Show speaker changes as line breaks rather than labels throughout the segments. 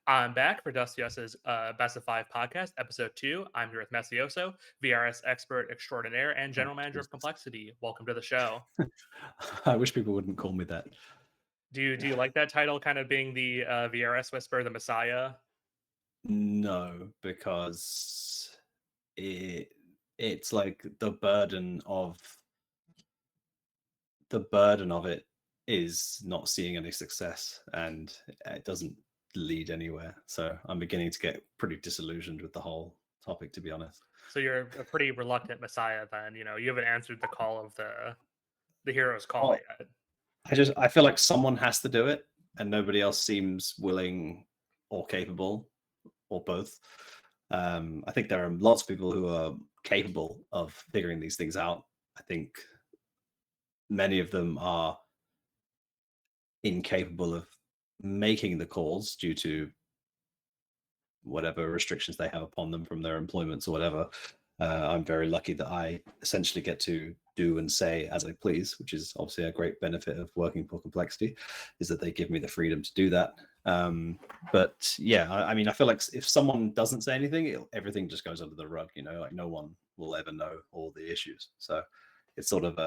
I'm back for Dustyus's Best of Five podcast, episode 2. I'm here with Messioso, VRS expert extraordinaire and
Oh,
general manager of
Jesus.
Complexity. Welcome to the show.
I wish people wouldn't call me that.
Do you like that title, kind of being the VRS whisperer, the Messiah?
No, because it it's like the burden of it is not seeing any success, and it doesn't lead anywhere. So I'm beginning to get pretty disillusioned with the whole topic, to be honest.
So you're a pretty reluctant Messiah, then. You haven't answered the call of the hero's call
Well,
yet.
I feel like someone has to do it, and nobody else seems willing or capable, or both. I think there are lots of people who are capable of figuring these things out. I think many of them are incapable of making the calls due to whatever restrictions they have upon them from their employments or whatever. I'm very lucky that I essentially get to do and say as I please, which is obviously a great benefit of working for Complexity, is that they give me the freedom to do that. But yeah, I mean, I feel like if someone doesn't say anything, everything just goes under the rug. Like no one will ever know all the issues. So it's sort of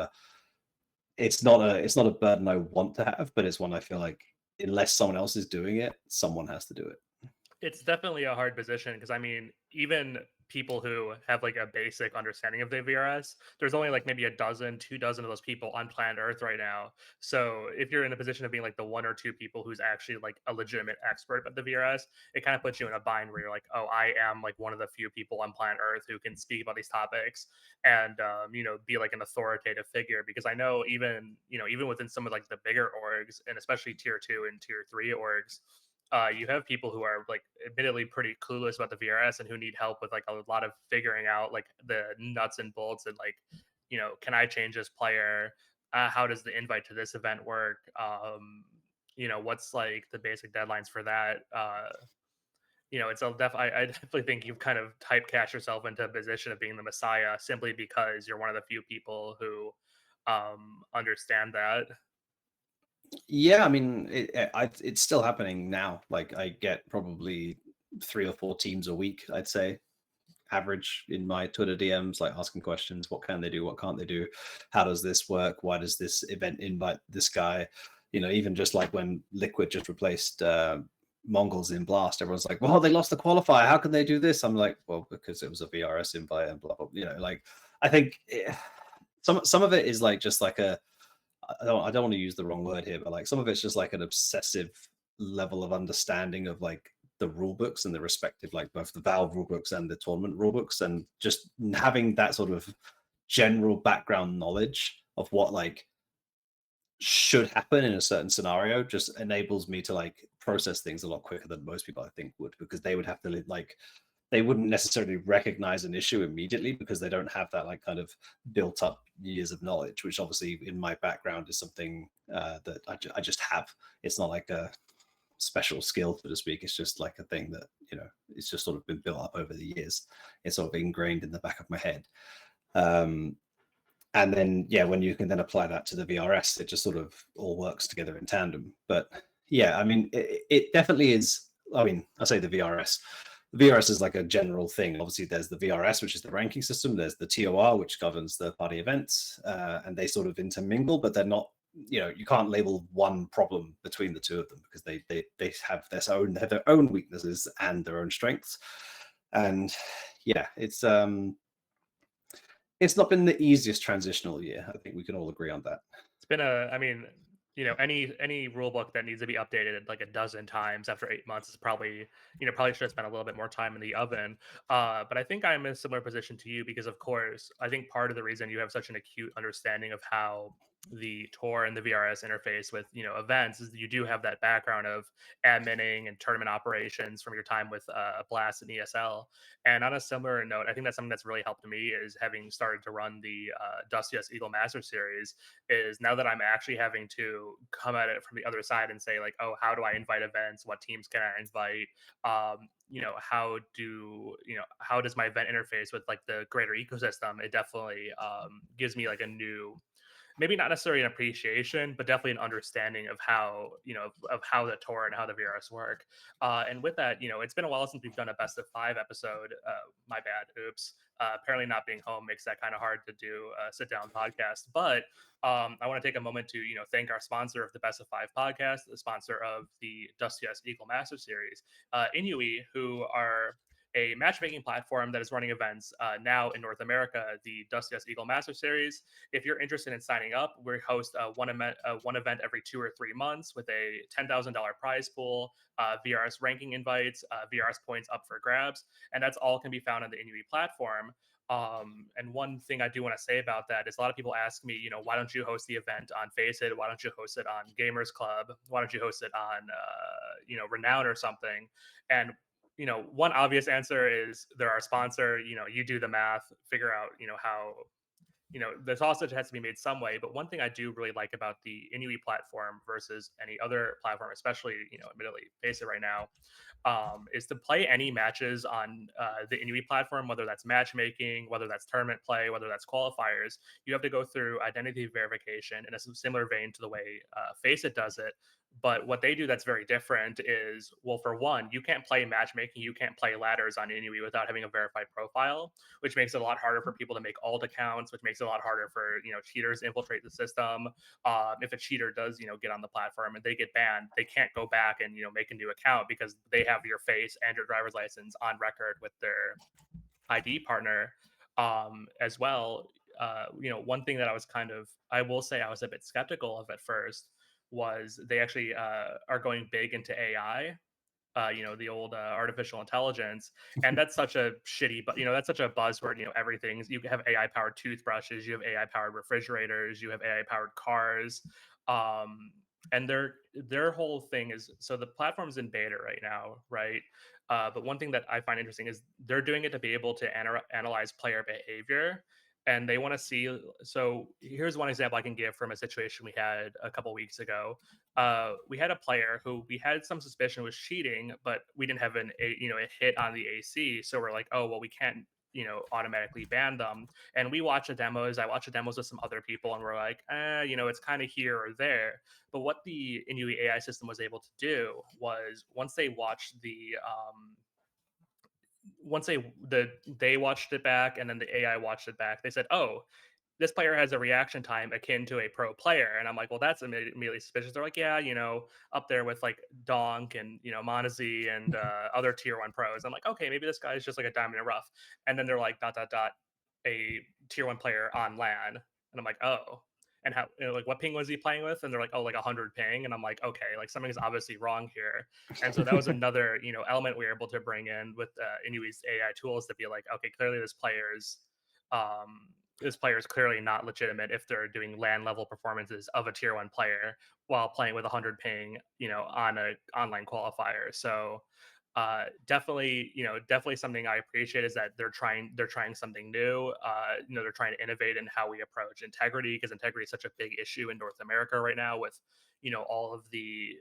it's not a burden I want to have, but it's one I feel like unless someone else is doing it, someone has to do it.
It's definitely a hard position because even people who have like a basic understanding of the VRS, there's only like maybe a dozen, 2 dozen of those people on planet Earth right now. So if you're in a position of being like the one or two people who's actually like a legitimate expert at the VRS, it kind of puts you in a bind where you're like, oh, I am like one of the few people on planet Earth who can speak about these topics and be like an authoritative figure. Because I know even within some of like the bigger orgs and especially tier 2 and tier 3 orgs, you have people who are like admittedly pretty clueless about the VRS and who need help with like a lot of figuring out like the nuts and bolts and like, can I change this player? How does the invite to this event work? What's like the basic deadlines for that? I definitely think you've kind of typecast yourself into a position of being the Messiah simply because you're one of the few people who understand that.
Yeah, I mean, it's still happening now. Like, I get probably 3 or 4 teams a week, I'd say, average in my Twitter DMs, like asking questions. What can they do? What can't they do? How does this work? Why does this event invite this guy? Even just like when Liquid just replaced Mongols in Blast, everyone's like, well, they lost the qualifier. How can they do this? I'm like, well, because it was a VRS invite and blah, blah. Like, I think some of it is like just like I don't want to use the wrong word here, but like some of it's just like an obsessive level of understanding of like the rule books and the respective, like both the Valve rule books and the tournament rule books, and just having that sort of general background knowledge of what like should happen in a certain scenario just enables me to like process things a lot quicker than most people I think would, because they would have to like they wouldn't necessarily recognize an issue immediately because they don't have that like kind of built up years of knowledge, which obviously in my background is something that I just have. It's not like a special skill, so to speak. It's just like a thing that it's just sort of been built up over the years. It's sort of ingrained in the back of my head. And then yeah, when you can then apply that to the VRS, it just sort of all works together in tandem. But yeah, I mean, it definitely is. I mean, I say the VRS. The VRS is like a general thing. Obviously, there's the VRS, which is the ranking system. There's the TOR, which governs third-party events, and they sort of intermingle, but they're not. You can't label one problem between the two of them because they have their own weaknesses and their own strengths. And yeah, it's not been the easiest transitional year. I think we can all agree on that.
It's been any rule book that needs to be updated like a dozen times after 8 months is probably should have spent a little bit more time in the oven. But I think I'm in a similar position to you because, of course, I think part of the reason you have such an acute understanding of how the Tor and the VRS interface with events is that you do have that background of adminning and tournament operations from your time with Blast and ESL. And on a similar note, I think that's something that's really helped me is having started to run the Dustyus Eagle Master Series. Is now that I'm actually having to come at it from the other side and say like, oh, how do I invite events? What teams can I invite? How does my event interface with like the greater ecosystem? It definitely gives me like a maybe not necessarily an appreciation, but definitely an understanding of how of how the tour and how the VRS work. And with that, it's been a while since we've done a best of five episode. My bad, oops. Apparently, not being home makes that kind of hard to do a sit down podcast. But I want to take a moment to thank our sponsor of the Best of Five podcast, the sponsor of the Dusty S Eagle Master Series, INUI, who are a matchmaking platform that is running events now in North America, the Dusty S Eagle Master Series. If you're interested in signing up, we host one event every 2 or 3 months with a $10,000 prize pool, VRS ranking invites, VRS points up for grabs, and that's all can be found on the INUI platform. And one thing I do want to say about that is a lot of people ask me, why don't you host the event on Face It? Why don't you host it on Gamers Club? Why don't you host it on, Renown or something? And one obvious answer is they're our sponsor. You do the math, figure out, how the sausage has to be made some way. But one thing I do really like about the INUI platform versus any other platform, especially admittedly Face It right now, is to play any matches on the INUI platform, whether that's matchmaking, whether that's tournament play, whether that's qualifiers. You have to go through identity verification in a similar vein to the way Face It does it. But what they do that's very different is, well, for one, you can't play matchmaking, you can't play ladders on INUI without having a verified profile, which makes it a lot harder for people to make alt accounts, which makes it a lot harder for cheaters to infiltrate the system. If a cheater does get on the platform and they get banned, they can't go back and make a new account because they have your face and your driver's license on record with their ID partner. As well, one thing that I will say I was a bit skeptical of at first was they actually are going big into AI, the old artificial intelligence, and that's such a shitty, but that's such a buzzword. Everything's, you have AI powered toothbrushes, you have AI powered refrigerators, you have AI powered cars, and their whole thing is, so the platform's in beta right now, right? But one thing that I find interesting is they're doing it to be able to analyze player behavior, and they want to see. So here's one example I can give from a situation we had a couple weeks ago. We had a player who we had some suspicion was cheating, but we didn't have a hit on the AC. So we're like, oh well, we can't automatically ban them. And we watched the demos. I watched the demos with some other people, and we're like, it's kind of here or there. But what the INUI AI system was able to do was once they watched they watched it back, and then the AI watched it back, they said, oh, this player has a reaction time akin to a pro player. And I'm like, well, that's immediately suspicious. They're like, yeah, up there with like Donk and, Mnmzzz and other tier one pros. I'm like, okay, maybe this guy is just like a diamond in the rough. And then they're like, dot, dot, dot, a tier one player on LAN. And I'm like, oh. And how, like, what ping was he playing with? And they're like, oh, like 100 ping. And I'm like, okay, like something is obviously wrong here. And so that was another, element we were able to bring in with INUI's AI tools to be like, okay, clearly um, this player is clearly not legitimate if they're doing LAN level performances of a tier one player while playing with 100 ping, on a online qualifier. So definitely something I appreciate is that they're trying something new. They're trying to innovate in how we approach integrity, because integrity is such a big issue in North America right now with all of the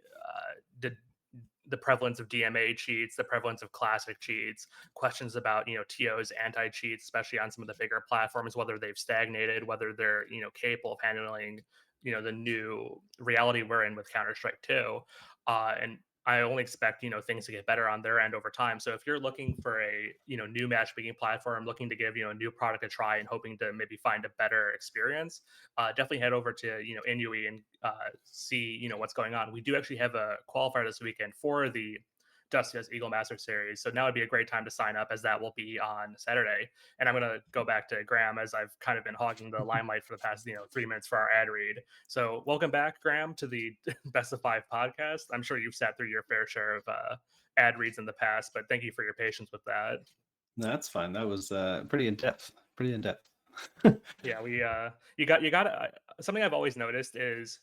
prevalence of DMA cheats, the prevalence of classic cheats, questions about TO's anti-cheats, especially on some of the bigger platforms, whether they've stagnated, whether they're capable of handling the new reality we're in with Counter-Strike 2. And I only expect things to get better on their end over time. So if you're looking for a new matchmaking platform, looking to give a new product a try and hoping to maybe find a better experience, definitely head over to INUI and see what's going on. We do actually have a qualifier this weekend for the Dusty S Eagle Master Series, so now would be a great time to sign up, as that will be on Saturday. And I'm going to go back to Graham, as I've kind of been hogging the limelight for the past 3 minutes for our ad read. So welcome back, Graham, to the Best of Five podcast. I'm sure you've sat through your fair share of ad reads in the past, but thank you for your patience with that.
No, that's fine. That was pretty in depth.
Yeah, you got something I've always noticed is,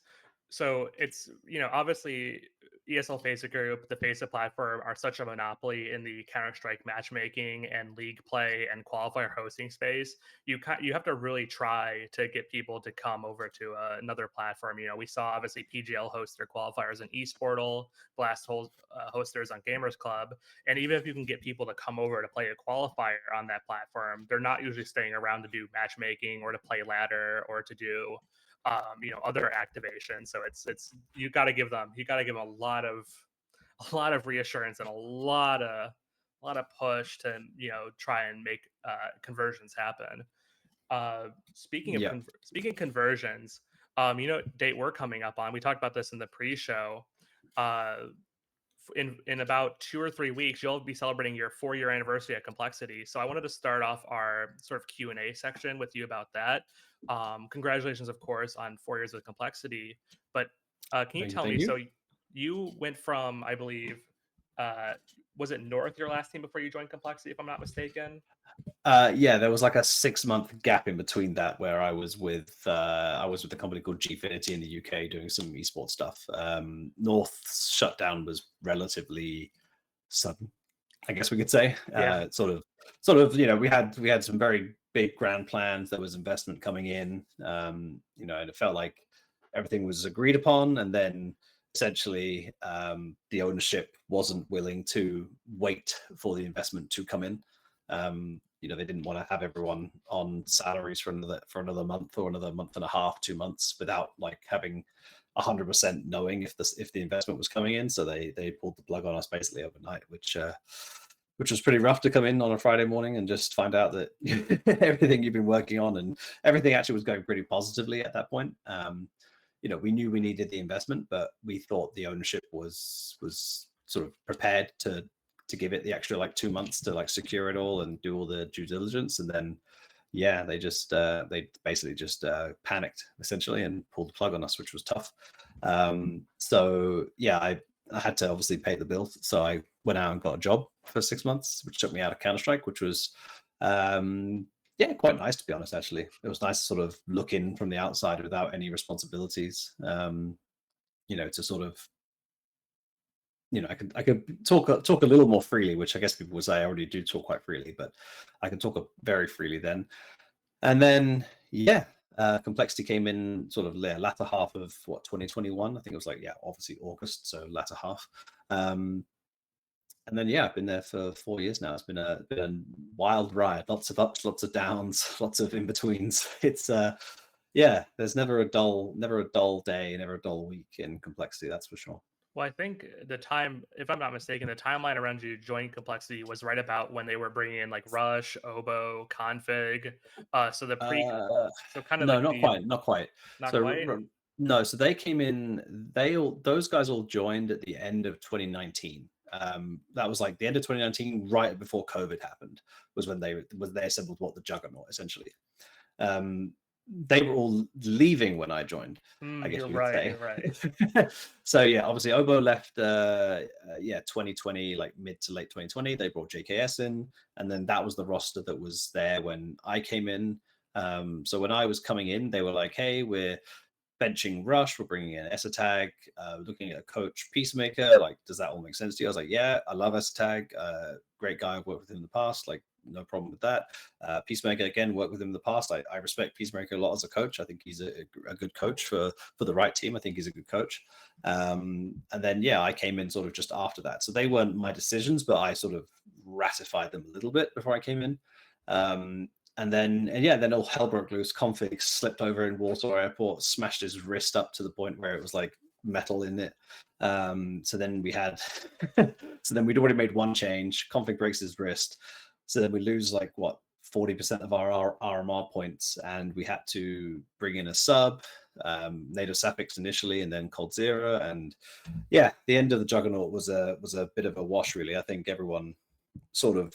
so it's obviously ESL Faceit Group, the Faceit platform, are such a monopoly in the Counter-Strike matchmaking and league play and qualifier hosting space. You have to really try to get people to come over to another platform. We saw obviously PGL host their qualifiers in eSportal, Blast hosters on Gamers Club, and even if you can get people to come over to play a qualifier on that platform, they're not usually staying around to do matchmaking or to play ladder or to do other activations. So it's you got to give them a lot of reassurance and a lot of push to try and make conversions happen.
Yeah.
Speaking of conversions, date we're coming up on. We talked about this in the pre-show. Uh, in about 2 or 3 weeks, you'll be celebrating your 4-year anniversary at Complexity. So I wanted to start off our sort of Q&A section with you about that. Congratulations, of course, on 4 years with Complexity. But can you tell me? So you went from, I believe, was it North your last team before you joined Complexity, if I'm not mistaken?
Yeah, there was like a 6-month gap in between that where I was with a company called Gfinity in the UK doing some esports stuff. North's shutdown was relatively sudden, I guess we could say.
Yeah.
Sort of, we had some very big grand plans. There was investment coming in, and it felt like everything was agreed upon, and then essentially the ownership wasn't willing to wait for the investment to come in. They didn't want to have everyone on salaries for another month or another month and a half, 2 months without like having 100% knowing if the investment was coming in. So they pulled the plug on us basically overnight, which was pretty rough to come in on a Friday morning and just find out that everything you've been working on and everything actually was going pretty positively at that point. We knew we needed the investment, but we thought the ownership was sort of prepared to give it the extra like 2 months to like secure it all and do all the due diligence. And then they basically just panicked essentially and pulled the plug on us, which was tough. So yeah, I had to obviously pay the bills, so I went out and got a job for 6 months, which took me out of Counter-Strike, which was quite nice, to be honest. Actually, it was nice to sort of look in from the outside without any responsibilities, to sort of I could talk a little more freely, which I guess people would say I already do talk quite freely, but I can talk very freely then. And then Complexity came in sort of latter half of 2021. I think it was obviously August, so latter half. And then I've been there for 4 years now. It's been a wild ride, lots of ups, lots of downs, lots of in betweens. It's there's never a dull day, never a dull week in Complexity, that's for sure.
Well, I think the time, if I'm not mistaken, the timeline around you joining Complexity was right about when they were bringing in like Rush, Oboe, Config. So kind of
no,
like
not quite.
Not
So
quite.
no, so they came in. Those guys all joined at the end of 2019. That was like the end of 2019, right before COVID happened, was when they assembled the Juggernaut essentially. They were all leaving when I joined, I guess
You're
we could say.
You're right.
So obviously Oboe left 2020, like mid to late 2020. They brought JKS in, and then that was the roster that was there when I came in. So when I was coming in, they were like, hey, we're benching Rush, we're bringing in Esatag, looking at a coach Peacemaker, like, does that all make sense to you? I was like, yeah, I love Esatag, great guy, I've worked with him in the past, like no problem with that. Peacemaker, again, worked with him in the past. I respect Peacemaker a lot as a coach. I think he's a good coach for the right team. I think he's a good coach. And then I came in sort of just after that, so they weren't my decisions, but I sort of ratified them a little bit before I came in. And then all hell broke loose. Config slipped over in Warsaw Airport, smashed his wrist up to the point where it was like metal in it. So then we'd already made one change. Config breaks his wrist. So then we lose 40% of our RMR points, and we had to bring in a sub, Native Sapix initially, and then Cold Zero. And the end of the Juggernaut was a bit of a wash, really. I think everyone sort of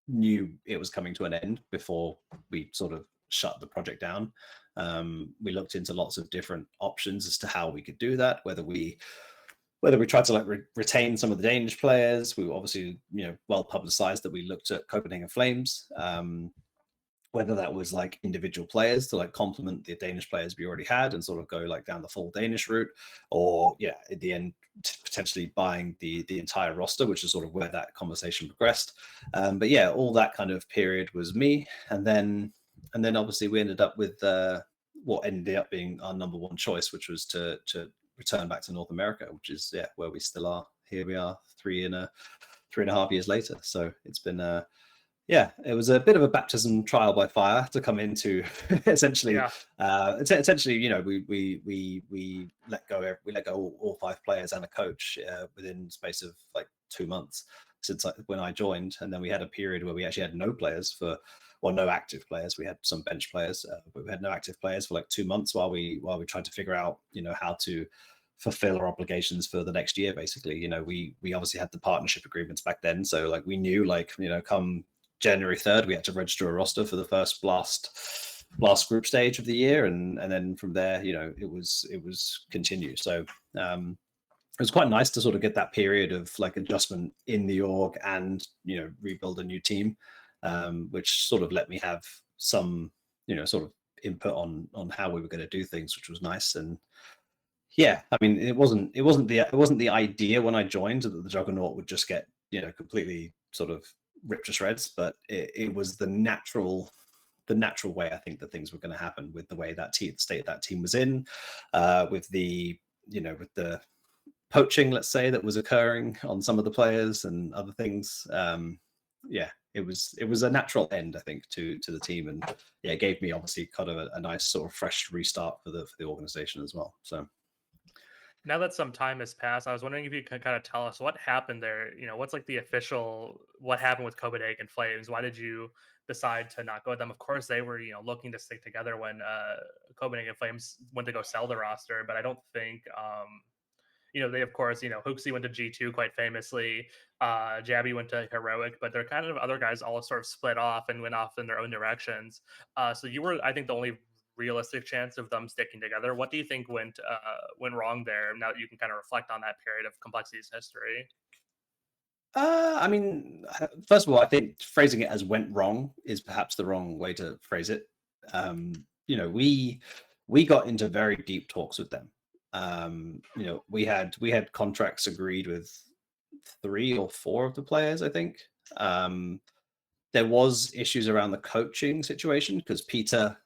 knew it was coming to an end before we sort of shut the project down. We looked into lots of different options as to how we could do that, whether we tried to retain some of the Danish players. We were obviously well publicized that we looked at Copenhagen Flames, whether that was like individual players to complement the Danish players we already had and sort of go down the full Danish route, or at the end potentially buying the entire roster, which is sort of where that conversation progressed. But all that kind of period was me, and then obviously we ended up with what ended up being our number one choice, which was to return back to North America, which is where we still are. Here we are 3.5 years later. So it's been yeah, it was a bit of a baptism trial by fire to come into essentially.
Yeah.
Essentially, you know, we let go all 5 players and a coach within the space of like 2 months since when I joined, and then we had a period where we actually had no players for, well, no active players. We had some bench players, but we had no active players for like 2 months while we tried to figure out, you know, how to fulfill our obligations for the next year. Basically, you know, we obviously had the partnership agreements back then, so like we knew, like, you know, come January 3rd, we had to register a roster for the first blast group stage of the year, and then from there, you know, it was continue. So it was quite nice to sort of get that period of like adjustment in the org and, you know, rebuild a new team, which sort of let me have some, you know, sort of input on how we were going to do things, which was nice. And yeah, I mean, it wasn't the idea when I joined that the Juggernaut would just get, you know, completely sort of ripped to shreds, but it was the natural way I think that things were going to happen with the way that the state that team was in, with the, you know, with the poaching, let's say, that was occurring on some of the players and other things. Yeah, it was a natural end, I think, to the team, and yeah, it gave me obviously kind of a nice sort of fresh restart for the organization as well. So.
Now that some time has passed, I was wondering if you could kind of tell us what happened there. You know, what's like the official, what happened with Copenhagen Flames? Why did you decide to not go with them? Of course, they were, you know, looking to stick together when Copenhagen Flames went to go sell the roster, but I don't think, you know, they, of course, you know, Hooksy went to G2 quite famously. Jabby went to Heroic, but they're kind of other guys all sort of split off and went off in their own directions. So you were, I think, the only realistic chance of them sticking together. What do you think went wrong there? Now that you can kind of reflect on that period of Complexity's history.
I mean, first of all, I think phrasing it as "went wrong" is perhaps the wrong way to phrase it. You know, we got into very deep talks with them. You know, we had contracts agreed with 3 or 4 of the players, I think. There was issues around the coaching situation because Peter,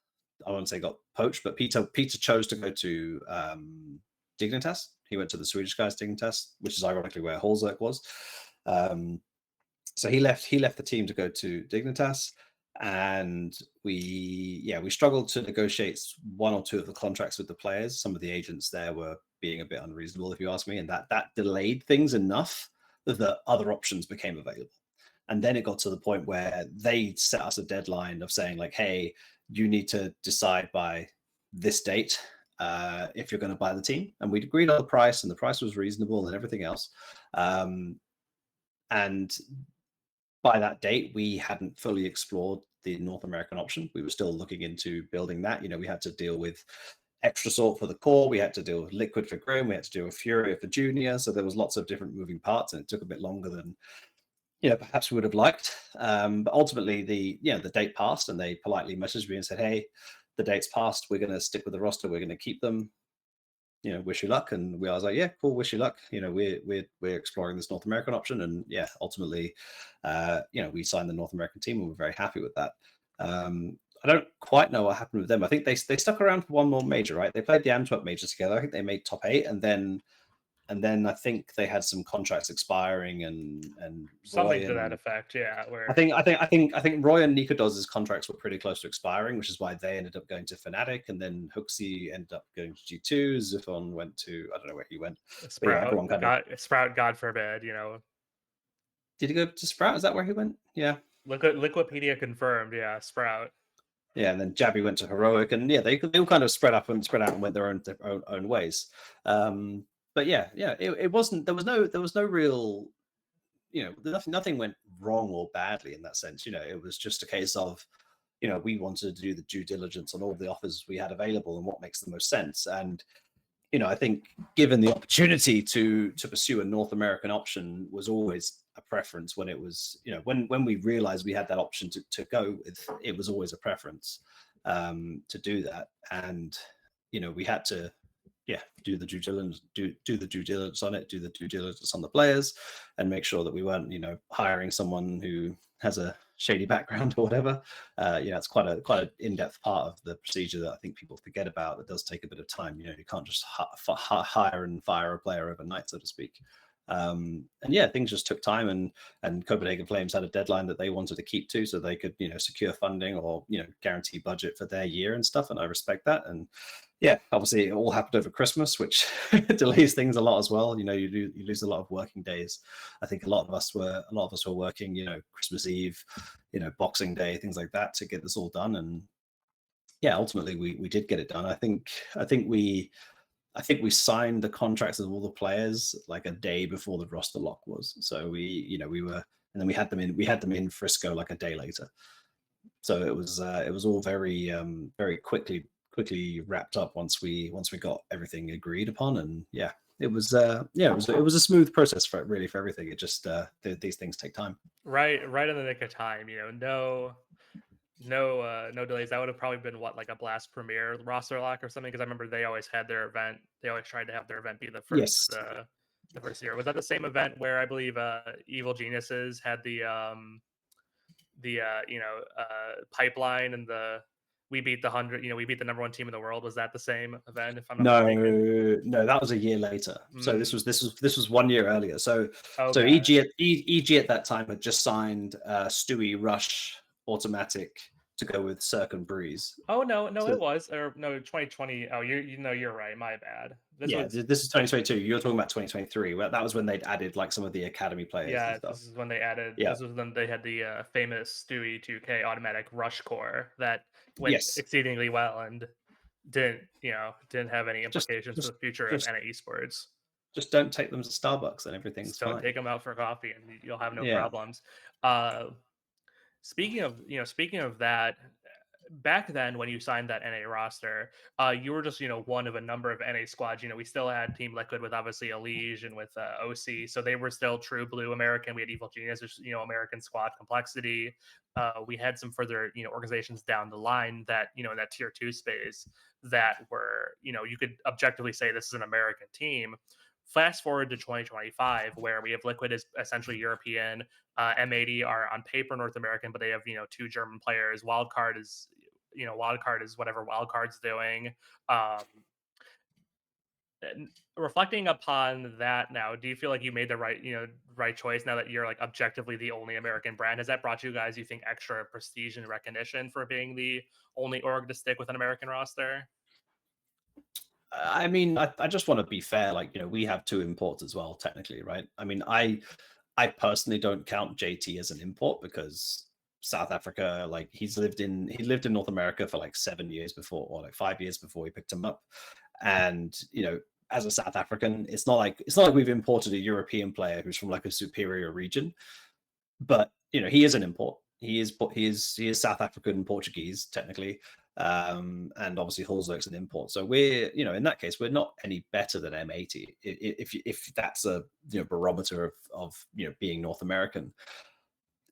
I won't say got poached, but Peter chose to go to Dignitas. He went to the Swedish guys Dignitas, which is ironically where Holzerk was. So he left the team to go to Dignitas, and we struggled to negotiate 1 or 2 of the contracts with the players. Some of the agents there were being a bit unreasonable, if you ask me, and that delayed things enough that other options became available. And then it got to the point where they set us a deadline of saying, like, hey, you need to decide by this date if you're going to buy the team. And we'd agreed on the price, and the price was reasonable and everything else. And by that date, we hadn't fully explored the North American option. We were still looking into building that. You know, we had to deal with Extra Salt for the core. We had to deal with Liquid for Grim. We had to deal with Furia for Junior. So there was lots of different moving parts, and it took a bit longer than, you know, perhaps we would have liked. But ultimately, the date passed, and they politely messaged me and said, hey, the date's passed. We're going to stick with the roster. We're going to keep them. You know, wish you luck. And I was like, yeah, cool, wish you luck. You know, we're exploring this North American option, and yeah, ultimately, you know, we signed the North American team, and we're very happy with that. I don't quite know what happened with them. I think they stuck around for 1 more major, right? They played the Antwerp major together. I think they made top 8, and then I think they had some contracts expiring, and
Something
Roy
to that effect, yeah. Where
I think Roy and Nikodos's contracts were pretty close to expiring, which is why they ended up going to Fnatic, and then Hooksy ended up going to G2. Ziphon went to, I don't know where he went.
Sprout, Sprout, God forbid, you know.
Did he go to Sprout? Is that where he went? Yeah.
Liquipedia confirmed, yeah, Sprout.
Yeah, and then Jabby went to Heroic, and yeah, they all kind of spread out and went their own ways. But yeah, it wasn't. There was no real, you know, nothing went wrong or badly in that sense. You know, it was just a case of, you know, we wanted to do the due diligence on all the offers we had available and what makes the most sense. And, you know, I think given the opportunity to pursue a North American option was always a preference when it was, you know, when we realized we had that option to go with, it was always a preference to do that. And, you know, we had to, do the due diligence, do the due diligence on it, do the due diligence on the players, and make sure that we weren't, you know, hiring someone who has a shady background or whatever. You know, it's quite an in-depth part of the procedure that I think people forget about. That does take a bit of time. You know, you can't just hire and fire a player overnight, so to speak. And yeah, things just took time, and Copenhagen Flames had a deadline that they wanted to keep to, so they could secure funding or guarantee budget for their year and stuff. And I respect that. And yeah, obviously it all happened over Christmas, which delays things a lot as well. You lose a lot of working days. I think a lot of us were working, Christmas Eve, Boxing Day, things like that, to get this all done. And yeah, ultimately we did get it done. I think we signed the contracts with all the players like a day before the roster lock was. So we were, and then we had them in Frisco like a day later. So it was all very very quickly wrapped up once we got everything agreed upon. And yeah, it was a smooth process for everything. It just these things take time.
Right in the nick of time. No delays. That would have probably been like a Blast Premier roster lock or something, because I remember they always had their event. They always tried to have their event be the first.
Yes.
The first year. Was that the same event where I believe Evil Geniuses had the pipeline and we beat the 100, we beat the number one team in the world? Was that the same event, if I'm not mistaken?
No, that was a year later. So this was 1 year earlier. So
Okay.
EG at that time had just signed Stewie Rush Automatic to go with Cirque and Breeze.
Oh no, it was, or no, 2020. Oh, you're right. My bad.
This is 2022. You're talking about 2023. Well, that was when they'd added like some of the academy players.
Yeah,
and stuff.
this is when they added.
Yeah.
This was when they had the famous Stewie 2K automatic rush core that went exceedingly well and didn't have any implications for the future of NA esports.
Just don't take them to Starbucks and everything's fine.
Don't take them out for coffee and you'll have no problems. Speaking of that, back then when you signed that NA roster, you were just one of a number of NA squads. We still had Team Liquid with obviously ELEAGUE and with OC, so they were still true blue American. We had Evil Genius, which American squad complexity. We had some further organizations down the line that in that tier 2 space that were you could objectively say this is an American team. Fast forward to 2025, where we have Liquid is essentially European, M80 are on paper North American, but they have 2 German players. Wildcard is whatever Wildcard's doing. Reflecting upon that now, do you feel like you made the right choice now that you're like objectively the only American brand? Has that brought you guys, you think, extra prestige and recognition for being the only org to stick with an American roster?
I mean, I just want to be fair. Like, we have 2 imports as well, technically, right? I mean, I personally don't count JT as an import because South Africa, like he lived in North America for like 7 years before, or like 5 years before we picked him up. And as a South African, it's not like we've imported a European player who's from like a superior region, but he is an import. He is South African Portuguese technically. And obviously Hulzerk's an import, so we're in that case we're not any better than M80 if that's a barometer of being North American.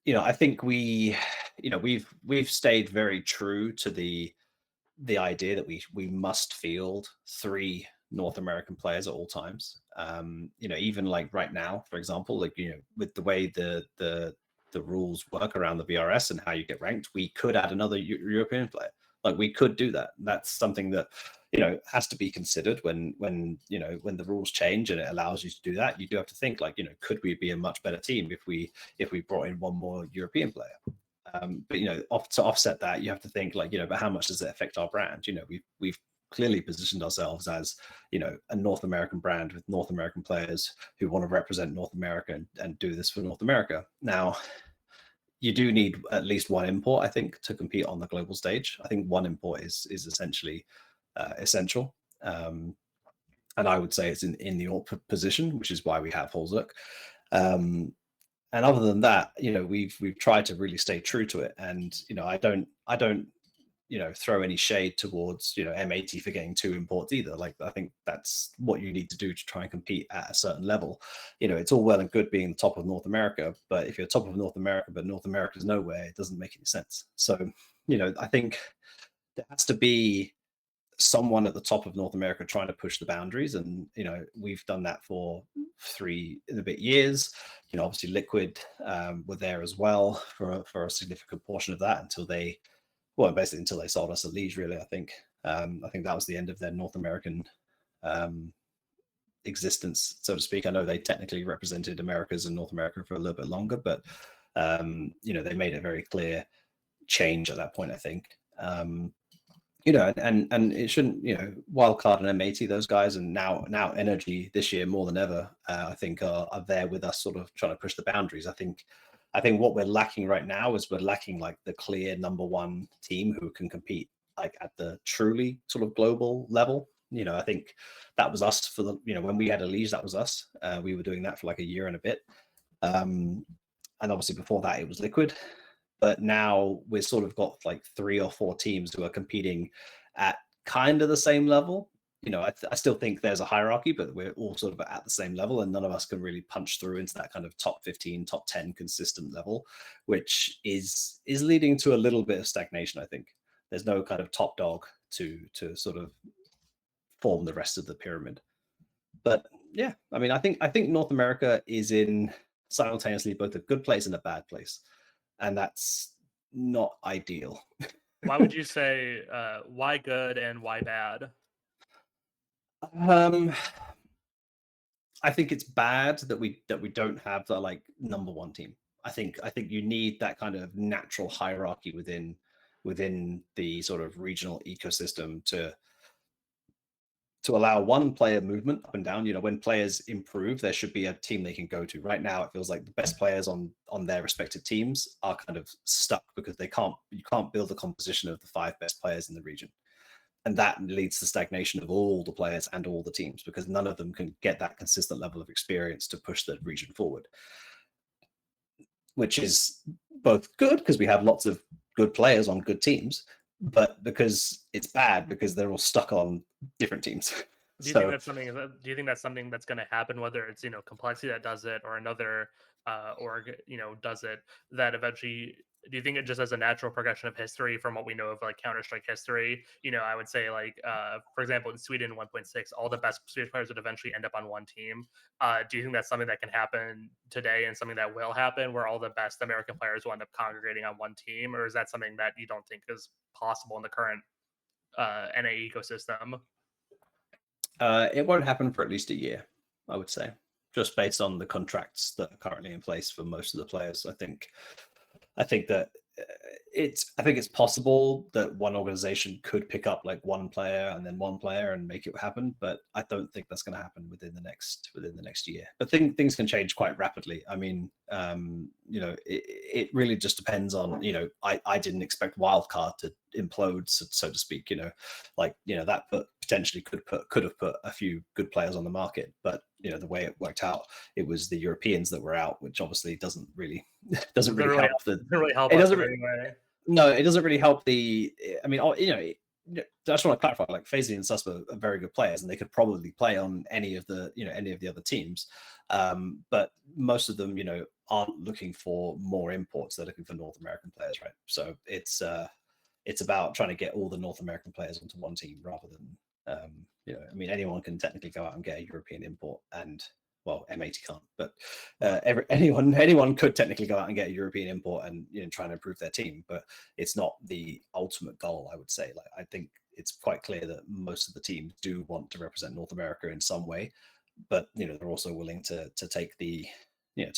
I think we've stayed very true to the idea that we must field 3 North American players at all times. Even like right now, for example, like with the way the rules work around the VRS and how you get ranked, we could add another European player. Like we could do that. That's something that has to be considered when the rules change and it allows you to do that. You do have to think like could we be a much better team if we brought in 1 more European player? But to offset that, you have to think like but how much does it affect our brand? We've clearly positioned ourselves as a North American brand with North American players who want to represent North America and do this for North America. Now, you do need at least 1 import, I think, to compete on the global stage. I think 1 import is essentially essential. And I would say it's in the AWP position, which is why we have Hulzerk. And other than that, we've tried to really stay true to it. And I don't throw any shade towards M80 for getting 2 imports either. Like I think that's what you need to do to try and compete at a certain level. It's all well and good being the top of North America, but if you're top of North America but North America's nowhere, it doesn't make any sense. So I think there has to be someone at the top of North America trying to push the boundaries, and we've done that for 3 and a bit years. Obviously Liquid were there as well for a significant portion of that until they sold us ELEAGUE, really. I think that was the end of their North American existence, so to speak. I know they technically represented Americas and North America for a little bit longer, but they made a very clear change at that point, I think. And it shouldn't, Wildcard and M80, those guys, and now NRG this year more than ever, I think are there with us, sort of trying to push the boundaries. I think what we're lacking right now is we're lacking like the clear number one team who can compete like at the truly sort of global level. I think that was us for the, when we had ELEAGUE, that was us. We were doing that for like a year and a bit. And obviously before that it was Liquid. But now we've sort of got like 3 or 4 teams who are competing at kind of the same level. I still think there's a hierarchy, but we're all sort of at the same level, and none of us can really punch through into that kind of top 15, top 10 consistent level, which is leading to a little bit of stagnation. I think there's no kind of top dog to sort of form the rest of the pyramid. But yeah, I mean, I think North America is in simultaneously both a good place and a bad place, and that's not ideal.
Why would you say why good and why bad?
I think it's bad that we don't have the like number one team. I think you need that kind of natural hierarchy within the sort of regional ecosystem to allow one player movement up and down. When players improve, there should be a team they can go to. Right now, it feels like the best players on their respective teams are kind of stuck because you can't build a composition of the 5 best players in the region. And that leads to stagnation of all the players and all the teams because none of them can get that consistent level of experience to push the region forward, which is both good because we have lots of good players on good teams, but because it's bad because they're all stuck on different teams.
Do you think that's something that's going to happen, whether it's Complexity that does it or another org does it, that eventually, do you think it just as a natural progression of history from what we know of like Counter-Strike history? I would say like for example in Sweden 1.6, all the best Swedish players would eventually end up on one team. Do you think that's something that can happen today and something that will happen where all the best American players will end up congregating on one team, or is that something that you don't think is possible in the current NA ecosystem?
It won't happen for at least a year, I would say, just based on the contracts that are currently in place for most of the players. I think that I think it's possible that one organization could pick up like one player and then one player and make it happen, but I don't think that's going to happen within the next year. But things can change quite rapidly. I mean, it really just depends on, I didn't expect Wildcard to implode, so to speak. That potentially could have put a few good players on the market, but the way it worked out, it was the Europeans that were out, which obviously doesn't really help.
It doesn't really
help the. I mean, I just want to clarify. Like FaZe and Sus are very good players, and they could probably play on any of the other teams. But most of them, aren't looking for more imports. They're looking for North American players, right? So it's about trying to get all the North American players onto one team rather than. I mean, anyone can technically go out and get a European import, and well, M80 can't, but anyone could technically go out and get a European import and try and improve their team, but it's not the ultimate goal, I would say. Like, I think it's quite clear that most of the teams do want to represent North America in some way, but they're also willing to take the I don't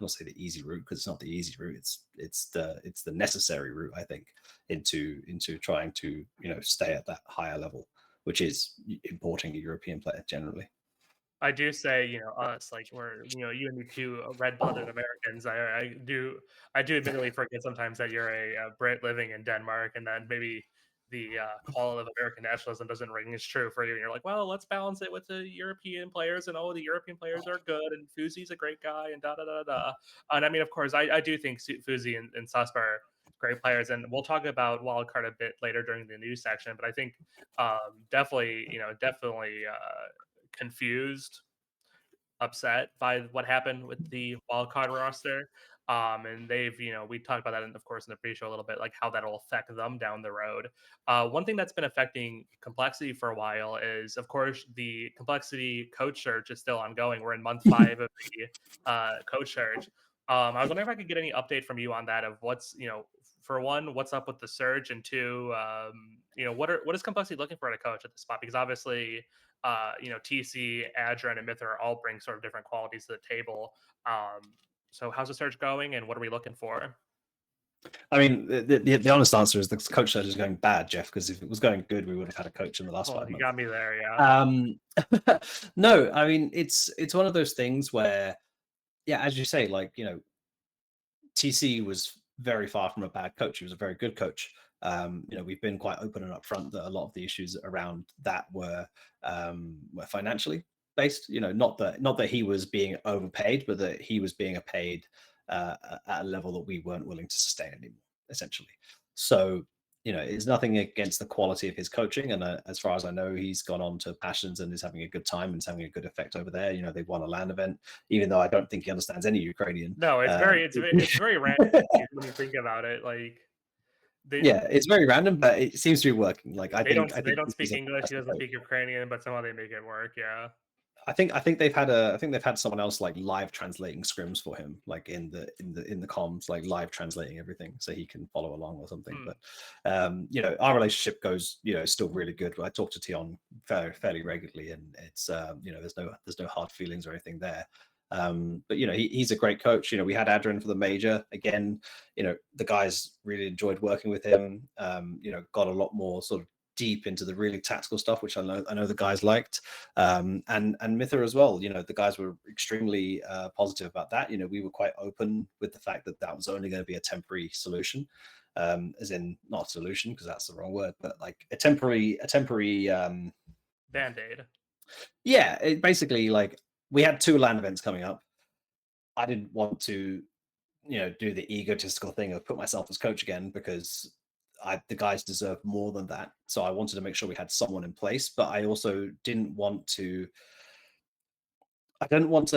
say the easy route because it's not the easy route. It's the necessary route, I think, into trying to stay at that higher level, which is importing a European player generally.
I do say, us, like we're, you and me two red-blooded Americans. I do admittedly forget sometimes that you're a Brit living in Denmark, and then maybe the call of American nationalism doesn't ring as true for you. And you're like, well, let's balance it with the European players, and the European players are good, and Fuzi's a great guy, and da da da da. And I mean, of course, I do think Fuzi and Susper are great players, and we'll talk about Wildcard a bit later during the news section. But I think definitely confused, upset by what happened with the wildcard roster. And they've, we talked about that, of course, in the pre-show a little bit, like how that'll affect them down the road. One thing that's been affecting Complexity for a while is, of course, the Complexity coach search is still ongoing. We're in month 5 of the coach search. I was wondering if I could get any update from you on that, of what's, for one, what's up with the search, and two, what is Complexity looking for at a coach at the spot? Because obviously, TC, Adren, and Myther all bring sort of different qualities to the table. So how's the search going, and what are we looking for?
I mean, the honest answer is the coach search is going bad, Jeff, because if it was going good, we would have had a coach in the last
Well,
5
you
months.
got me there, yeah.
No, I mean, it's one of those things where, yeah, as you say, like, TC was very far from a bad coach. He was a very good coach. We've been quite open and upfront that a lot of the issues around that were financially based. Not that he was being overpaid, but that he was being paid at a level that we weren't willing to sustain anymore, essentially. So, it's nothing against the quality of his coaching. And as far as I know, he's gone on to Passions and is having a good time and is having a good effect over there. They won a LAN event, even though I don't think he understands any Ukrainian.
No, it's very random when you think about it. Like
Yeah, it's very random, but it seems to be working. Like I
they
think
don't
he's
speak
a
English. He
fantastic
doesn't
coach.
speak Ukrainian, but somehow they make it work. Yeah.
I think they've had someone else like live translating scrims for him, like in the comms, like live translating everything so he can follow along or something. But our relationship goes, still really good. I talk to Tion fairly regularly, and it's there's no hard feelings or anything there. But he's a great coach. We had Adrian for the major again. The guys really enjoyed working with him. Got a lot more sort of deep into the really tactical stuff, which I know the guys liked, and Myther as well. The guys were extremely positive about that. We were quite open with the fact that was only going to be a temporary solution, as in not a solution because that's the wrong word, but like a temporary
Band-Aid.
Yeah, it basically, like, we had 2 LAN events coming up. I didn't want to do the egotistical thing of put myself as coach again, because the guys deserve more than that. So I wanted to make sure we had someone in place, but I also didn't want to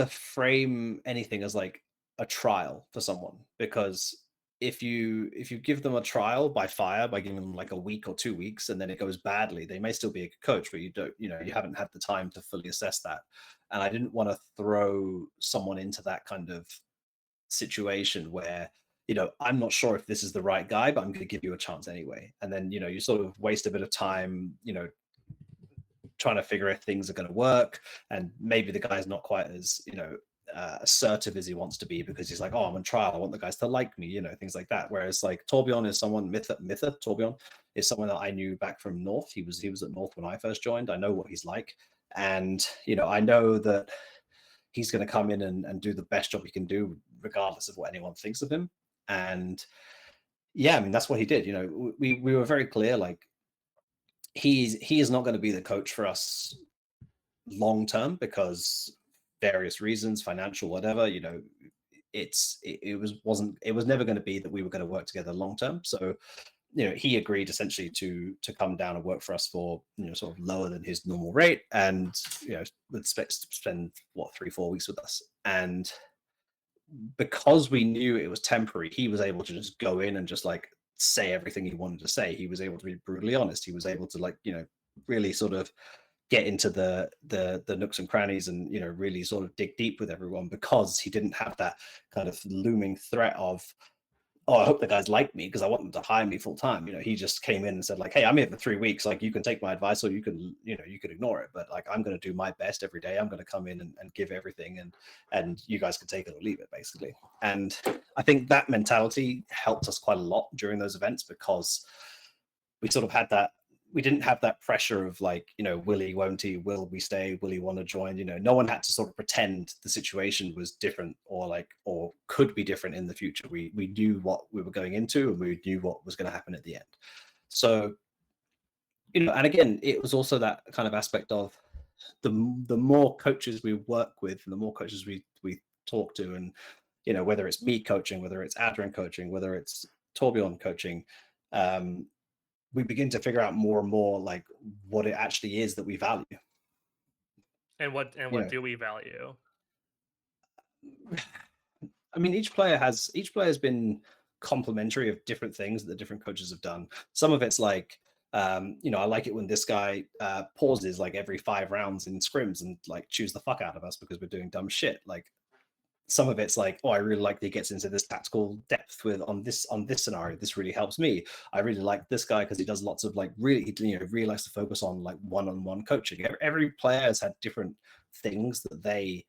frame anything as like a trial for someone, because if you give them a trial by fire, by giving them like a week or 2 weeks, and then it goes badly, they may still be a good coach, but you haven't had the time to fully assess that. And I didn't want to throw someone into that kind of situation where I'm not sure if this is the right guy, but I'm going to give you a chance anyway. And then you sort of waste a bit of time trying to figure if things are going to work, and maybe the guy's not quite as assertive as he wants to be, because he's like, oh, I'm on trial, I want the guys to like me, things like that. Whereas like Torbjorn is someone, Torbjorn is someone that I knew back from North. He was at North when I first joined. I know what he's like, and I know that he's going to come in and do the best job he can do, regardless of what anyone thinks of him. And yeah, I mean, that's what he did. We were very clear, like, he is not going to be the coach for us long term, because various reasons, financial, whatever. It was never going to be that we were going to work together long term. So he agreed essentially to come down and work for us for sort of lower than his normal rate, and would expect to spend 3-4 weeks with us. And because we knew it was temporary, he was able to just go in and just like say everything he wanted to say. He was able to be brutally honest. He was able to, like, really sort of get into the nooks and crannies, and really sort of dig deep with everyone, because he didn't have that kind of looming threat of, oh, I hope the guys like me because I want them to hire me full time. He just came in and said, like, hey, I'm here for 3 weeks. Like, you can take my advice, or you can ignore it. But like, I'm going to do my best every day. I'm going to come in and give everything, and you guys can take it or leave it, basically. And I think that mentality helped us quite a lot during those events, because we sort of had that. We didn't have that pressure of like, will he, won't he, will we stay, will he want to join? No one had to sort of pretend the situation was different, or could be different in the future. We knew what we were going into, and we knew what was going to happen at the end. So, and again, it was also that kind of aspect of the more coaches we work with, and the more coaches we talk to, and whether it's me coaching, whether it's Adrian coaching, whether it's Torbjorn coaching, we begin to figure out more and more like what it actually is that we value.
And what do we value?
I mean, each player has been complimentary of different things that the different coaches have done. Some of it's like, I like it when this guy pauses like every 5 rounds in scrims and like chews the fuck out of us because we're doing dumb shit. Like, some of it's like, oh, I really like that he gets into this tactical depth with on this scenario. This really helps me. I really like this guy because he does lots of like really, really likes to focus on like one-on-one coaching. Every player has had different things that they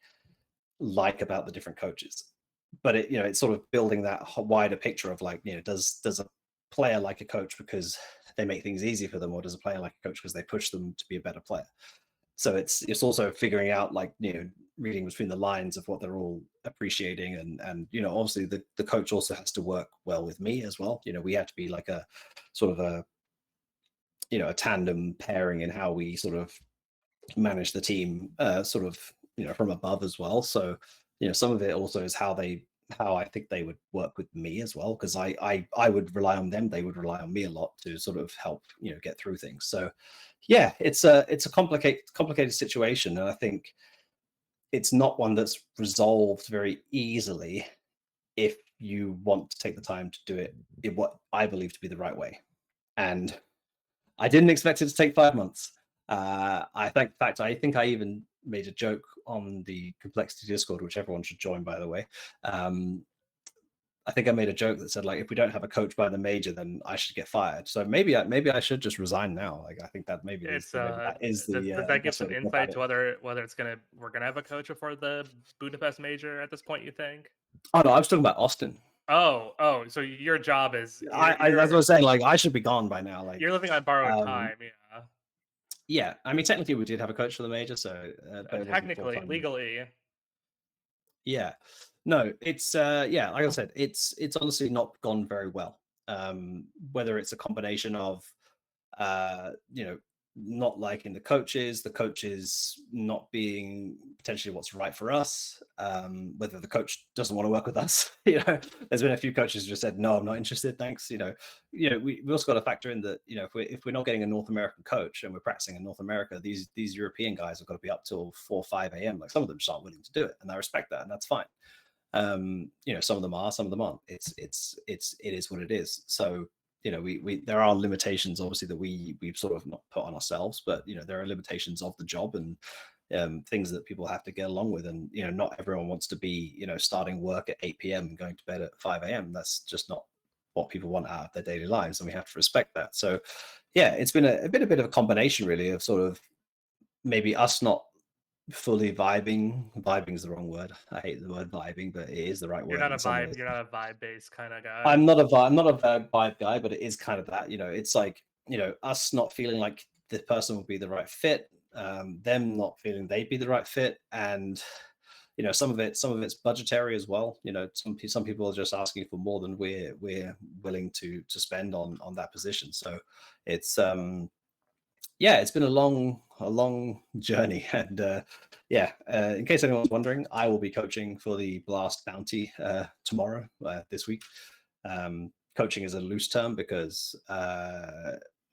like about the different coaches, but it's sort of building that wider picture of like, does a player like a coach because they make things easy for them, or does a player like a coach because they push them to be a better player? So it's also figuring out like, reading between the lines of what they're all appreciating, and obviously the coach also has to work well with me as well. We have to be like a sort of a tandem pairing in how we sort of manage the team, sort of from above as well. So some of it also is how I think they would work with me as well, because I would rely on them, they would rely on me a lot to sort of help get through things. So yeah, it's a complicated situation, and I think it's not one that's resolved very easily if you want to take the time to do it in what I believe to be the right way. And I didn't expect it to take 5 months. I think, in fact, I think I even made a joke on the Complexity Discord, which everyone should join, by the way. I think I made a joke that said, like, if we don't have a coach by the major, then I should get fired. So maybe I should just resign now. Like, I think that maybe
It's
that is the
does that give
best way
some
to go about
insight
it.
to whether we're gonna have a coach before the Budapest Major at this point, you think?
Oh no, I was talking about Austin.
Oh, so your job is
That's what I was saying. Like, I should be gone by now. Like,
you're living on borrowed
um,
time, yeah.
yeah. I mean, technically, we did have a coach for the major, so but it wasn't full
Technically,
time.
legally,
Yeah. No, it's yeah, like I said, it's honestly not gone very well. Whether it's a combination of you know, not liking the coaches not being potentially what's right for us, whether the coach doesn't want to work with us. There's been a few coaches who just said, no, I'm not interested, thanks. We also got to factor in that, if we're not getting a North American coach and we're practicing in North America, these European guys have got to be up till 4 or 5 a.m. Like, some of them just aren't willing to do it, and I respect that, and that's fine. Some of them are, some of them aren't. It is what it is. So we there are limitations, obviously, that we've sort of not put on ourselves, but there are limitations of the job, and things that people have to get along with. And not everyone wants to be starting work at 8 p.m. and going to bed at 5 a.m. That's just not what people want out of their daily lives, and we have to respect that. So yeah, it's been a bit of a combination, really, of sort of maybe us not fully vibing is the wrong word. I hate the word vibing, but it is the right word in some ways.
you're not a vibe based kind of guy.
I'm not a vibe guy, but it is kind of that. It's like, us not feeling like this person will be the right fit, them not feeling they'd be the right fit, and some of it's budgetary as well. Some people are just asking for more than we're willing to spend on that position. So it's yeah, it's been a long journey. And yeah, in case anyone's wondering, I will be coaching for the Blast Bounty tomorrow, this week. Coaching is a loose term because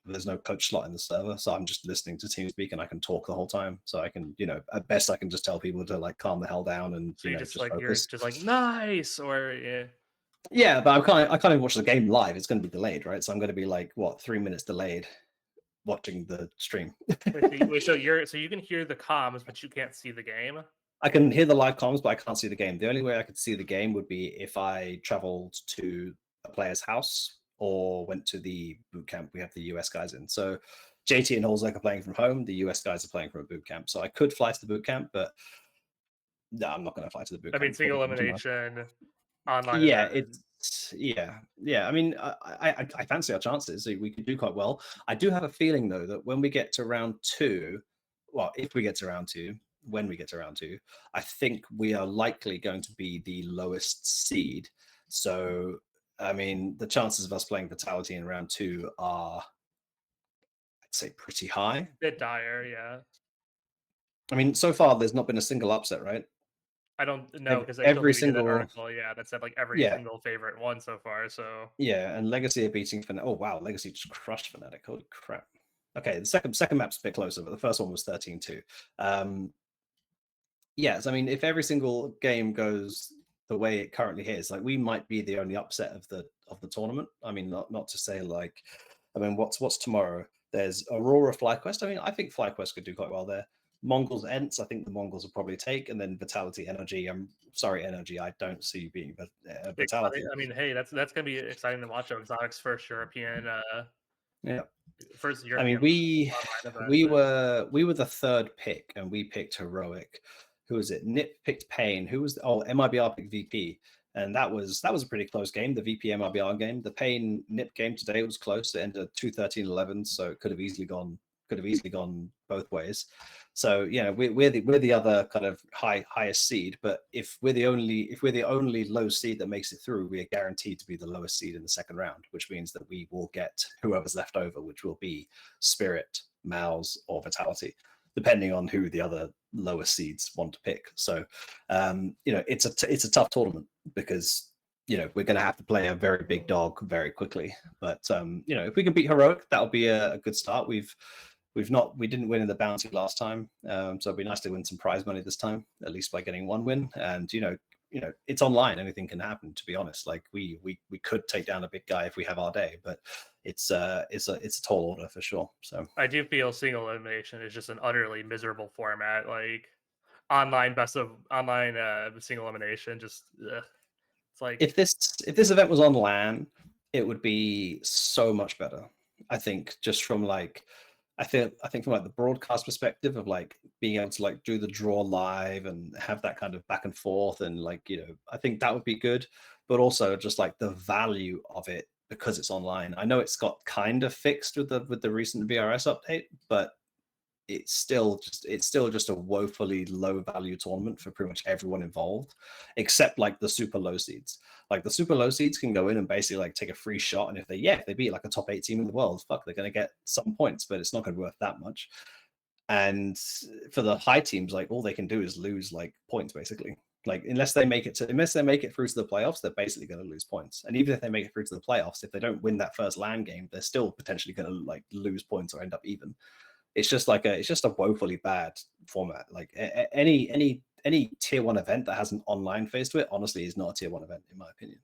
there's no coach slot in the server, so I'm just listening to TeamSpeak and I can talk the whole time. So I can, at best, I can just tell people to like calm the hell down and
So
just
you're
focus.
just like nice, or yeah.
Yeah, but I can't even watch the game live. It's going to be delayed, right? So I'm going to be like, what, 3 minutes delayed watching the stream.
So you can hear the comms, but you can't see the game.
I can hear the live comms, but I can't see the game. The only way I could see the game would be if I traveled to a player's house or went to the boot camp we have the US guys in. So JT and Holzek are playing from home. The US guys are playing from a boot camp. So I could fly to the boot camp, but no, I'm not going to fly to the boot
I mean,
camp.
single elimination, online
Yeah,
event.
yeah. I mean, I fancy our chances. We could do quite well. I do have a feeling, though, that when we get to round two, well, if we get to round two, when we get to round two, I think we are likely going to be the lowest seed. So, I mean, the chances of us playing Vitality in round two are, I'd say, pretty high.
Bit dire, yeah.
I mean, so far there's not been a single upset, right?
I don't know, because I told
Every
me we did an
single,
article, yeah, that said like every
yeah,
single favorite one so far. So
yeah, and Legacy are beating Fnatic. Oh wow, Legacy just crushed Fnatic. Holy crap. Okay, the second map's a bit closer, but the first one was 13-2. Yes, I mean, if every single game goes the way it currently is, like, we might be the only upset of the tournament. I mean, not to say like, I mean, what's tomorrow? There's Aurora FlyQuest. I mean, I think FlyQuest could do quite well there. Mongols, Ents, I think the Mongols will probably take, and then Vitality, NRG. I'm sorry, NRG. I don't see you being Vitality.
I mean, hey, that's gonna be exciting to watch. Exotic's first European,
Yeah.
first
I mean,
European online event.
we were the third pick, and we picked Heroic. Who was it? Nip picked Pain. Who was MIBR picked VP, and that was a pretty close game. The VP MIBR game, the Pain Nip game today was close. It ended 2-13-11, so it could have easily gone both ways. So we're the other kind of highest seed, but if we're the only low seed that makes it through, we are guaranteed to be the lowest seed in the second round, which means that we will get whoever's left over, which will be Spirit, Mnmzzz, or Vitality, depending on who the other lowest seeds want to pick. So it's a tough tournament because we're going to have to play a very big dog very quickly. But if we can beat Heroic, that'll be a good start. We didn't win in the bounty last time, so it'd be nice to win some prize money this time, at least by getting one win. And it's online; anything can happen. To be honest, like we could take down a big guy if we have our day, but it's a tall order for sure. So
I do feel single elimination is just an utterly miserable format. Like online single elimination, just it's like
if this event was on LAN, it would be so much better. I think just from like. I think from like the broadcast perspective of like being able to like do the draw live and have that kind of back and forth and like I think that would be good, but also just like the value of it because it's online. I know it's got kind of fixed with the recent VRS update, but it's still just a woefully low value tournament for pretty much everyone involved, except like the super low seeds. Like the super low seeds can go in and basically like take a free shot, and if they beat like a top 8 team in the world, they're going to get some points, but it's not going to be worth that much. And for the high teams, like all they can do is lose like points basically. Like unless they make it through to the playoffs, they're basically going to lose points. And even if they make it through to the playoffs, if they don't win that first LAN game, they're still potentially going to like lose points or end up even. It's just a woefully bad format. Like any tier 1 event that has an online phase to it, honestly, is not a tier 1 event in my opinion.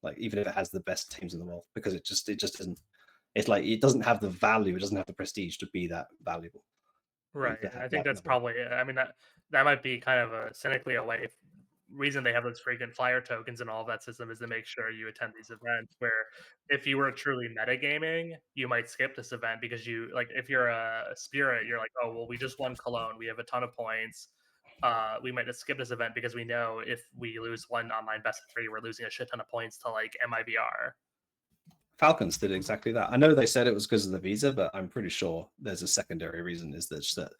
Like even if it has the best teams in the world, because it just isn't. It's like it doesn't have the value, it doesn't have the prestige to be that valuable.
right. I think that's probably it. I mean that might be kind of a cynically a way. Reason they have those frequent flyer tokens and all of that system is to make sure you attend these events where if you were truly metagaming, you might skip this event because you like if you're a spirit, you're like, oh well, we just won Cologne, we have a ton of points. We might just skip this event because we know if we lose one online best of 3, we're losing a shit ton of points to like MIBR.
Falcons did exactly that. I know they said it was because of the visa, but I'm pretty sure there's a secondary reason, is that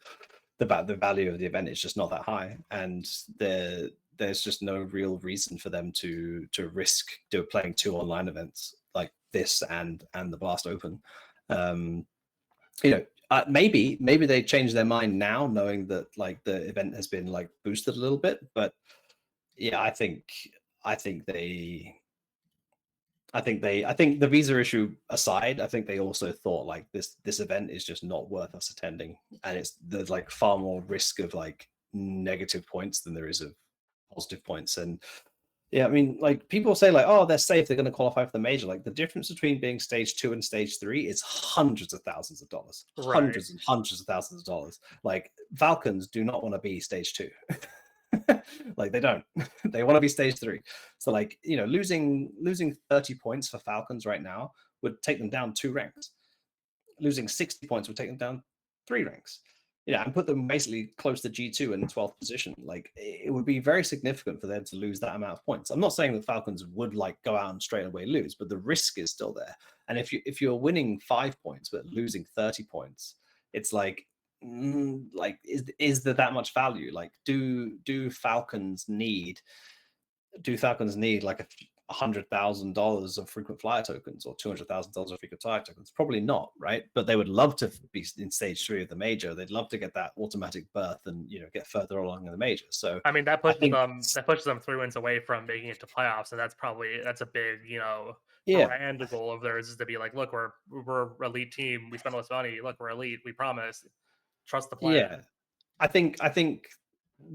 the value of the event is just not that high, and there's just no real reason for them to risk playing 2 online events like this and the Blast Open. Maybe they change their mind now, knowing that like the event has been like boosted a little bit. But yeah, I think the visa issue aside, I think they also thought like this event is just not worth us attending, and there's like far more risk of like negative points than there is of positive points. And yeah, I mean, like people say like, oh, they're safe, they're going to qualify for the major. Like the difference between being stage 2 and stage 3 is hundreds of thousands of dollars,
Right.
hundreds and hundreds of thousands of dollars. Like Falcons do not want to be stage 2. Like they don't. They want to be stage 3. So like losing 30 points for Falcons right now would take them down 2 ranks. Losing 60 points would take them down 3 ranks. And put them basically close to G2 in 12th position. Like it would be very significant for them to lose that amount of points. I'm not saying the Falcons would like go out and straight away lose, but the risk is still there. And if you're winning 5 points but losing 30 points, it's like is there that much value? Like do Falcons need like $100,000 of frequent flyer tokens or $200,000 of frequent flyer tokens? Probably not, right? But they would love to be in stage 3 of the major. They'd love to get that automatic berth and get further along in the major. So
I mean that pushes them 3 wins away from making it to playoffs, and that's a big brand goal of theirs, is to be like, look, we're elite team, we spend all this money, look, we're elite, we promise, trust the plan.
Yeah, I think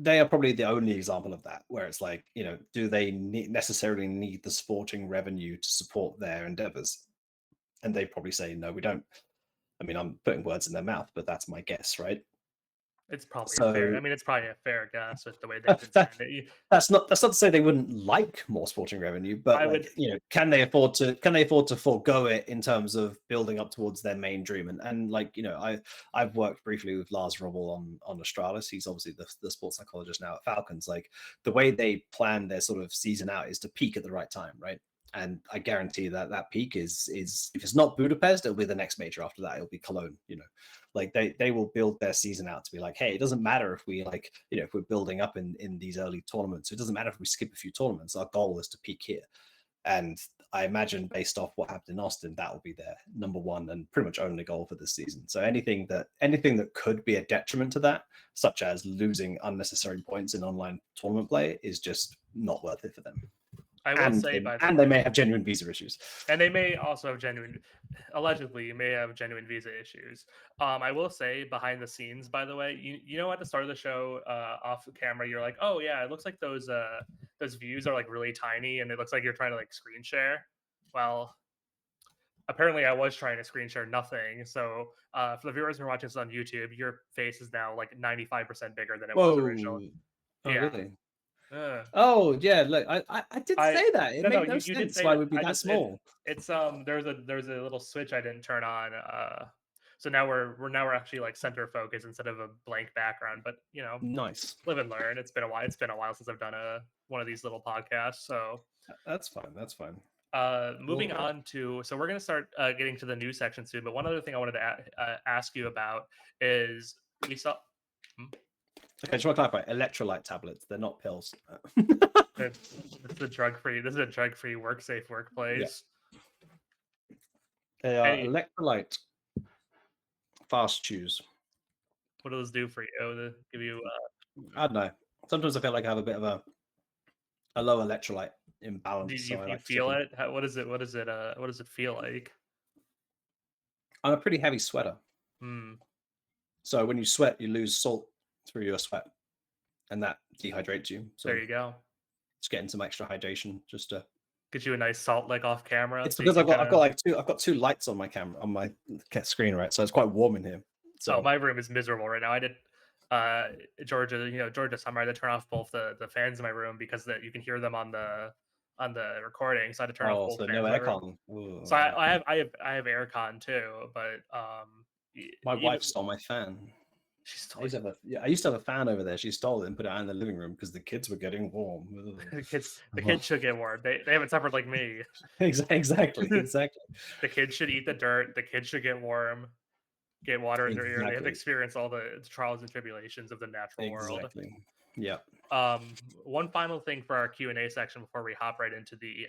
they are probably the only example of that, where it's like, do they necessarily need the sporting revenue to support their endeavors? And they probably say, no, we don't. I mean, I'm putting words in their mouth, but that's my guess, right?
It's probably a fair.
So
I mean, it's probably a fair guess with the way they've been
that,
spending.
that's not to say they wouldn't like more sporting revenue, but
I would.
like, you know, can they afford to forego it in terms of building up towards their main dream? And like, you know, I've worked briefly with Lars Rubbel on Astralis. He's obviously the sports psychologist now at Falcons. Like the way they plan their sort of season out is to peak at the right time, right? And I guarantee that peak is if it's not Budapest, it'll be the next major after that. It'll be Cologne, you know. Like they will build their season out to be like, hey, it doesn't matter if we like, you know, if we're building up in these early tournaments. It doesn't matter if we skip a few tournaments. Our goal is to peak here. And I imagine based off what happened in Austin, that will be their number one and pretty much only goal for this season. So anything that could be a detriment to that, such as losing unnecessary points in online tournament play, is just not worth it for them.
I will say,
they may have genuine visa issues,
and they may also have allegedly may have genuine visa issues. I will say behind the scenes, by the way, you know, at the start of the show, off camera, you're like, oh yeah, it looks like those views are like really tiny, and it looks like you're trying to like screen share. Well, apparently I was trying to screen share nothing. So for the viewers who are watching this on YouTube, your face is now like 95% bigger than it was originally.
Oh,
yeah.
Really? Oh yeah, look, I did say that. It made no sense why it would be that small.
It's there's a little switch I didn't turn on. So now we're actually like center focus instead of a blank background. But you know,
nice.
Live and learn. It's been a while. It's been a while since I've done one of these little podcasts. So
that's fine. That's fine.
Moving on to, so we're going to start getting to the news section soon. But one other thing I wanted to ask you about is we saw.
Okay, just want to clarify. Electrolyte tablets. They're not pills.
It's a drug-free. This is a drug-free, work-safe workplace.
Yeah. They are electrolyte fast chews.
What do those do for you? To give you?
I don't know. Sometimes I feel like I have a bit of a low electrolyte imbalance.
Do you feel it? What does it feel like?
I'm a pretty heavy sweater. So when you sweat, you lose salt through your sweat, and that dehydrates you. So
there you go.
Just getting some extra hydration, just to
get you a nice salt lick off camera.
It's because I've got two lights on my camera on my screen, right? So it's quite warm in here. So
my room is miserable right now. I did Georgia summer. I had to turn off both the fans in my room because you can hear them on the recording. So I had to turn off both fans.
No aircon.
So I have aircon too, but
my wife stole my fan. I used to have a fan over there. She stole it and put it out in the living room because the kids were getting warm.
the kids should get warm. They haven't suffered like me.
Exactly.
The kids should eat the dirt. The kids should get warm, get water in their ear. They have experienced all the trials and tribulations of the natural world.
Yeah.
One final thing for our Q&A section before we hop right into the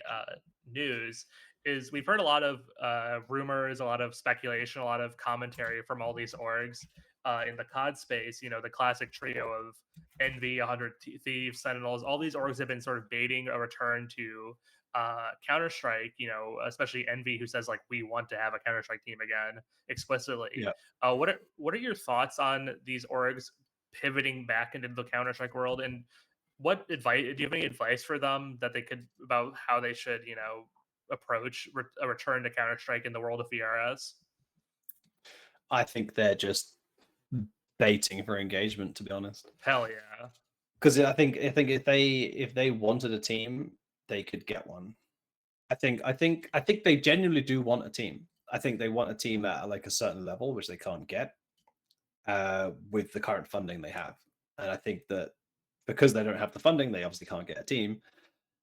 news is we've heard a lot of rumors, a lot of speculation, a lot of commentary from all these orgs in the COD space. You know, the classic trio of Envy, 100 Thieves, Sentinels. All these orgs have been sort of baiting a return to Counter-Strike, you know, especially Envy, who says like we want to have a Counter-Strike team again explicitly. Yeah. What are your thoughts on these orgs pivoting back into the Counter-Strike world, and what advice do you have any advice for them that they could about how they should, you know, approach a return to Counter-Strike in the world of VRS?
I think they're just baiting for engagement, to be honest.
Hell yeah.
Because I think if they wanted a team, they could get one. I think they genuinely do want a team. I think they want a team at like a certain level, which they can't get with the current funding they have. And I think that because they don't have the funding, they obviously can't get a team.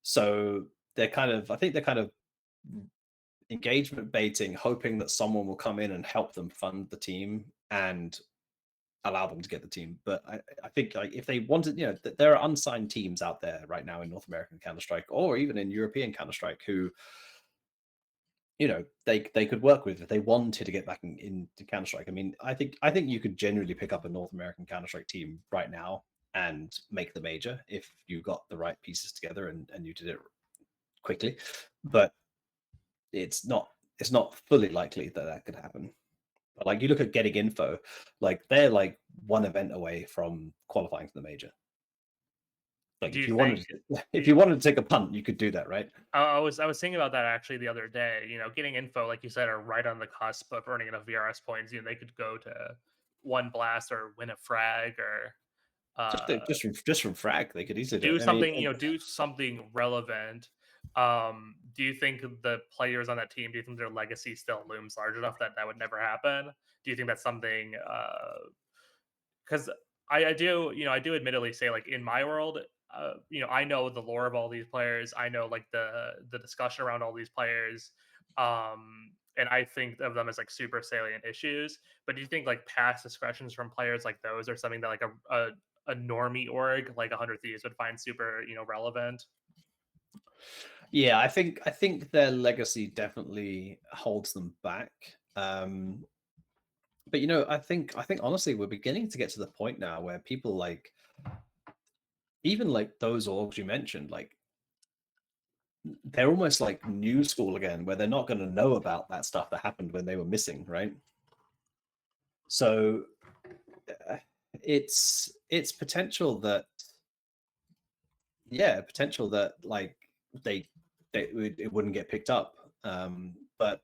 So they're kind of engagement baiting, hoping that someone will come in and help them fund the team and allow them to get the team. But I think like if they wanted, you know, there are unsigned teams out there right now in North American Counter-Strike or even in European Counter-Strike who, you know, they could work with if they wanted to get back into Counter-Strike. I mean, I think you could genuinely pick up a North American Counter-Strike team right now and make the major if you got the right pieces together and you did it quickly. But it's not fully likely that could happen. But like you look at Getting Info, like they're like one event away from qualifying for the major. Like if you wanted to take a punt, you could do that, right?
I was thinking about that actually the other day. You know, Getting Info, like you said, are right on the cusp of earning enough VRS points. You know, they could go to one blast or win a frag or
Just from frag, they could easily do
do
it. I mean,
something, do something relevant. Do you think the players on that team, do you think their legacy still looms large enough that that would never happen? Do you think that's something? Because I do, I do admittedly say, like, in my world, I know the lore of all these players. I know, like, the discussion around all these players, and I think of them as like super salient issues. But do you think like past discussions from players like those are something that like a normie org like 100 Thieves would find super relevant?
yeah, I think their legacy definitely holds them back. But I think honestly, we're beginning to get to the point now where people like, even like those orgs you mentioned, like they're almost like new school again, where they're not going to know about that stuff that happened when they were missing, right? So it's potential that, yeah, potential that like it wouldn't get picked up. But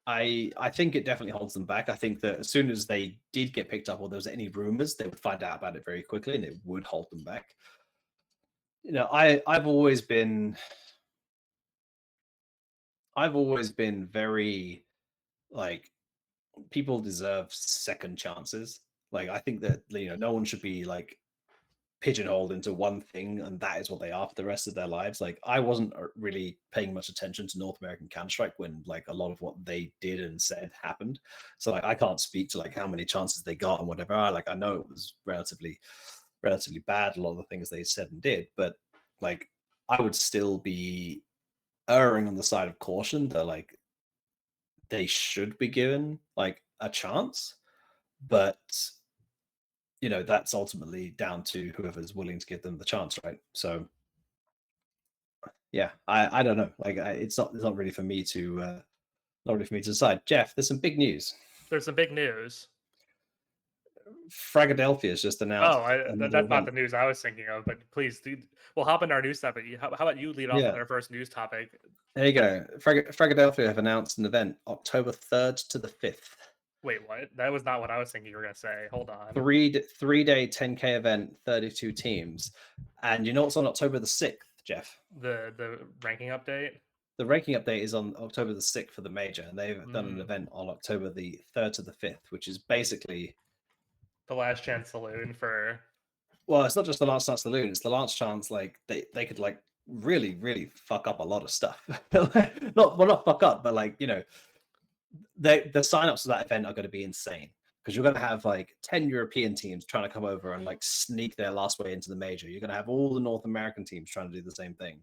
I think it definitely holds them back. I think that as soon as they did get picked up or there was any rumors, they would find out about it very quickly and it would hold them back. I've always been very like, people deserve second chances. Like, I think that no one should be like pigeonholed into one thing and that is what they are for the rest of their lives. Like, I wasn't really paying much attention to North American Counter-Strike when like a lot of what they did and said happened. So like I can't speak to like how many chances they got and whatever. I know it was relatively bad, a lot of the things they said and did, but like I would still be erring on the side of caution that like they should be given like a chance. But that's ultimately down to whoever's willing to give them the chance, right? So yeah, I don't know. Like, it's not really for me to decide. Jeff, there's some big news.
There's some big news.
Fragadelphia has just announced
Oh,
another
that's not
event.
the news I was thinking of, but please, dude, we'll hop into our news topic. How about you lead off with
Yeah,
our first news topic?
there you go. Fragadelphia have announced an event October 3rd to the 5th.
Wait, what? That was not what I was thinking you were gonna say. Hold on.
3-day 10K event, 32 teams. And you know what's on October the 6th, Jeff?
The ranking update.
The ranking update is on October the 6th for the major, and they've done an
Mm,
event on October the 3rd to the 5th, which is basically,
the last chance saloon for.
well, it's not just the last chance saloon, it's the last chance like they could like really, really fuck up a lot of stuff. Not fuck up, but like, the signups for that event are going to be insane, because you're going to have like 10 European teams trying to come over and like sneak their last way into the major. You're going to have all the North American teams trying to do the same thing.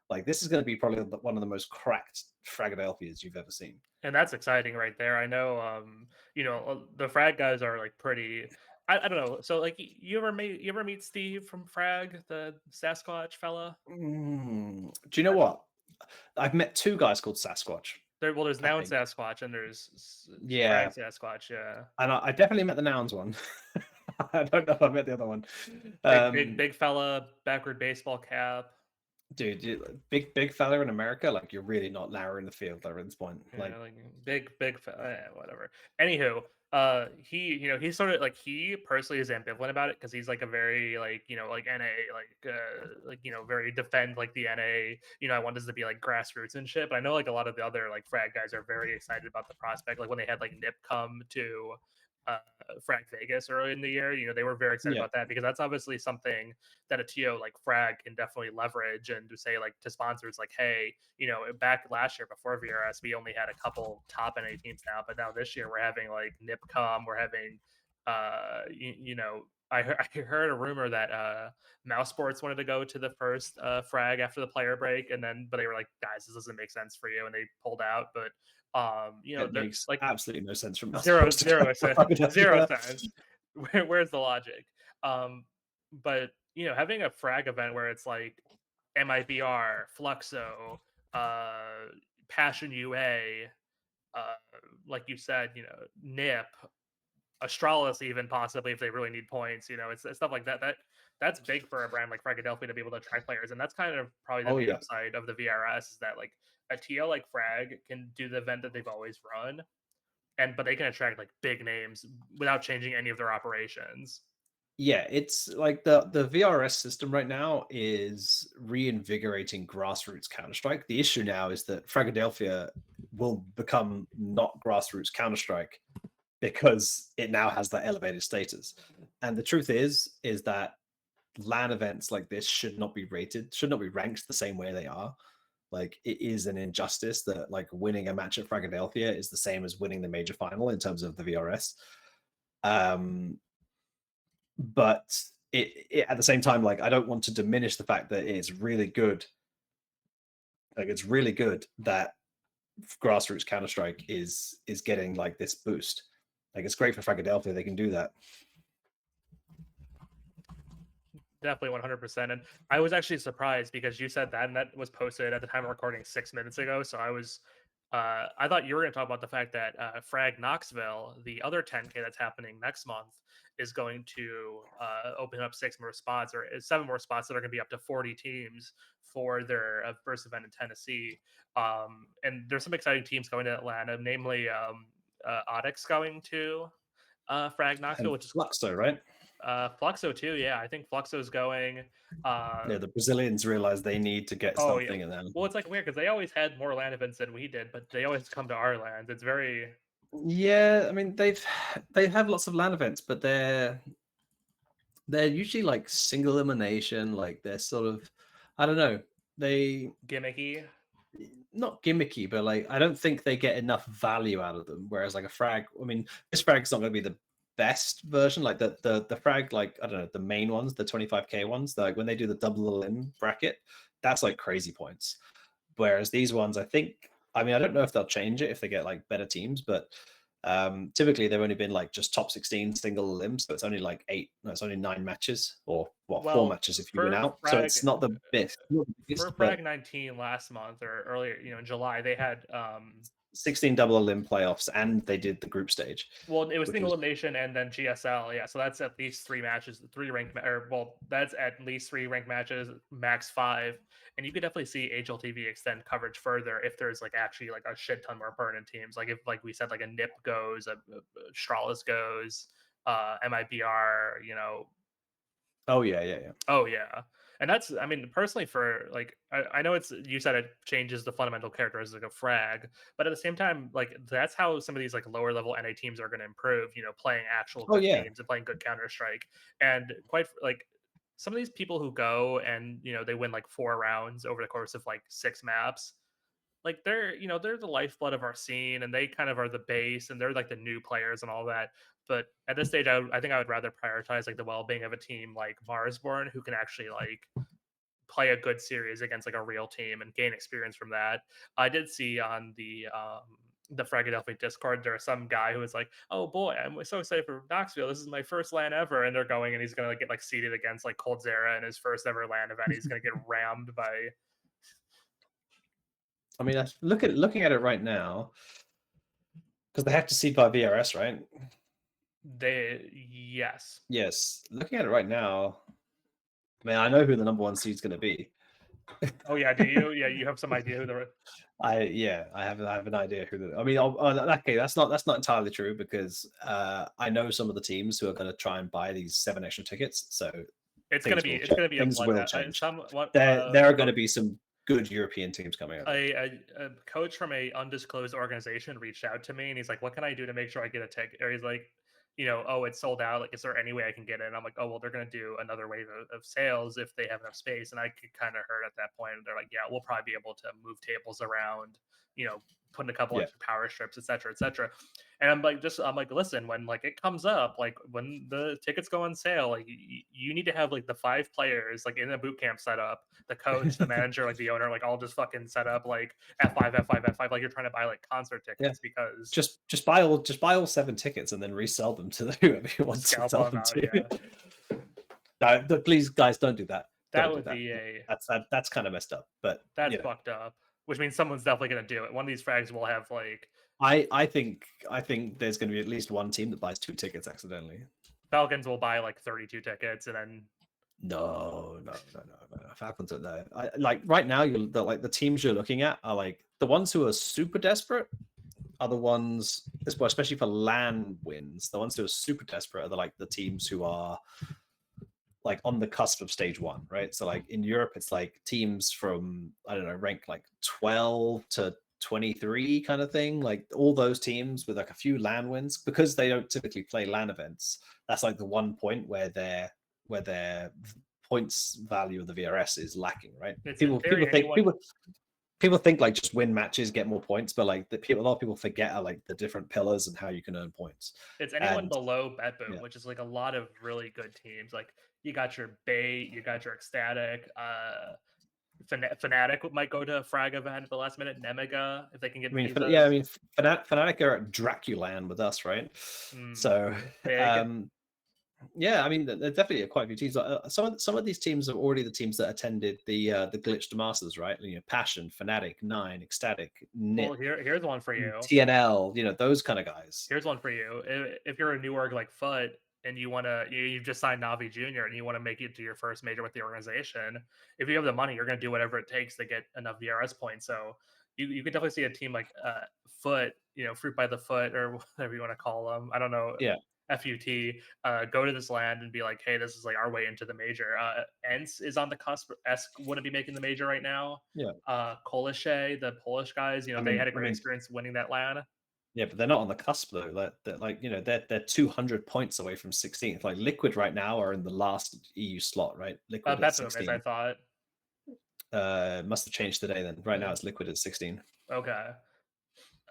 Like, this is going to be probably one of the most cracked Fragadelphias you've ever seen.
And that's exciting right there. I know, the Frag guys are like pretty. I don't know. So like, you ever meet Steve from Frag, the Sasquatch fella?
Do you know what? I've met two guys called Sasquatch,
There's
I
Noun
think.
Sasquatch and there's Frag
Yeah,
Sasquatch. Yeah,
and I definitely met the Nouns one. I don't know if I met the other one.
big fella, backward baseball cap.
Dude, big fella in America, like, you're really not narrowing the field there at this point. Like,
Yeah, like whatever. Anywho, he, he's sort of like, he personally is ambivalent about it because he's like a very like, like NA, like very defend like the NA. I want this to be like grassroots and shit. But I know like a lot of the other like frag guys are very excited about the prospect. Like when they had like Nip come to Frag Vegas early in the year, they were very excited
yeah,
about that because that's obviously something that a TO like Frag can definitely leverage and to say like to sponsors like, hey, back last year before VRS, we only had a couple top NA teams now, but now this year we're having like Nipcom, we're having, I heard a rumor that Mouse Sports wanted to go to the first Frag after the player break, but they were like, guys, this doesn't make sense for you, and they pulled out. But
it
they're
makes
like
absolutely no sense from us.
zero sense, zero sense. Where's the logic? But having a frag event where it's like MIBR, Fluxo, Passion UA, uh, like you said, Nip, Astralis, even possibly if they really need points, it's stuff like that. That's big for a brand like Fragadelphia to be able to attract players, and that's kind of probably the
Oh
main
yeah,
upside of the VRS is that like a TL like Frag can do the event that they've always run, but they can attract like big names without changing any of their operations.
Yeah, it's like the VRS system right now is reinvigorating grassroots Counter-Strike. The issue now is that Fragadelphia will become not grassroots Counter-Strike because it now has that elevated status. And the truth is that LAN events like this should not be rated, should not be ranked the same way they are. Like, it is an injustice that like winning a match at Fragadelphia is the same as winning the major final in terms of the VRS. But it at the same time, like, I don't want to diminish the fact that it's really good. Like, it's really good that grassroots Counter-Strike is getting like this boost. Like, it's great for Fragadelphia, they can do that.
Definitely 100%. And I was actually surprised because you said that, and that was posted at the time of recording 6 minutes ago. So I thought you were going to talk about the fact that Frag Knoxville, the other 10K that's happening next month, is going to open up 6 more spots, or 7 more spots that are going to be up to 40 teams for their first event in Tennessee. And there's some exciting teams going to Atlanta, namely Onyx going to Frag Knoxville, which is
Fluxo, right?
Fluxo too, yeah. I think Fluxo's going.
Yeah, the Brazilians realize they need to get something
yeah.
in them.
Well, it's like weird because they always had more LAN events than we did, but they always come to our lands. It's very.
Yeah, I mean they have lots of LAN events, but they're usually like single elimination. Like, they're sort of, I don't know, they
Gimmicky.
not gimmicky, but like I don't think they get enough value out of them. Whereas like a frag, I mean, this frag's not going to be the best version. Like the frag, like, I don't know, the main ones, the 25k ones, like when they do the double limb bracket, that's like crazy points. Whereas these ones, I think, I mean, I don't know if they'll change it if they get like better teams, but typically they've only been like just top 16 single limbs, so it's only like 9 matches, or what, 4 matches if you win out. So it's not the best.
For Frag 19 last month or earlier, in July, they had
16 double limb playoffs, and they did the group stage.
Well, it was single elimination and then GSL, yeah. So that's at least 3 matches, 3 ranked, that's at least 3 ranked matches, max 5. And you could definitely see HLTV extend coverage further if there's like actually like a shit ton more permanent teams. Like if, like we said, like a NIP goes, a Stralis goes, MIBR,
Oh yeah.
Oh yeah. And that's, I mean, personally, for like, I know you said it changes the fundamental characteristics of Frag, but at the same time, like, that's how some of these like lower level NA teams are going to improve, playing actual good teams and playing good Counter-Strike. And quite like some of these people who go and, they win like 4 rounds over the course of like 6 maps, like they're the lifeblood of our scene, and they kind of are the base, and they're like the new players and all that. But at this stage, I think I would rather prioritize like the well-being of a team like Marsborn, who can actually like play a good series against like a real team and gain experience from that. I did see on the Fragadelphia Discord, there's some guy who was like, "Oh boy, I'm so excited for Knoxville. This is my first LAN ever," and they're going, and he's gonna get like seeded against like Coldzera in his first ever LAN event. He's gonna get rammed by.
I mean, looking at it right now, because they have to seed by VRS, right? Yes. Looking at it right now, I mean, I know who the number 1 seed's going to be.
Oh yeah, do you? Yeah, you have some idea who the.
I have an idea who the. I mean, okay, that's not entirely true, because I know some of the teams who are going to try and buy these 7 extra tickets. So
it's going to be a
things will change. There are going to be some good European teams coming out.
A coach from a undisclosed organization reached out to me, and he's like, "What can I do to make sure I get a ticket?" Or he's like, "Oh, it's sold out. Like, is there any way I can get it?" And I'm like, "Oh, well, they're going to do another wave of sales if they have enough space." And I could kind of heard at that point, they're like, "Yeah, we'll probably be able to move tables around, put in a couple extra power strips, et cetera, et cetera." And I'm like, listen, when like it comes up, like when the tickets go on sale, like you need to have like the 5 players like in a boot camp set up, the coach, the manager, like the owner, like all just fucking set up like F5, like you're trying to buy like concert tickets, because
just buy all 7 tickets and then resell them to whoever you want to sell them to. Yeah. No, please, guys, don't do that.
That would be
that's kind of messed up, but
that's fucked up. Which means someone's definitely going to do it. One of these frags will have like.
I think there's going to be at least one team that buys 2 tickets accidentally.
Falcons will buy like 32 tickets and then.
No. Falcons don't know. Like right now, the teams you're looking at are like the ones who are super desperate other ones, well, especially for LAN wins, the ones who are super desperate are like the teams who are like on the cusp of stage 1, right? So like in Europe, it's like teams from, I don't know, rank like 12 to 23 kind of thing. Like all those teams with like a few LAN wins, because they don't typically play LAN events. That's like the one point where their points value of the VRS is lacking, right?
It's in
People
theory
think
anyone.
people think like just win matches, get more points, but like a lot of people forget like the different pillars and how you can earn points.
It's anyone
And
below Bet Boom,
yeah,
which is like a lot of really good teams. Like you got your Bait, you got your Ecstatic, Fnatic might go to a frag event at the last minute. Nemiga, if they can get
I mean,
visas.
Fnatic are at Draculan with us, right? So,
Big.
yeah, I mean, there's definitely quite a few teams. Some of these teams are already the teams that attended the Glitched Masters, right? You know, Passion, Fnatic, Nine, Ecstatic,
Well,
Nip,
here's one for you.
TNL. You know, those kind of guys.
Here's one for you. If you're a new org like Foot and you've just signed Navi Junior and you want to make it to your first major with the organization, if you have the money, you're going to do whatever it takes to get enough VRS points. So you could definitely see a team like Foot, Fruit by the Foot or whatever you want to call them. I don't know.
Yeah.
FUT, go to this land and be like, hey, this is like our way into the major. ENCE is on the cusp. ESC wouldn't be making the major right now.
Yeah.
Kolisze, the Polish guys, they had a great experience winning that land.
Yeah, but they're not on the cusp though. They're 200 points away from 16th. Like Liquid right now are in the last EU slot, right? Liquid at
Bet
16.
Boom, as I
thought. Must have changed today then. Right now it's Liquid at 16.
Okay.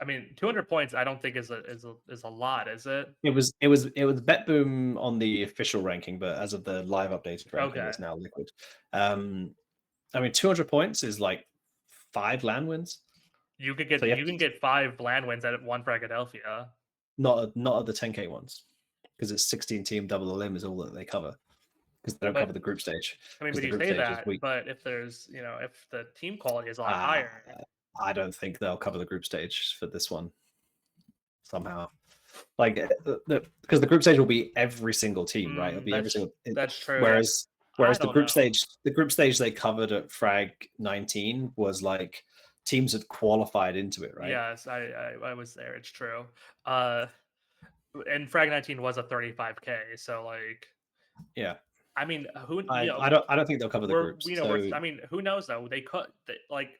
I mean, 200 points I don't think is a lot, is it?
It was Bet Boom on the official ranking, but as of the live updated ranking, it's now Liquid. I mean, 200 points is like 5 LAN wins.
You can get 5 LAN wins at one Fragadelphia.
Not at the 10K ones, because it's 16 team double elim is all that they cover, because they don't cover the group stage.
I mean, but you say that, but if there's if the team quality is a lot higher,
I don't think they'll cover the group stage for this one somehow. Like because the group stage will be every single team, right? It'll be every single.
That's true.
Whereas the group stage they covered at Frag 19 was like teams had qualified into it, right?
Yes, I was there. It's true. And Frag 19 was a 35K, so like,
yeah.
I mean,
I don't think they'll cover the groups.
I mean, who knows though? They could like.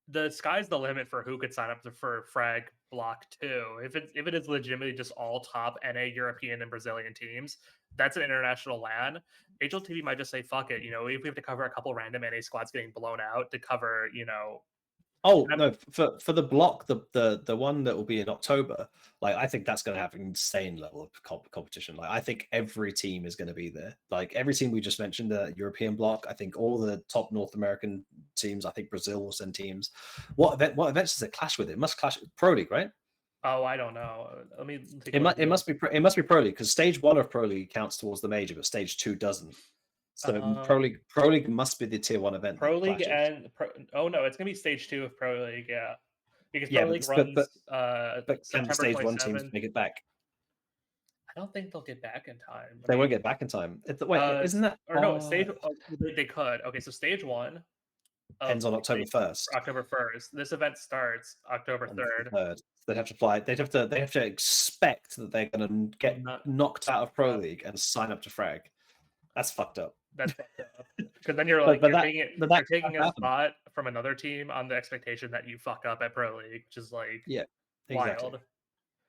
The sky's the limit for who could sign up for Frag Block 2. If it is legitimately just all top NA European and Brazilian teams, that's an international LAN. HLTV might just say fuck it. If we have to cover a couple random NA squads getting blown out to cover,
Oh no! For the block, the one that will be in October, like I think that's going to have an insane level of competition. Like I think every team is going to be there. Like every team we just mentioned, the European block. I think all the top North American teams. I think Brazil will send teams. What events does it clash with? It must clash with Pro League, right?
Oh, I don't know. Let me.
It must be Pro League, because stage 1 of Pro League counts towards the major, but stage 2 doesn't. So Pro League must be the tier 1 event.
Pro League oh no, it's gonna be stage 2 of Pro League, yeah. Because Pro League runs
but can the stage 1 teams make it back?
I don't think they'll get back in time.
They won't get back in time. Wait, isn't that?
Or no, stage. They could. Okay, so stage 1
ends on October 1st.
October 1st. This event starts October 3rd.
They'd have to fly. They have to expect that they're going to get knocked out of Pro League and sign up to Frag. That's fucked up.
That's fucked up. Because then you're like you're taking a spot from another team on the expectation that you fuck up at Pro League, which is like wild.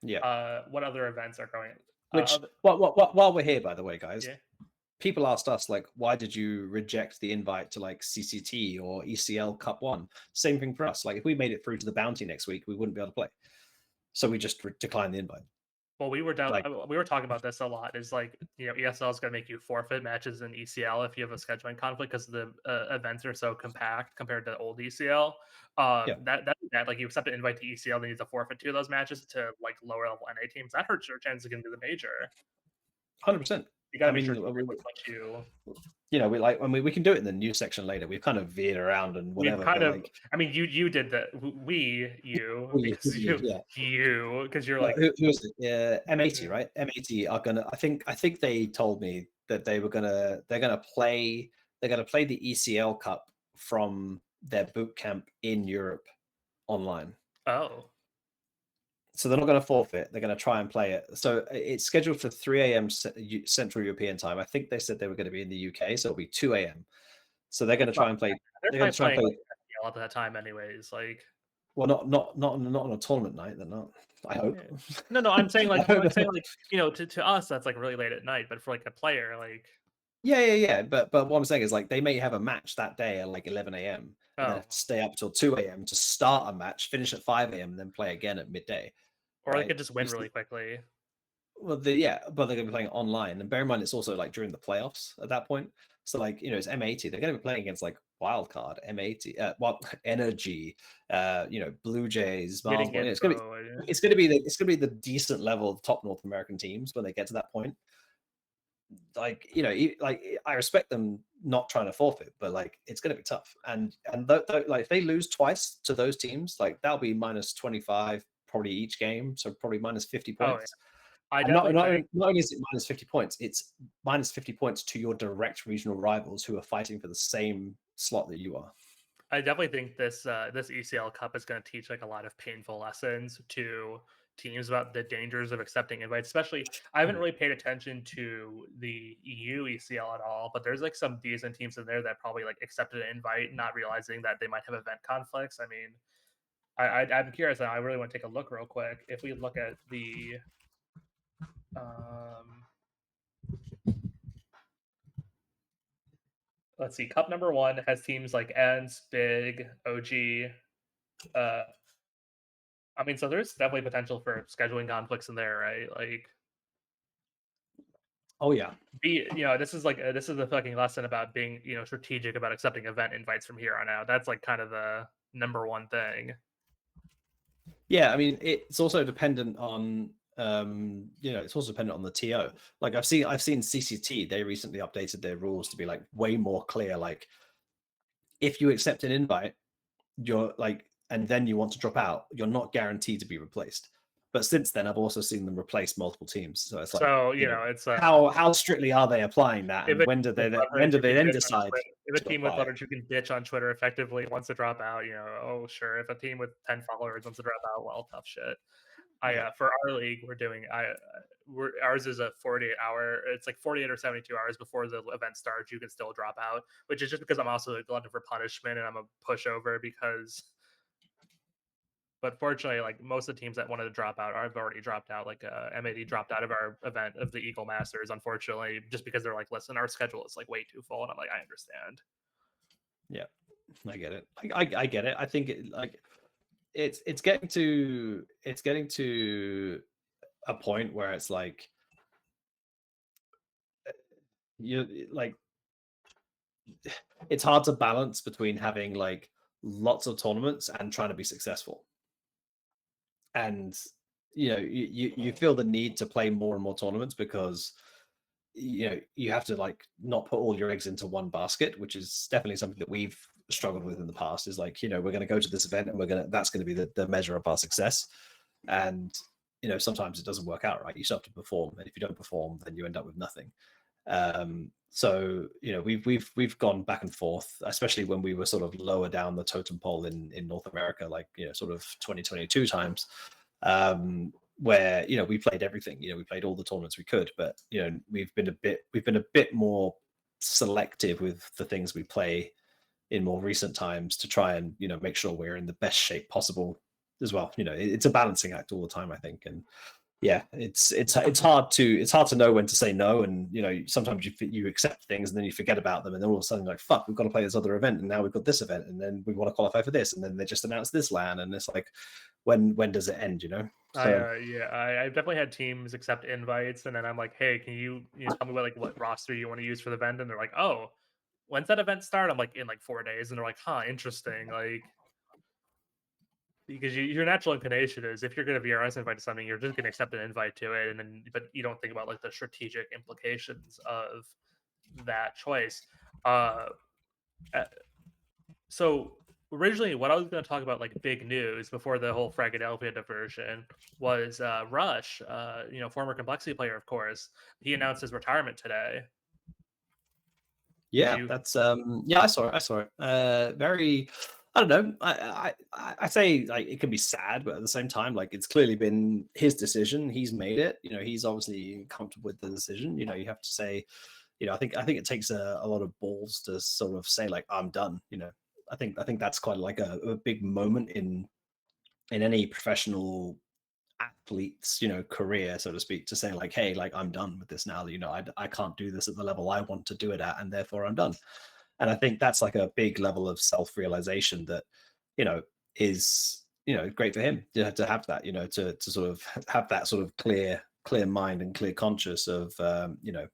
Yeah.
What other events are going?
Which while we're here, by the way, guys, people asked us like, why did you reject the invite to like CCT or ECL Cup 1? Same thing for us. Like if we made it through to the bounty next week, we wouldn't be able to play. So we just declined the invite.
Well, we were talking about this a lot. Is like, ESL is going to make you forfeit matches in ECL if you have a scheduling conflict, because the events are so compact compared to old ECL. That like you accept an invite to ECL, then you have to forfeit 2 of those matches to like lower level NA teams. That hurts your chances of getting to the major.
100%.
You gotta make sure
we can do it in the news section later. We've kind of veered around and whatever.
I mean, you did that. Because you're like,
who is it? Yeah, M80, right? M80 are gonna. I think they told me that they're gonna play the ECL Cup from their boot camp in Europe online.
Oh.
So they're not going to forfeit. They're going to try and play it. So it's scheduled for 3 a.m. Central European time. I think they said they were going to be in the UK, so it'll be 2 a.m. So they're going to
That's not
try and play.
they're
They're going
probably
to try and
playing,
play.
like, FPL at that time anyways, like
Well, not on a tournament night. They're not. I hope.
yeah. No, I'm saying,
I
like
hope
to us, that's, like, really late at night, but for, like, a player, like
yeah. But what I'm saying is like they may have a match that day at like 11 a.m. and then
oh,
have to stay up till 2 a.m. to start a match, finish at 5 a.m. and then play again at midday.
or they
Right?
could just win really quickly.
Well, but they're going to be playing online, and bear in mind it's also like during the playoffs at that point. So like it's M80. They're going to be playing against like Wildcard, M80, NRG, Blue Jays, Mars.
Getting
It's going to
info, yeah.
be the decent level of top North American teams when they get to that point. Like I respect them not trying to forfeit, but like it's going to be tough. And like if they lose twice to those teams, like that'll be minus 25 probably each game, so probably minus 50
Oh, yeah.
points.
I
And not,
definitely
not,
think
not only is it minus 50 points, it's minus 50 points to your direct regional rivals who are fighting for the same slot that you are.
this ECL Cup is going to teach like a lot of painful lessons to teams about the dangers of accepting invites. Especially, I haven't really paid attention to the EU ECL at all, but there's like some decent teams in there that probably like accepted an invite, not realizing that they might have event conflicts. I mean, I'm curious, and I really want to take a look real quick. If we look at the um, let's see, Cup number 1 has teams like ENS, Big, OG. I mean, so there's definitely potential for scheduling conflicts in there, right? Like,
Oh yeah.
this is the fucking lesson about being, strategic about accepting event invites from here on out. That's like kind of the number one thing.
Yeah, I mean it's also dependent on it's also dependent on the TO. Like I've seen CCT, they recently updated their rules to be like way more clear. Like if you accept an invite, you're like, and then you want to drop out, you're not guaranteed to be replaced. But since then, I've also seen them replace multiple teams. So it's like,
So it's
how strictly are they applying that,
if
and
a
when
team
do
with
when
leverage
do
who
they
can
then
bitch on
decide
Twitter, if a
to
team with
apply it?
leverage who can bitch on Twitter effectively wants to drop out, oh sure. If a team with 10 followers wants to drop out, well, tough shit.
Yeah.
For our league, ours is a 48-hour. It's like 48 or 72 hours before the event starts. You can still drop out, which is just because I'm also a glutton for punishment and I'm a pushover because. But fortunately, like most of the teams that wanted to drop out, I've already dropped out. Like MAD dropped out of our event of the Eagle Masters, unfortunately, just because they're like, listen, our schedule is like way too full, and I'm like, I understand.
Yeah, I get it. I get it. I think it's getting to a point where it's like you like it's hard to balance between having like lots of tournaments and trying to be successful. And you feel the need to play more and more tournaments because you have to like not put all your eggs into one basket, which is definitely something that we've struggled with in the past. Is like we're going to go to this event and that's going to be the measure of our success. And sometimes it doesn't work out, right? You still have to perform, and if you don't perform, then you end up with nothing. So we've gone back and forth, especially when we were sort of lower down the totem pole in North America, like sort of 2022 times, where we played everything. We played all the tournaments we could, but we've been a bit more selective with the things we play in more recent times to try and make sure we're in the best shape possible as well. It's a balancing act all the time, I think. And yeah, it's hard to know when to say no, and sometimes you accept things and then you forget about them, and then all of a sudden like, fuck, we've got to play this other event, and now we've got this event, and then we want to qualify for this, and then they just announced this LAN, and it's like, when does it end? So
I've definitely had teams accept invites, and then I'm like, hey, can you tell me what roster you want to use for the event? And they're like, oh, when's that event start? I'm like, in like 4 days, and they're like, huh, interesting, like. Because your natural inclination is if you're going to VRS invite to something, you're just going to accept an invite to it, but you don't think about like the strategic implications of that choice. So originally, what I was going to talk about, like big news before the whole Fragadelphia diversion, was Rush, former Complexity player, of course. He announced his retirement today.
Yeah, that's I saw it. Very. I don't know. I say like it can be sad, but at the same time, like it's clearly been his decision. He's made it. You know, he's obviously comfortable with the decision. You know, you have to say, you know, I think it takes a lot of balls to sort of say like I'm done. You know, I think that's quite like a big moment in any professional athlete's, you know, career, so to speak, to say like, hey, like I'm done with this now. You know, I can't do this at the level I want to do it at, and therefore I'm done. And I think that's like a big level of self-realization that, you know, is, you know, great for him to have that, you know, to sort of have that sort of clear mind and clear conscious of, you know,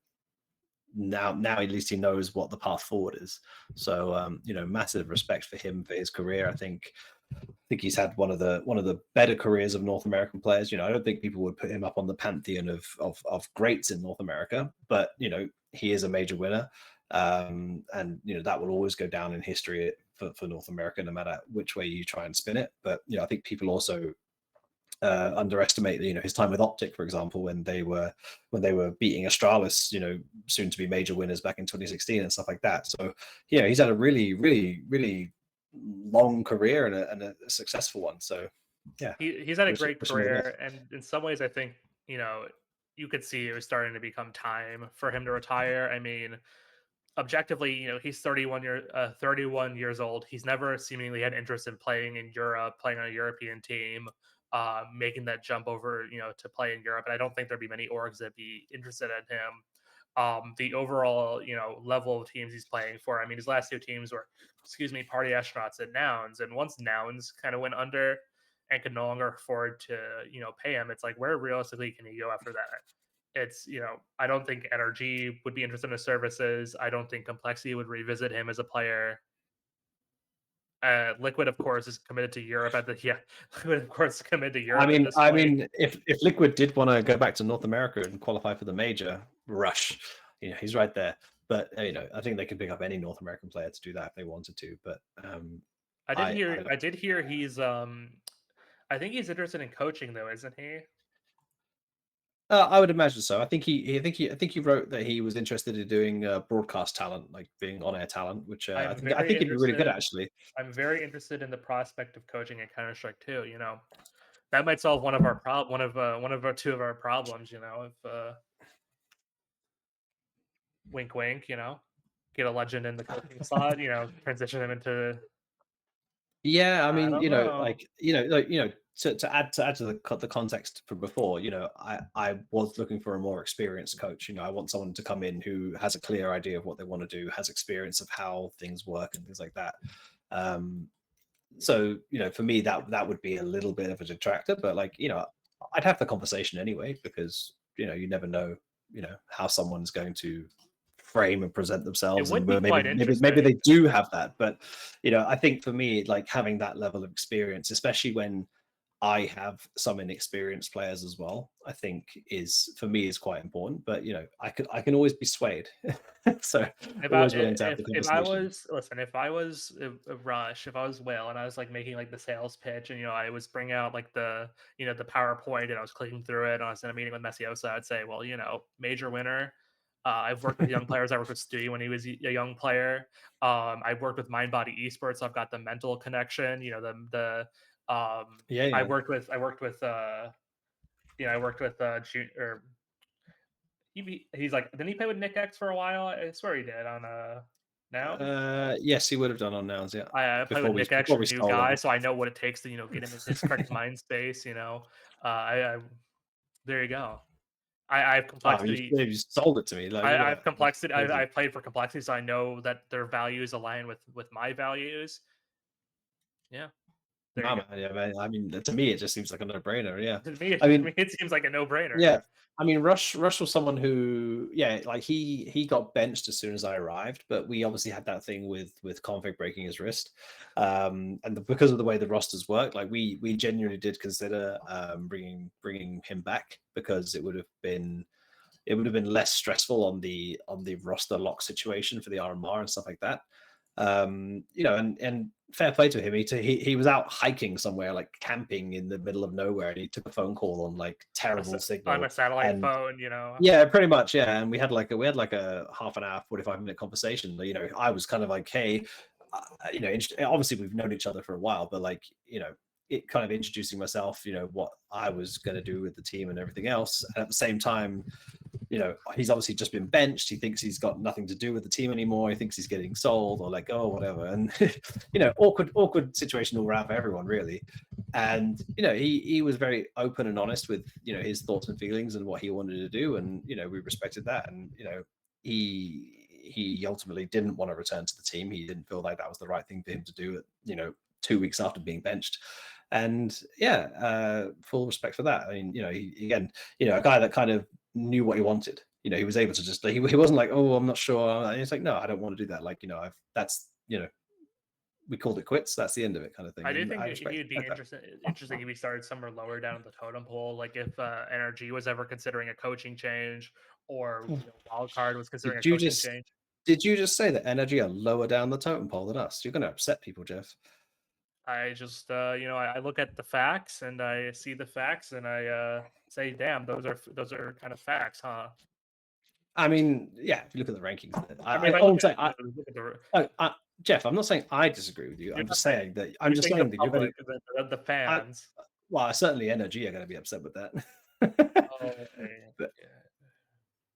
now at least he knows what the path forward is. So you know, massive respect for him for his career. I think he's had one of the better careers of North American players. You know, I don't think people would put him up on the pantheon of greats in North America, but you know, he is a major winner, and you know that will always go down in history for North America, no matter which way you try and spin it. But you know, I think people also underestimate, you know, his time with Optic, for example, when they were beating Astralis, you know, soon to be major winners back in 2016 and stuff like that. So yeah, he's had a really long career and a successful one. So yeah,
He's had a great
wish him all the best.
career, and in some ways, I think you know you could see it was starting to become time for him to retire. I mean, objectively, you know, he's 31 years old. He's never seemingly had interest in playing in Europe, playing on a European team, making that jump over, you know, to play in Europe. And I don't think there'd be many orgs that'd be interested in him. The overall, you know, level of teams he's playing for. I mean, his last two teams were, excuse me, Party Astronauts and Nouns. And once Nouns kind of went under and could no longer afford to, you know, pay him, it's like, where realistically can he go after that? It's, you know, I don't think NRG would be interested in his services. I don't think Complexity would revisit him as a player. Liquid, of course, is committed to Europe at the yeah. Liquid, of course, is committed to
I
Europe at
mean,
this
I
point.
mean, if Liquid did want to go back to North America and qualify for the major, Rush, you know, he's right there. But you know, I think they could pick up any North American player to do that if they wanted to. But I don't
I did hear he's I think he's interested in coaching though, isn't he?
I would imagine so. I think he wrote that he was interested in doing broadcast talent, like being on air talent, which I
I'm
think I
very
think he'd be really good
interested.
actually.
I'm very interested in the prospect of coaching in Counter Strike too. You know, that might solve one of our one of our two of our problems. You know, if wink wink, you know, get a legend in the coaching slot. You know, transition him into
Yeah, I
I
mean,
don't know.
to add to the context from before, you know, I was looking for a more experienced coach. You know, I want someone to come in who has a clear idea of what they want to do, has experience of how things work and things like that. Um, so you know, for me, that would be a little bit of a detractor, but like, you know, I'd have the conversation anyway because you know, you never know, you know, how someone's going to frame and present
It
themselves, and
would be quite
maybe
interesting.
they do have that. But you know, I think for me, like having that level of experience, especially when I have some inexperienced players as well, I think is for me is quite important. But you know, I can always be swayed, so always willing to have the
If I
conversation.
was listen, if I was a Rush, if I was Will, and I was like making like the sales pitch, and you know I was bringing out like the you know the PowerPoint, and I was clicking through it, and I was in a meeting with messioso, I'd say, well, you know, major winner. I've worked with young players. I worked with Stewie when he was a young player. I've worked with Mindbody Esports. So I've got the mental connection. You know
Yeah, yeah.
I worked with or he's like, didn't he play with Nick X for a while? I swear he did on Nouns.
Yes, he would have done on Nouns, yeah.
I play with
Before we
Nick X,
before
a
we
new
stole
guy,
him.
so I know what it takes to you know get him in his correct mind space. You know, I there you go. I have
Oh, you,
complexity.
you sold it to me. Like,
I have complexity.
amazing.
I played for complexity, so I know that their values align with my values. Yeah, there you
No,
go.
man, yeah, man. I mean, to me, it just seems like a no-brainer. Yeah, I
To
mean,
me, it seems like a no brainer.
yeah. I mean, Rush was someone who, yeah, like he got benched as soon as I arrived, but we obviously had that thing with config breaking his wrist, because of the way the rosters work, like we genuinely did consider bringing him back because it would have been less stressful on the roster lock situation for the RMR and stuff like that. You know, and fair play to him. He was out hiking somewhere, like camping in the middle of nowhere, and he took a phone call on like terrible
On a
signal.
satellite
And
phone, you know.
yeah, pretty much, yeah. And we had like a half an hour, 45-minute conversation. You know, I was kind of like, hey, you know, obviously we've known each other for a while, but like, you know, it kind of introducing myself, you know, what I was going to do with the team and everything else. And at the same time, you know, he's obviously just been benched. He thinks he's got nothing to do with the team anymore. He thinks he's getting sold or let go or whatever. And, you know, awkward situation all around for everyone, really. And, you know, he was very open and honest with, you know, his thoughts and feelings and what he wanted to do. And, you know, we respected that. And, you know, he ultimately didn't want to return to the team. He didn't feel like that was the right thing for him to do, you know, 2 weeks after being benched. And yeah, full respect for that. I mean, you know, again, you know, a guy that kind of knew what he wanted. You know, he was able to just, he wasn't like, oh, I'm not sure. And he's like, no, I don't want to do that. Like, you know, that's, you know, we called it quits. That's the end of it, kind of thing.
I do
And
think
I
he'd be interesting if he started somewhere lower down the totem pole. Like if NRG was ever considering a coaching change, or you know, Wildcard was considering a coaching change.
Did you just say that NRG are lower down the totem pole than us? You're going to upset people, Jeff.
I just, you know, I look at the facts and I see the facts and I say, damn, those are kind of facts, huh?
I mean, yeah, if you look at the rankings, Jeff, I'm not saying I disagree with you. I'm just saying that you're going
to the fans.
Well, certainly NRG are going to be upset with that.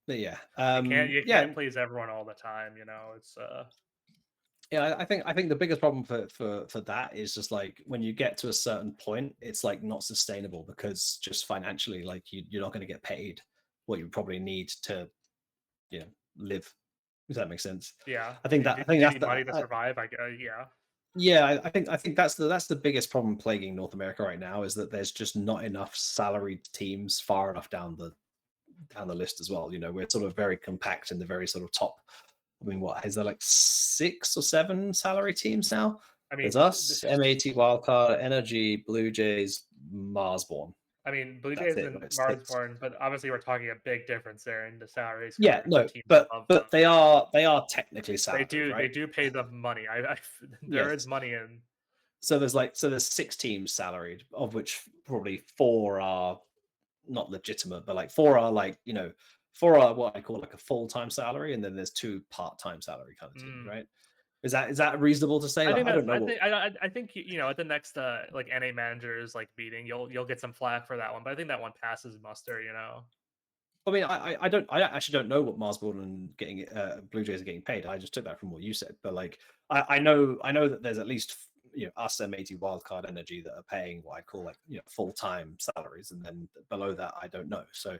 But yeah,
you can't please everyone all the time, you know. It's
yeah, I think the biggest problem for that is just like when you get to a certain point, it's like not sustainable because just financially, like you're not going to get paid what you probably need to, you know, live. Does that make sense?
Yeah,
I think that's
money to survive. Yeah.
Yeah, I think that's the biggest problem plaguing North America right now is that there's just not enough salaried teams far enough down the list as well. You know, we're sort of very compact in the very sort of top. I mean, what is there, like 6 or 7 salary teams now? I mean, there's us, MAT Wildcard, NRG, Blue Jays, Marsborn.
I mean, Blue Jays and Marsborn, but obviously we're talking a big difference there in the salaries.
Yeah, no, but they are technically salaried.
They do pay them money. There is money in.
So there's 6 teams salaried, of which probably 4 are not legitimate, but like 4 are like, you know, 4 are what I call like a full-time salary, and then there's 2 part-time salary kind of teams, right? Is that reasonable to say?
I don't know. I think you know, at the next like NA managers like meeting, you'll get some flack for that one, but I think that one passes muster, you know.
I mean, I actually don't know what Marsborn and getting Blue Jays are getting paid. I just took that from what you said, but like I know that there's at least, you know, us, MAT Wildcard, Energy that are paying what I call like, you know, full-time salaries, and then below that I don't know. So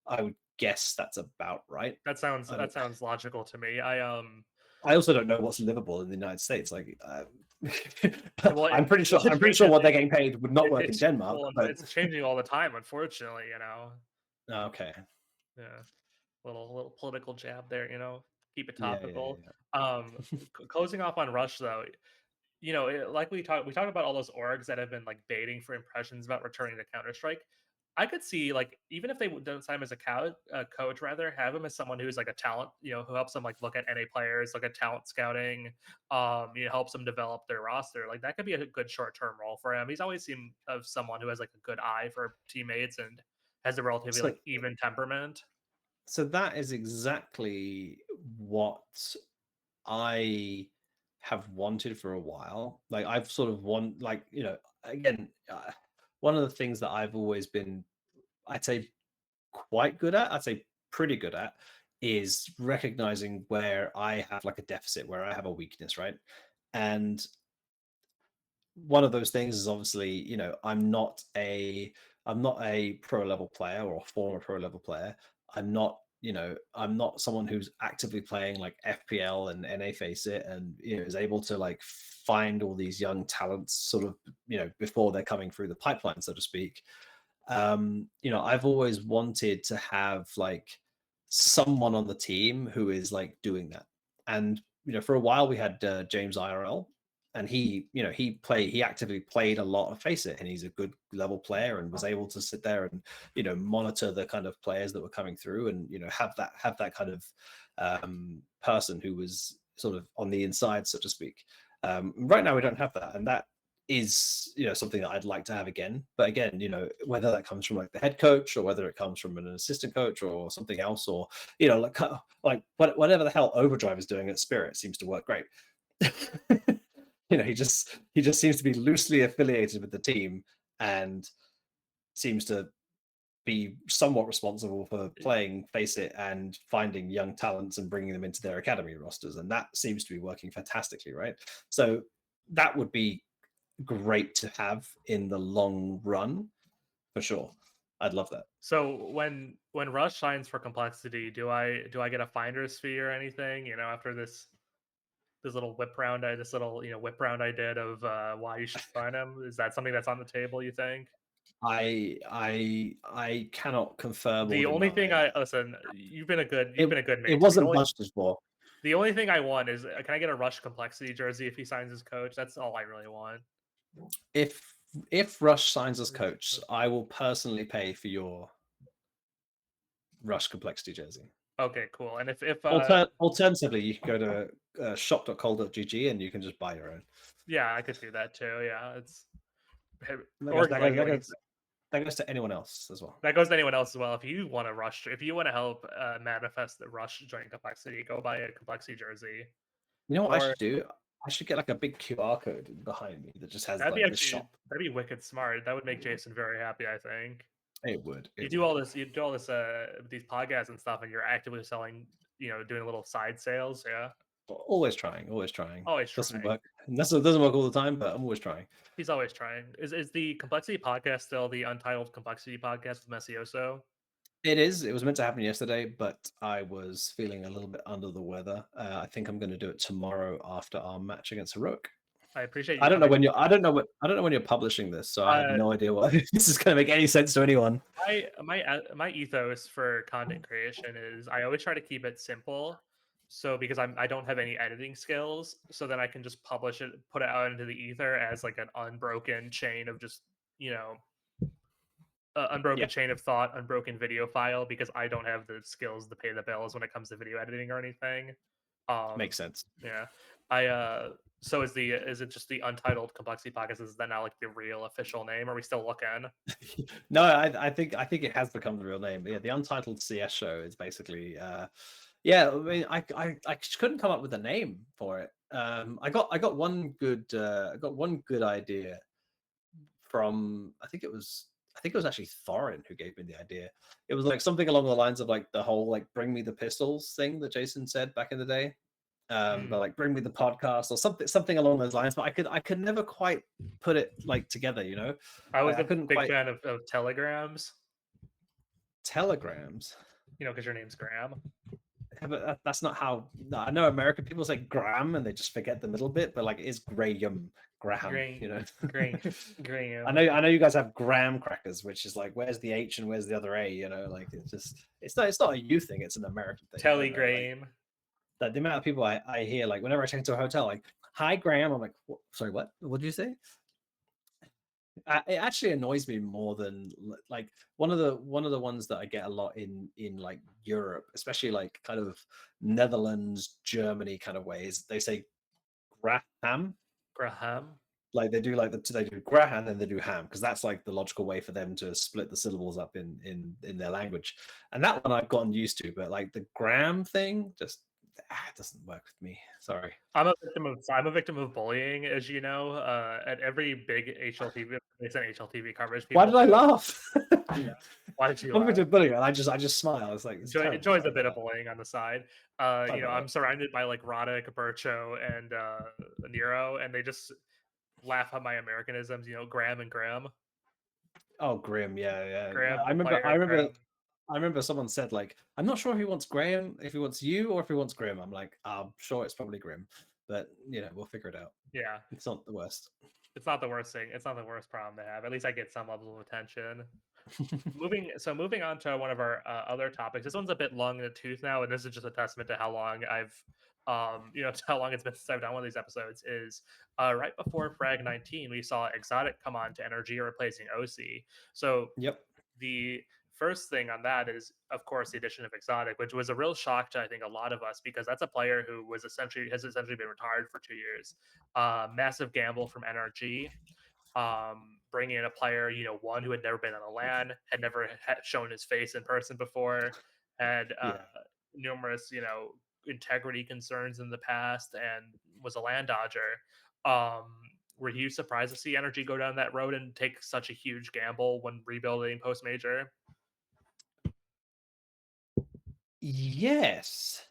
I would guess that's about right.
That sounds logical to me.
I also don't know what's livable in the United States. Like, well, I'm pretty sure what they're getting paid would not work in Denmark.
But it's changing all the time, unfortunately. You know.
Okay.
Yeah, little political jab there. You know, keep it topical. Yeah. Closing off on Rush though. You know, like we talked about all those orgs that have been like baiting for impressions about returning to Counter-Strike. I could see, like, even if they don't sign him as a coach, rather have him as someone who's like a talent, you know, who helps them like look at NA players, look at talent scouting, you know, helps them develop their roster. Like that could be a good short-term role for him. He's always seemed of someone who has like a good eye for teammates and has a relatively like even temperament.
So that is exactly what I have wanted for a while. Like I've sort of like, you know, again, one of the things that I've always been, I'd say quite good at, I'd say pretty good at, is recognizing where I have like a deficit, where I have a weakness, right? And one of those things is obviously, you know, I'm not a pro level player or a former pro level player. I'm not, you know, I'm not someone who's actively playing like FPL and NA Faceit and, you know, is able to like find all these young talents sort of, you know, before they're coming through the pipeline, so to speak. You know, I've always wanted to have like someone on the team who is like doing that. And, you know, for a while we had James IRL, and he, you know, he actively played a lot of Faceit, and he's a good level player and was able to sit there and, you know, monitor the kind of players that were coming through and, you know, have that kind of person who was sort of on the inside, so to speak. Right now we don't have that, and that is, you know, something that I'd like to have again. But again, you know, whether that comes from like the head coach or whether it comes from an assistant coach or something else, or, you know, like whatever the hell Overdrive is doing at Spirit seems to work great. He just seems to be loosely affiliated with the team and seems to be somewhat responsible for playing Face It and finding young talents and bringing them into their academy rosters, and that seems to be working fantastically, right? So that would be great to have in the long run, for sure. I'd love that.
So when Rush signs for Complexity, do I get a finder's fee or anything? After this little whip round, this little whip round I did of why you should sign him. Is that something that's on the table? You think?
I cannot confirm or
The only thing
deny.
I listen, you've
It
been a good
it
major.
wasn't budgeted for.
The only thing I want is can I get a Rush Complexity jersey if he signs as coach? That's all I really want.
If Rush signs as coach, I will personally pay for your Rush Complexity jersey.
Okay, cool. And if
Alternatively, you can go to shop.col.gg and you can just buy your own.
yeah, I could do that too. Yeah, it's
That
or
goes, that
like
goes, that goes, that goes to anyone else as well.
that goes to anyone else as well. If you want to help manifest the Rush joint Complexity, go buy a Complexity jersey.
You know what I
Or
should do? I should get like a big QR code behind me that just has
that'd be
like the shop.
that'd be wicked smart. That would make Jason very happy, I think.
It would.
You do all this these podcasts and stuff, and you're actively selling, doing little side sales. Yeah,
Always trying. Always trying.
always
Doesn't
trying.
work. And it doesn't work all the time, but I'm always trying.
He's always trying. Is the Complexity podcast still the Untitled Complexity podcast with messioso?
It is. It was meant to happen yesterday, but I was feeling a little bit under the weather. I think I'm going to do it tomorrow after our match against Heroic.
I appreciate you
I don't know
coming.
when you're. I don't know when you're publishing this, so I have no idea what this is going to make any sense to anyone.
My ethos for content creation is I always try to keep it simple. So because I don't have any editing skills, so then I can just publish it, put it out into the ether as like an unbroken chain of just unbroken
Yeah.
chain of thought, unbroken video file because I don't have the skills to pay the bills when it comes to video editing or anything.
Makes sense.
Yeah. So is it just the Untitled Complexity Podcast? Is that now like the real official name? Are we still looking?
No, I think it has become the real name. But yeah, the Untitled CS show is basically yeah, I mean I couldn't come up with a name for it. I got one good idea from I think it was actually Thorin who gave me the idea. It was like something along the lines of like the whole like bring me the pistols thing that Jason said back in the day. But like bring me the podcast or something along those lines. But I could never quite put it like together, you know.
I was
I
a
couldn't
big
quite
fan of telegrams,
telegrams.
because your name's Graham.
Yeah, but that's not how. No, I know American people say Graham and they just forget the middle bit, but like it is Graham, you know.
Graham.
I know you guys have graham crackers, which is like where's the H and where's the other A, you know, like it's not a you thing, it's an American thing.
Telegram.
Like, that the amount of people I hear like whenever I check into a hotel, like, hi Graham, I'm like, sorry, what did you say? It actually annoys me more than like one of the ones that I get a lot in like Europe, especially like kind of Netherlands, Germany kind of ways. They say Graham. Like they do they do Graham and then they do ham because that's like the logical way for them to split the syllables up in their language. And that one I've gotten used to, but like the Graham thing just it doesn't work with me. Sorry.
I'm a victim of bullying, as you know. At every big HLTV, it's an HLTV coverage.
Why did I laugh?
Why did you
I'm
laugh?
to bully and I just smile. It's like
Enjoys a bit of bullying on the side. I'm surrounded by like Roddick, Bircho, and Nero, and they just laugh at my Americanisms. Graham and Graham.
Oh, Grim, yeah.
Graham,
I remember someone said like, I'm not sure if he wants Graham, if he wants you, or if he wants Grim. I'm like, I'm sure it's probably Grim, but we'll figure it out.
Yeah,
it's not the worst.
It's not the worst thing. It's not the worst problem to have. At least I get some level of attention. Moving on to one of our other topics. This one's a bit long in the tooth now, and this is just a testament to how long to how long it's been since I've done one of these episodes. Is right before Frag 19, we saw Exotic come on to NRG replacing OC. So
yep.
The first thing on that is, of course, the addition of Exotic, which was a real shock to I think a lot of us because that's a player who has essentially been retired for 2 years. Massive gamble from NRG. Bringing in a player, one who had never been on a LAN, had never shown his face in person before, had numerous, integrity concerns in the past, and was a LAN dodger. Were you surprised to see NRG go down that road and take such a huge gamble when rebuilding post major?
Yes.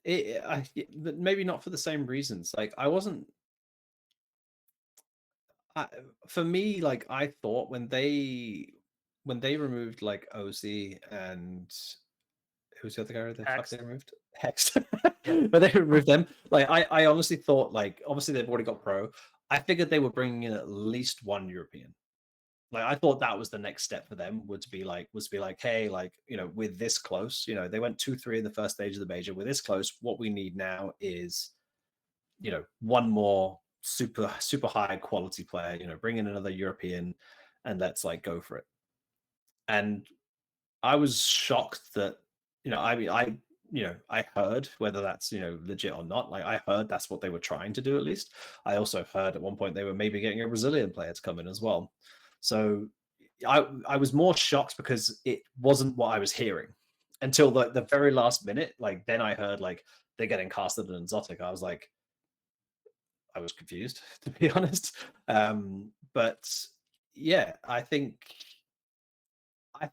But maybe not for the same reasons. Like I wasn't I, for me, like I thought when they removed like OC and who's the other guy the fuck
Hex.
they removed? Hex.
Yeah.
But they removed them. Like I honestly thought like obviously they've already got pro. I figured they were bringing in at least one European. Like I thought that was the next step for them would be like hey, like we're this close. They went 2-3 in the first stage of the major. We're this close. What we need now is one more super high quality player. Bring in another European, and let's like go for it. And I was shocked that I mean I heard whether that's legit or not. Like I heard that's what they were trying to do at least. I also heard at one point they were maybe getting a Brazilian player to come in as well. So I was more shocked because it wasn't what I was hearing until the very last minute. Like then I heard like they're getting casted in Exotic. I was confused to be honest. But yeah, I think I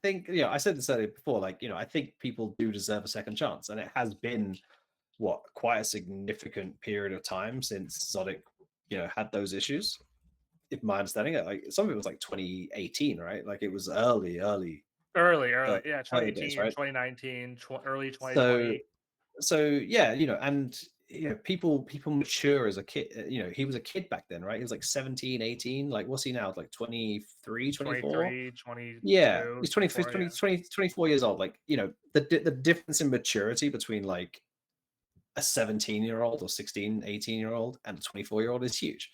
said this earlier before. Like I think people do deserve a second chance, and it has been quite a significant period of time since Zodic had those issues. If my understanding it, like some of it was like 2018, right? Like it was early
Yeah,
early days,
2018,
right?
2019, early
So
2020.
yeah, and people mature as a kid. He was a kid back then, right? He was like 17, 18. Like what's he now? Like 23, 24.
23,
Yeah,
22,
he's 20,
24,
20,
yeah.
20, 24 years old. Like the difference in maturity between like a 17-year-old or 16, 18-year-old and a 24-year-old is huge.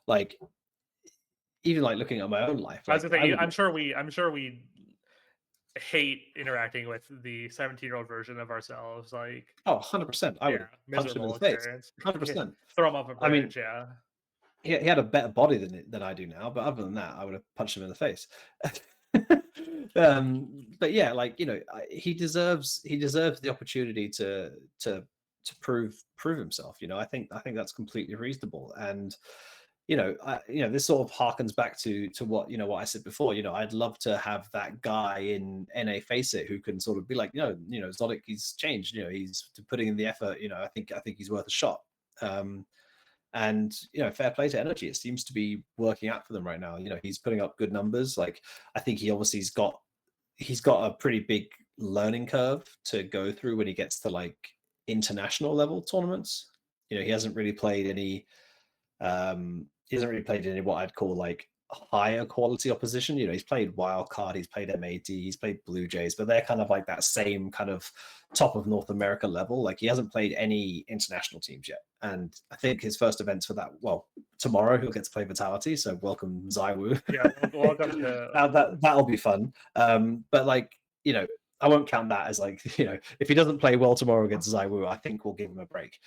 Like even like looking at my own life,
I was
like
gonna
I
say,
would
I'm sure we hate interacting with the 17-year-old version of ourselves. Like,
100%. I would
yeah,
have punched him in
miserable
the face.
experience.
100%.
Throw him off a
I mean,
bridge, yeah.
he had a better body than I do now, but other than that, I would have punched him in the face. But yeah, like he deserves the opportunity to prove himself. I think that's completely reasonable, and this sort of harkens back to what what I said before. I'd love to have that guy in NA Face It who can sort of be like, Zodic, he's changed. He's putting in the effort. I think he's worth a shot. And fair play to Energy. It seems to be working out for them right now. He's putting up good numbers. Like I think he obviously he's got a pretty big learning curve to go through when he gets to like international level tournaments. He hasn't really played any what I'd call like higher quality opposition. He's played Wildcard, he's played MAD, he's played Blue Jays, but they're kind of like that same kind of top of North America level. Like he hasn't played any international teams yet. And I think his first events for that, well, tomorrow he'll get to play Vitality. So welcome Zaiwu.
Yeah, welcome to
That'll be fun. But like, I won't count that as like, if he doesn't play well tomorrow against Zaiwu, I think we'll give him a break.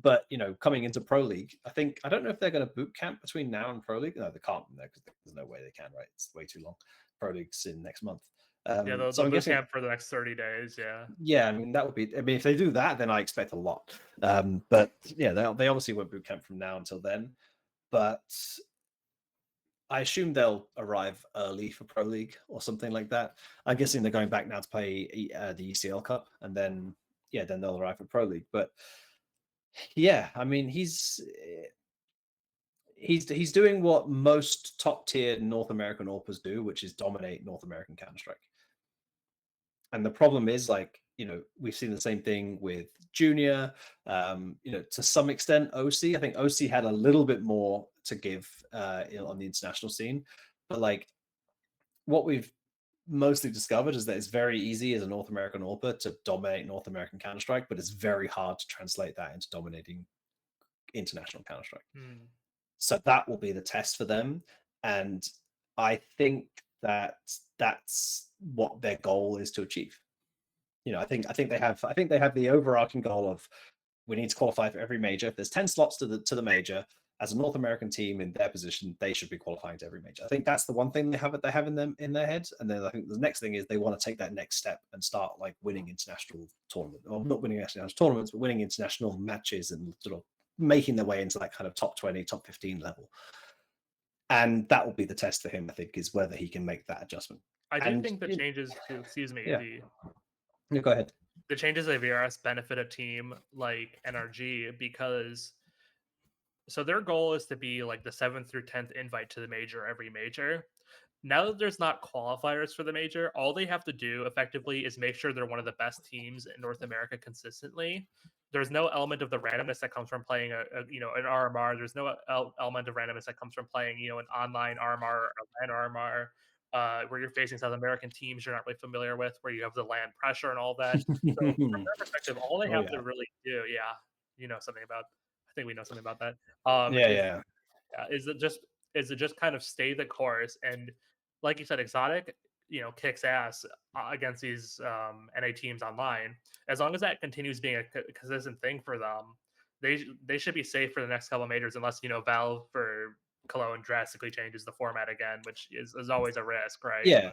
But coming into Pro League, I don't know if they're going to boot camp between now and Pro League. No, they can't, because there's no way they can, right? It's way too long. Pro League's in next month.
yeah, they'll
so I'm
boot
guessing,
camp for the next 30 days. Yeah.
yeah, I mean that would be. I mean, if they do that, then I expect a lot. But yeah, they obviously won't boot camp from now until then. But I assume they'll arrive early for Pro League or something like that. I'm guessing they're going back now to play the ECL Cup, and then they'll arrive for Pro League. But yeah, I mean he's doing what most top tier North American AWPers do, which is dominate North American Counter-Strike. And the problem is, like, we've seen the same thing with Junior, to some extent OC. I think OC had a little bit more to give on the international scene, but like what we've mostly discovered is that it's very easy as a North American AWPer to dominate North American Counter-Strike, but it's very hard to translate that into dominating international Counter-Strike. So that will be the test for them, and I think that's what their goal is to achieve. I think they have the overarching goal of we need to qualify for every major. If there's 10 slots to the major, as a North American team in their position, they should be qualifying to every major. I think that's the one thing they have in their head. And then I think the next thing is they want to take that next step and start like winning international tournaments, or not winning international tournaments, but winning international matches and sort of making their way into that kind of top 20, top 15 level. And that will be the test for him, I think, is whether he can make that adjustment.
I do
And
think the changes to,
yeah,
the
go ahead.
the changes of VRS benefit a team like NRG because so their goal is to be like the 7th through 10th invite to the major every major. Now that there's not qualifiers for the major, all they have to do effectively is make sure they're one of the best teams in North America consistently. There's no element of the randomness that comes from playing an RMR. There's no element of randomness that comes from playing an online RMR or a LAN RMR. Where you're facing South American teams you're not really familiar with, where you have the LAN pressure and all that. So from their perspective, all they have to really do, something about. I think we know something about that. Is it just kind of stay the course and, like you said, Exotic, kicks ass against these NA teams online. As long as that continues being a consistent thing for them, they should be safe for the next couple of majors, unless Valve for Cologne drastically changes the format again, which is always a risk, right?
Yeah.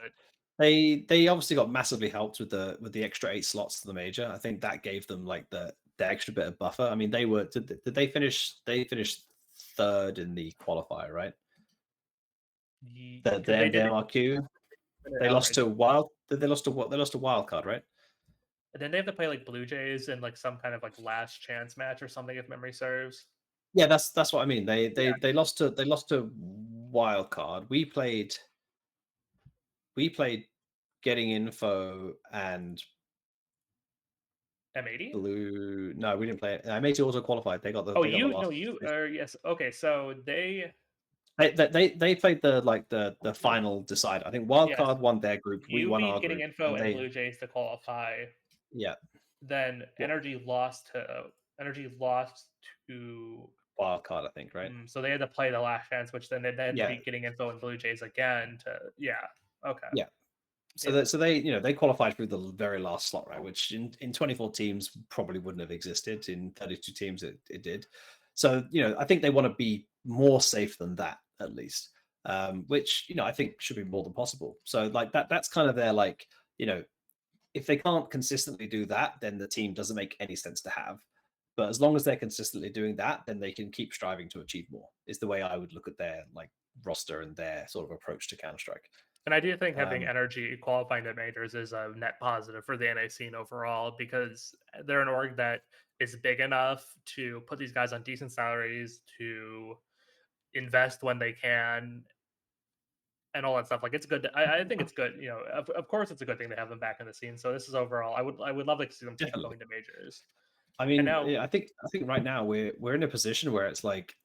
But
they obviously got massively helped with the extra 8 slots to the major. I think that gave them like the extra bit of buffer. I mean, did they finish? They finished 3rd in the qualifier, right? The MRQ. They lost to Wild. They lost to what? They lost to Wildcard, right?
And then they have to play like Blue Jays in like some kind of like last chance match or something, if memory serves.
Yeah, that's what I mean. They lost to Wildcard. We played Getting Info and
M80?
Blue. No, we didn't play it. M80 also qualified. They got the.
Yes. Okay, so they
played the final decider. I think Wildcard won their group. We won our
Getting
group.
Info and Blue Jays to qualify.
Yeah.
Then NRG lost to
Wildcard, I think, right?
So they had to play the last chance, which then they had to beat Getting Info and Blue Jays again to okay.
Yeah. So they qualified through the very last slot, right? Which in 24 teams probably wouldn't have existed. In 32 teams, it did. So I think they want to be more safe than that, at least. Which I think should be more than possible. So like that's kind of their like if they can't consistently do that, then the team doesn't make any sense to have. But as long as they're consistently doing that, then they can keep striving to achieve more. Is the way I would look at their like roster and their sort of approach to Counter-Strike.
And I do think having NRG qualifying to majors is a net positive for the NA scene overall, because they're an org that is big enough to put these guys on decent salaries, to invest when they can, and all that stuff. Like, it's good. I think it's good. Of course, it's a good thing to have them back in the scene. So this is overall. I would love to see them keep going to majors.
I mean, I think right now we're in a position where it's like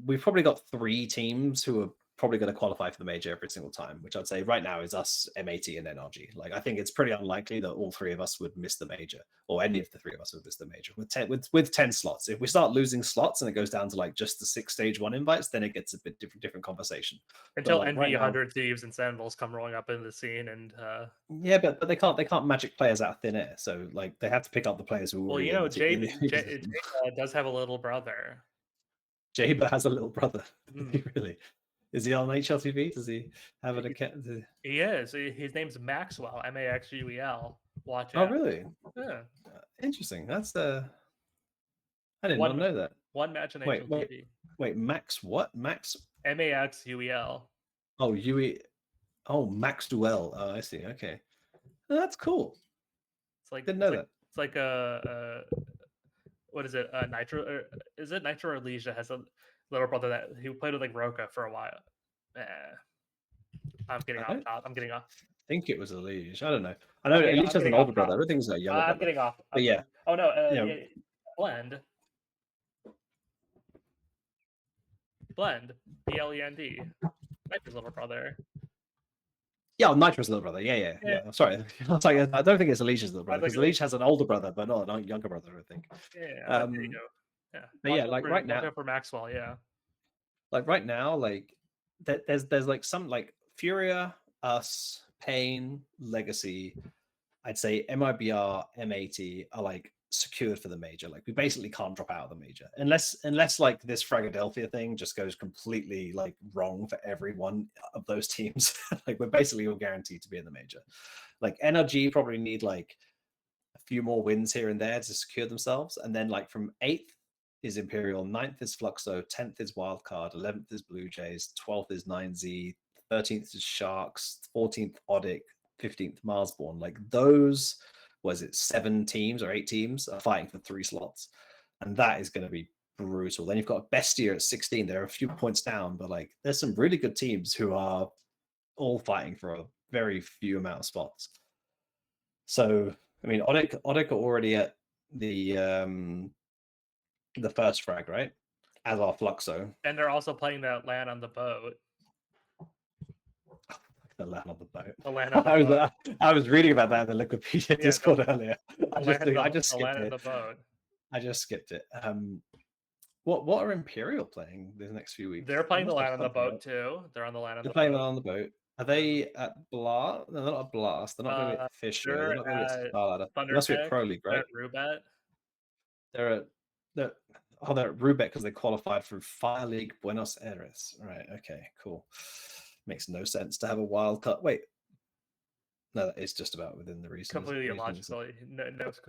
we've probably got 3 teams who are probably going to qualify for the major every single time, which I'd say right now is us, M80, and NRG. Like, I think it's pretty unlikely that all 3 of us would miss the major, or any of the 3 of us would miss the major with 10 slots. If we start losing slots and it goes down to like just the 6 stage 1 invites, then it gets a bit different conversation.
Until like, NV 100 Thieves and Sentinels come rolling up into the scene, and
yeah, but they can't magic players out of thin air. So like they have to pick up the players who.
Well, Jay does have a little brother.
Jayba has a little brother. Really? Is he on HLTV? Does he have an account?
He is. His name's Maxwell. Maxuel. Watch
out.
Oh,
really?
Yeah.
Interesting. That's I didn't know that.
One match on HLTV.
Wait, Max what? Max?
Maxuel.
Oh, Yui. Oh, Max Duel. Oh, I see. Okay. Oh, that's cool.
It's like
didn't know that.
It's like a what is it? Nitro? Is it Nitro or Leisha has a little brother that who played with like Roka for a while? I'm getting off top. I'm getting off.
I think it was ELEAGUE. I don't know. I know ELEAGUE has an older brother. Everything's a younger brother.
I'm getting off.
But yeah.
Oh no. Blend. Blend. BLEND. Nitro's little brother.
Yeah, Nitro's little brother. Yeah. Sorry, I was like, I don't think it's ELEAGUE's little brother, because ELEAGUE has an older brother, but not a younger brother, I think.
Yeah. There you go. Yeah.
But yeah, like right now
for Maxwell, yeah.
Like right now, like there's like some like Furia, us, Pain, Legacy. I'd say MIBR, M80 are like secured for the major. Like we basically can't drop out of the major unless like this Fragadelphia thing just goes completely like wrong for every one of those teams. Like we're basically all guaranteed to be in the major. Like NRG probably need like a few more wins here and there to secure themselves, and then like from 8th is Imperial, 9th is Fluxo, 10th is Wildcard, 11th is Blue Jays, 12th is 9Z, 13th is Sharks, 14th Odic, 15th Marsborn. Like those, was it 7 teams or 8 teams are fighting for 3 slots, and that is going to be brutal. Then you've got Bestia at 16. They're a few points down, but like there's some really good teams who are all fighting for a very few amount of spots. So I mean, Odic are already at the first frag, right? As our Fluxo.
And they're also playing that LAN on the boat.
The LAN on the boat.
The LAN on the boat.
I was reading about that in the Wikipedia Discord earlier. I just skipped
LAN
it.
on the boat.
I just skipped it. What are Imperial playing these next few weeks?
They're playing the LAN on the boat too. They're on the LAN on the boat.
They're playing on the boat. Are they at Blast? No, they're not at Blast. They're not going to be at Fisher. They're not going to be at StarLadder. They must be at Pro League, right?
They're at
Rubet. They're at Rubet because they qualified for Fire League Buenos Aires. Right. Okay. Cool. Makes no sense to have a wild cut. Wait. No, it's just about within the reasons.
Completely illogical.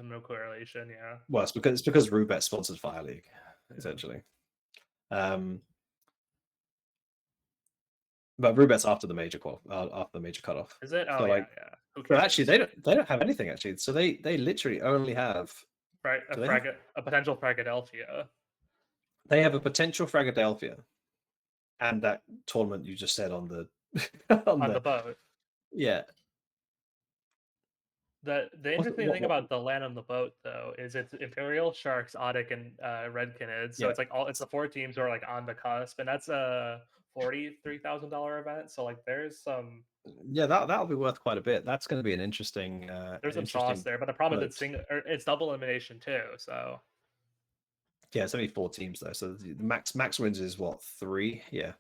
No correlation. Yeah.
Well, it's because Rubet sponsored Fire League, essentially. But Rubet's after the major cutoff.
Is it? Oh,
so,
yeah,
like,
yeah.
But actually, they don't have anything actually. So they literally only have
a potential Fragadelphia.
They have a potential Fragadelphia, and that tournament you just said on the
on the boat.
Yeah.
The interesting thing about the LAN on the boat though is it's Imperial, Sharks, Odic, and Redkinids. So it's like it's the 4 teams who are like on the cusp, and that's a $43,000 event. So like there's some
that'll be worth quite a bit. That's going to be an interesting.
There's some sauce there, but the problem is it's double elimination too. So
yeah, it's only 4 teams though. So the max wins is what, 3? Yeah.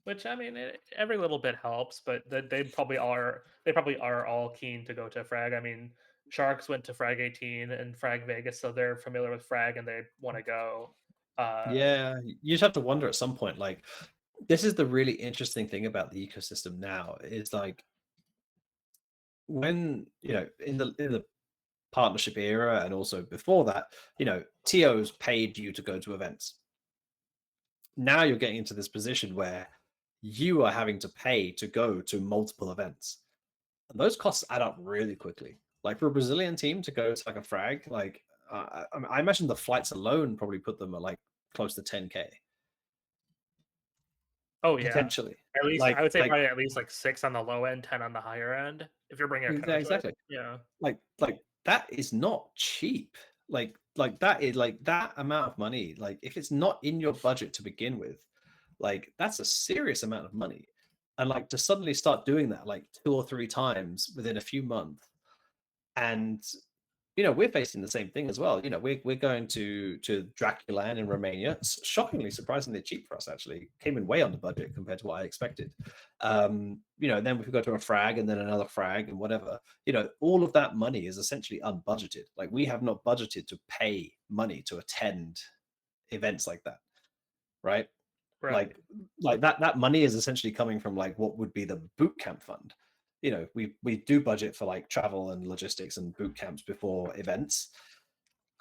Which I mean, every little bit helps, but they probably are all keen to go to Frag. I mean, Sharks went to Frag 18 and Frag Vegas, so they're familiar with Frag and they want to go.
Yeah, you just have to wonder at some point. Like, this is the really interesting thing about the ecosystem now. Is like when in the partnership era and also before that, TOs paid you to go to events. Now you're getting into this position where you are having to pay to go to multiple events, and those costs add up really quickly. Like for a Brazilian team to go to like a frag, like I imagine the flights alone probably put them at like close to 10K.
Oh yeah,
potentially.
At least I would say probably at least like 6 on the low end, 10 on the higher end. If you're bringing a
exactly,
yeah,
like that is not cheap. Like that is like that amount of money. Like if it's not in your budget to begin with, like that's a serious amount of money, and like to suddenly start doing that like 2 or 3 times within a few months, and we're facing the same thing as well. We're going to Draculan in Romania. It's shockingly, surprisingly cheap for us. Actually, came in way under budget compared to what I expected. Then if we go to a frag and then another frag and whatever, all of that money is essentially unbudgeted. Like we have not budgeted to pay money to attend events like that, right? Like that money is essentially coming from like what would be the boot camp fund. We do budget for like travel and logistics and boot camps before events,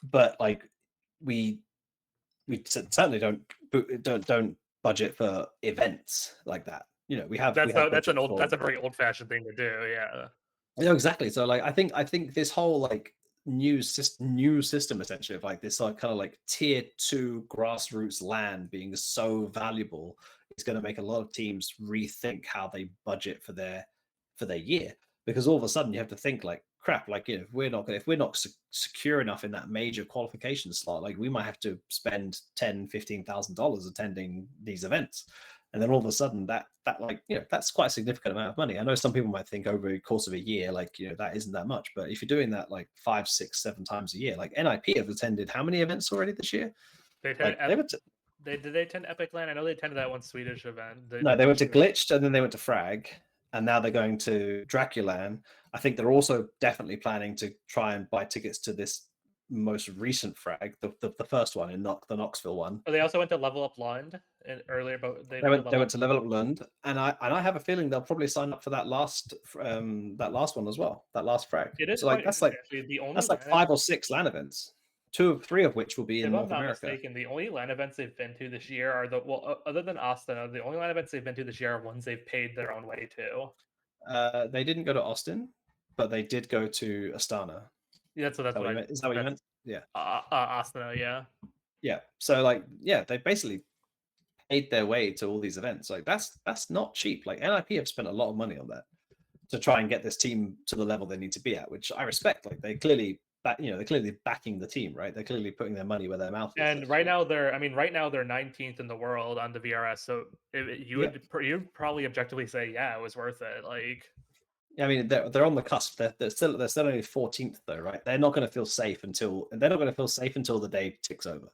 but like we certainly don't budget for events like that. We have that's
a very old-fashioned thing to do. Yeah,
exactly. So like I think this whole like new system essentially of like this kind of like tier 2 grassroots LAN being so valuable is going to make a lot of teams rethink how they budget for their year, because all of a sudden you have to think like crap, like if we're not secure enough in that major qualification slot, like we might have to spend $10,000-$15,000 attending these events, and then all of a sudden that like that's quite a significant amount of money. I know some people might think over the course of a year like that isn't that much, but if you're doing that like 5, 6, 7 times a year, like NIP have attended how many events already this year?
Did they attend Epic LAN? I know they attended that one Swedish event.
They went to Glitched and then they went to Frag, and now they're going to Draculan. I think they're also definitely planning to try and buy tickets to this most recent frag, the first one in the Knoxville one.
Oh, they also went to level up Lund earlier, but
They went to level up Lund, and I have a feeling they'll probably sign up for that last one as well, that last frag.
It is
So like
quite
that's
interesting,
like
actually. The only
that's like
LAN
5 or 6 LAN events, 3 of which will be in
if I'm
North
not
America.
mistaken, the only LAN events they've been to this year are other than Austin, the only LAN events they've been to this year are ones they've paid their own way to.
They didn't go to Austin, but they did go to Astana.
Yeah, that's what I meant.
Is that what you meant? Yeah.
Austin, yeah.
Yeah. So like, yeah, they basically paid their way to all these events. Like that's not cheap. Like NIP have spent a lot of money on that to try and get this team to the level they need to be at, which I respect. Like they're clearly backing the team, right? They're clearly putting their money where their mouth is.
And right now they're 19th in the world on the VRS. So you'd probably objectively say, yeah, it was worth it. Like,
I mean, they're on the cusp. They're still only 14th though, right? They're not going to feel safe until the day ticks over.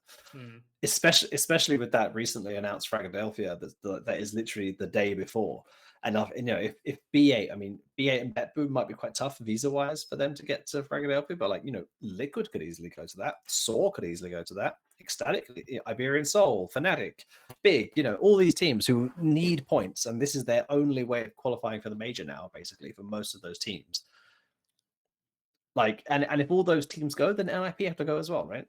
Especially with that recently announced Fragadelphia that is literally the day before. And if B8, I mean, B8 and BetBoo might be quite tough visa wise for them to get to Fragadelphia, but like Liquid could easily go to that. Saw could easily go to that. Ecstatic, Iberian Soul, Fnatic, Big, all these teams who need points, and this is their only way of qualifying for the major now, basically, for most of those teams. Like, and if all those teams go, then NIP have to go as well, right?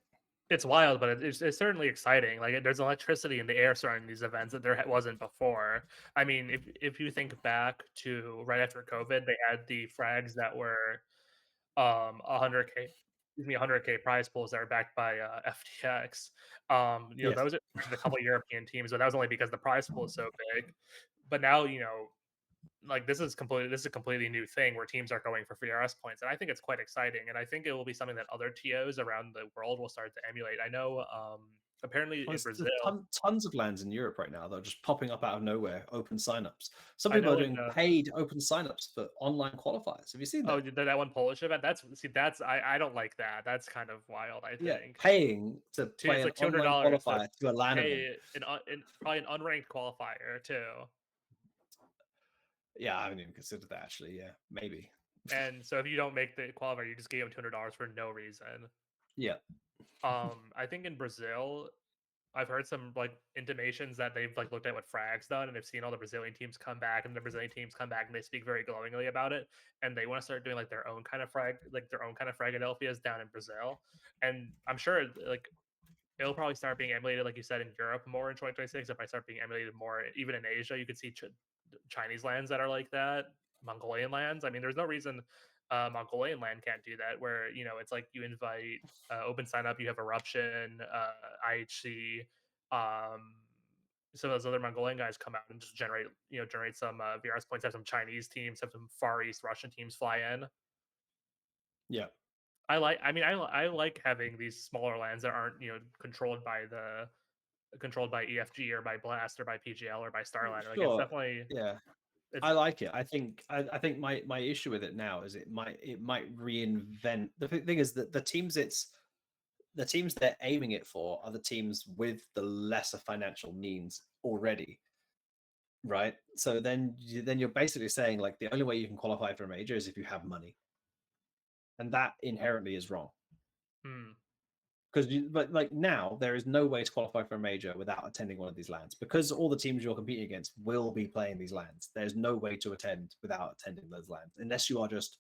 It's wild, but it's certainly exciting. Like there's electricity in the air surrounding these events that there wasn't before. I mean, if you think back to right after COVID, they had the frags that were 100K prize pools that are backed by FTX.
Yes.
Those are a couple of European teams, but that was only because the prize pool is so big. But now, like this is a completely new thing where teams are going for VRS points, and I think it's quite exciting, and I think it will be something that other TOs around the world will start to emulate. I know apparently in Brazil,
tons of lands in Europe right now that are just popping up out of nowhere, open signups. Some people are doing paid open signups for online qualifiers. Have you seen that?
Oh, that one Polish event? I don't like that. That's kind of wild, I think.
Paying to play
like
an online qualifier to a LAN
event. Probably an unranked qualifier too.
Yeah, I haven't even considered that actually. Yeah, maybe.
And so if you don't make the qualifier, you just gave them $200 for no reason.
Yeah.
I think in Brazil, I've heard some like intimations that they've like looked at what Frag's done and they've seen all the Brazilian teams come back, and the Brazilian teams come back and they speak very glowingly about it, and they want to start doing like their own kind of Fragadelphias down in Brazil. And I'm sure like it'll probably start being emulated, like you said, in Europe more in 2026. If I start being emulated more, even in Asia, you could see Chinese lands that are like that, Mongolian lands. I mean, there's no reason Mongolian land can't do that, where it's like you invite open sign up, you have Eruption, IHC, some of those other Mongolian guys come out and just generate some VRS points, have some Chinese teams, have some Far East Russian teams fly in.
Yeah.
I like having these smaller lands that aren't controlled by EFG or by Blast or by PGL or by StarLadder.
Sure.
Like it's definitely
I like it. I think my issue with it now is it might reinvent. The thing is that the teams they're aiming it for are the teams with the lesser financial means already, right? So then you're basically saying like the only way you can qualify for a major is if you have money, and that inherently is wrong. But like now there is no way to qualify for a major without attending one of these lands, because all the teams you're competing against will be playing these lands. There's no way to attend without attending those lands, unless you are just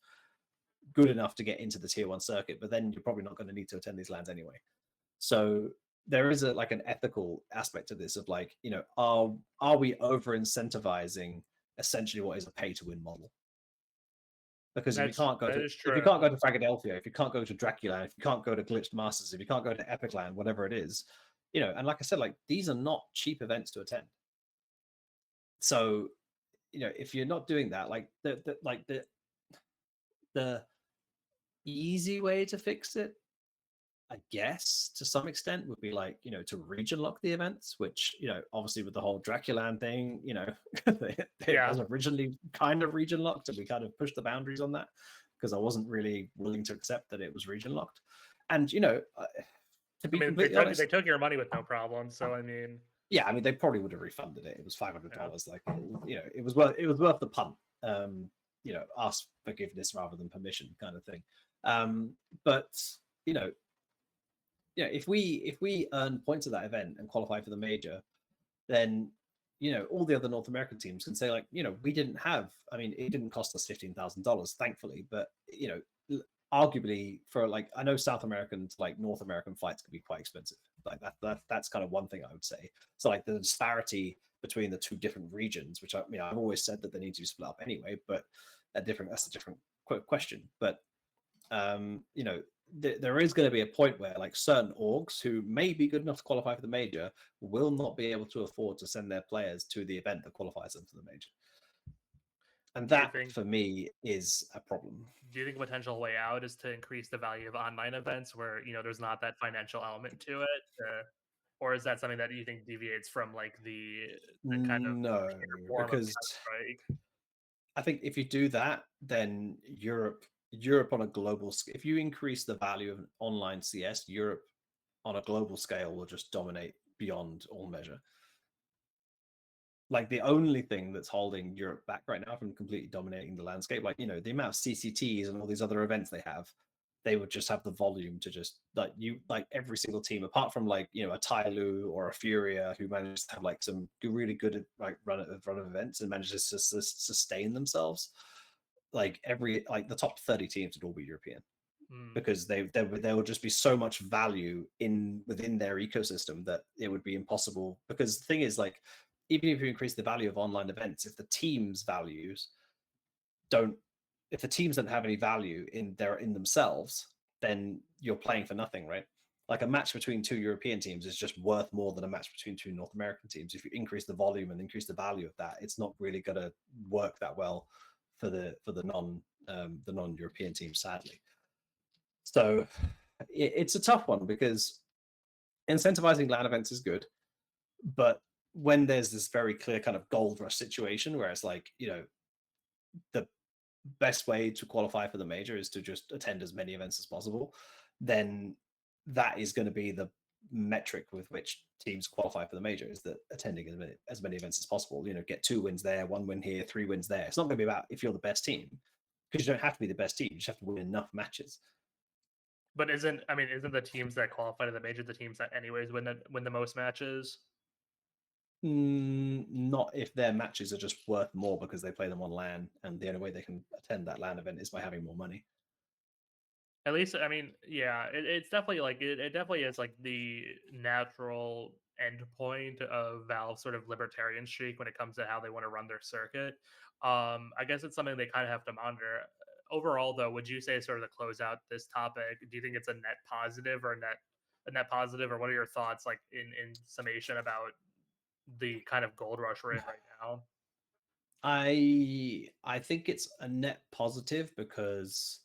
good enough to get into the tier 1 circuit, but then you're probably not going to need to attend these lands anyway. So there is an ethical aspect to this of like, are we over incentivizing essentially what is a pay to win model? Because if you can't go to Fragadelphia, if you can't go to Dracula, if you can't go to Glitched Masters, if you can't go to Epic Land, whatever it is, and like I said, like these are not cheap events to attend. So, if you're not doing that, like the easy way to fix it, I guess to some extent, would be like, to region lock the events, which, obviously with the whole Draculand thing, it was originally kind of region locked, and we kind of pushed the boundaries on that because I wasn't really willing to accept that it was region locked. And, to be completely honest,
they took your money with no problem. So, I mean,
yeah, I mean, they probably would have refunded it. It was $500. Like, it was worth the punt. Ask forgiveness rather than permission kind of thing. But, if we earn points at that event and qualify for the major, then all the other North American teams can say, like, we didn't have. I mean, it didn't cost us $15,000, thankfully, but arguably for, like, I know South American to like North American flights can be quite expensive. Like that's kind of one thing I would say. So like the disparity between the two different regions, which I've always said that they need to be split up anyway, but that's a different question. But there is going to be a point where, like, certain orgs who may be good enough to qualify for the major will not be able to afford to send their players to the event that qualifies them for the major. And that, for me, is a problem.
Do you think a potential way out is to increase the value of online events where, there's not that financial element to it? Or is that something that you think deviates from, like, the kind of
No,
form of
because
Counter-Strike?
I think if you do that, then Europe on a global scale, if you increase the value of online CS, Europe on a global scale will just dominate beyond all measure. Like, the only thing that's holding Europe back right now from completely dominating the landscape, like, the amount of CCTs and all these other events they would just have the volume to just, like every single team, apart from, like, a Tyloo or a Furia, who manages to have, like, some really good, like, run of events and manages to sustain themselves. Like, the top 30 teams would all be European, because there would just be so much value within their ecosystem that it would be impossible. Because the thing is, like, even if you increase the value of online events, if the teams don't have any value in themselves, then you're playing for nothing, right? Like, a match between two European teams is just worth more than a match between two North American teams. If you increase the volume and increase the value of that, it's not really going to work that well for the non-European teams, sadly. So it's a tough one, because incentivizing LAN events is good, but when there's this very clear kind of gold rush situation where it's like, the best way to qualify for the major is to just attend as many events as possible, then that is going to be the metric with which teams qualify for the major, is that attending as many events as possible. Get 2 wins there, 1 win here, 3 wins there. It's not going to be about if you're the best team, because you don't have to be the best team. You just have to win enough matches.
But isn't the teams that qualify to the major the teams that anyways win the most matches?
Not if their matches are just worth more because they play them on LAN, and the only way they can attend that LAN event is by having more money.
At least, yeah, it's definitely like it definitely is like the natural endpoint of Valve's sort of libertarian streak when it comes to how they want to run their circuit. I guess it's something they kind of have to monitor. Overall, though, would you say, sort of to close out this topic, do you think it's a net positive or a net positive, or what are your thoughts, like, in summation about the kind of gold rush we're in right now?
I think it's a net positive, because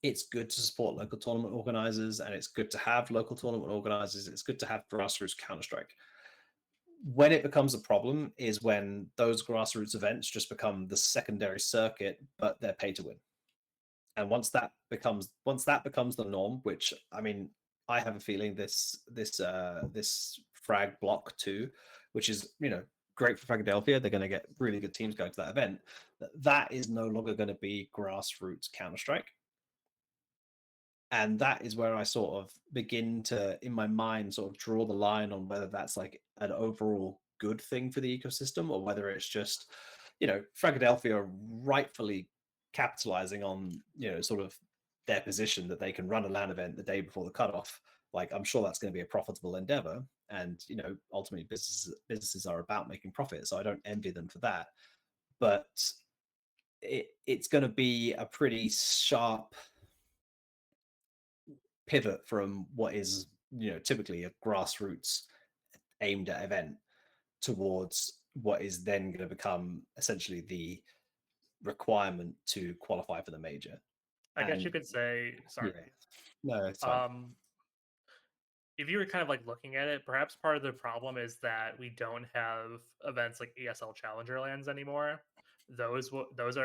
it's good to support local tournament organizers, and it's good to have local tournament organizers. It's good to have grassroots Counter-Strike. When it becomes a problem is when those grassroots events just become the secondary circuit, but they're pay to win. And once that becomes the norm, which, I have a feeling this frag block 2, which is, great for Fragadelphia, they're going to get really good teams going to that event. That is no longer going to be grassroots Counter-Strike. And that is where I sort of begin to, in my mind, sort of draw the line on whether that's, like, an overall good thing for the ecosystem, or whether it's just, Fragadelphia rightfully capitalizing on, sort of their position that they can run a LAN event the day before the cutoff. Like, I'm sure that's going to be a profitable endeavor, and ultimately businesses are about making profit, so I don't envy them for that. But it's going to be a pretty sharp pivot from what is, typically a grassroots aimed at event, towards what is then going to become essentially the requirement to qualify for the major.
I guess you could say, sorry.
Yeah. No, it's fine.
If you were kind of like looking at it, perhaps part of the problem is that we don't have events like ESL Challenger LANs anymore. Those are those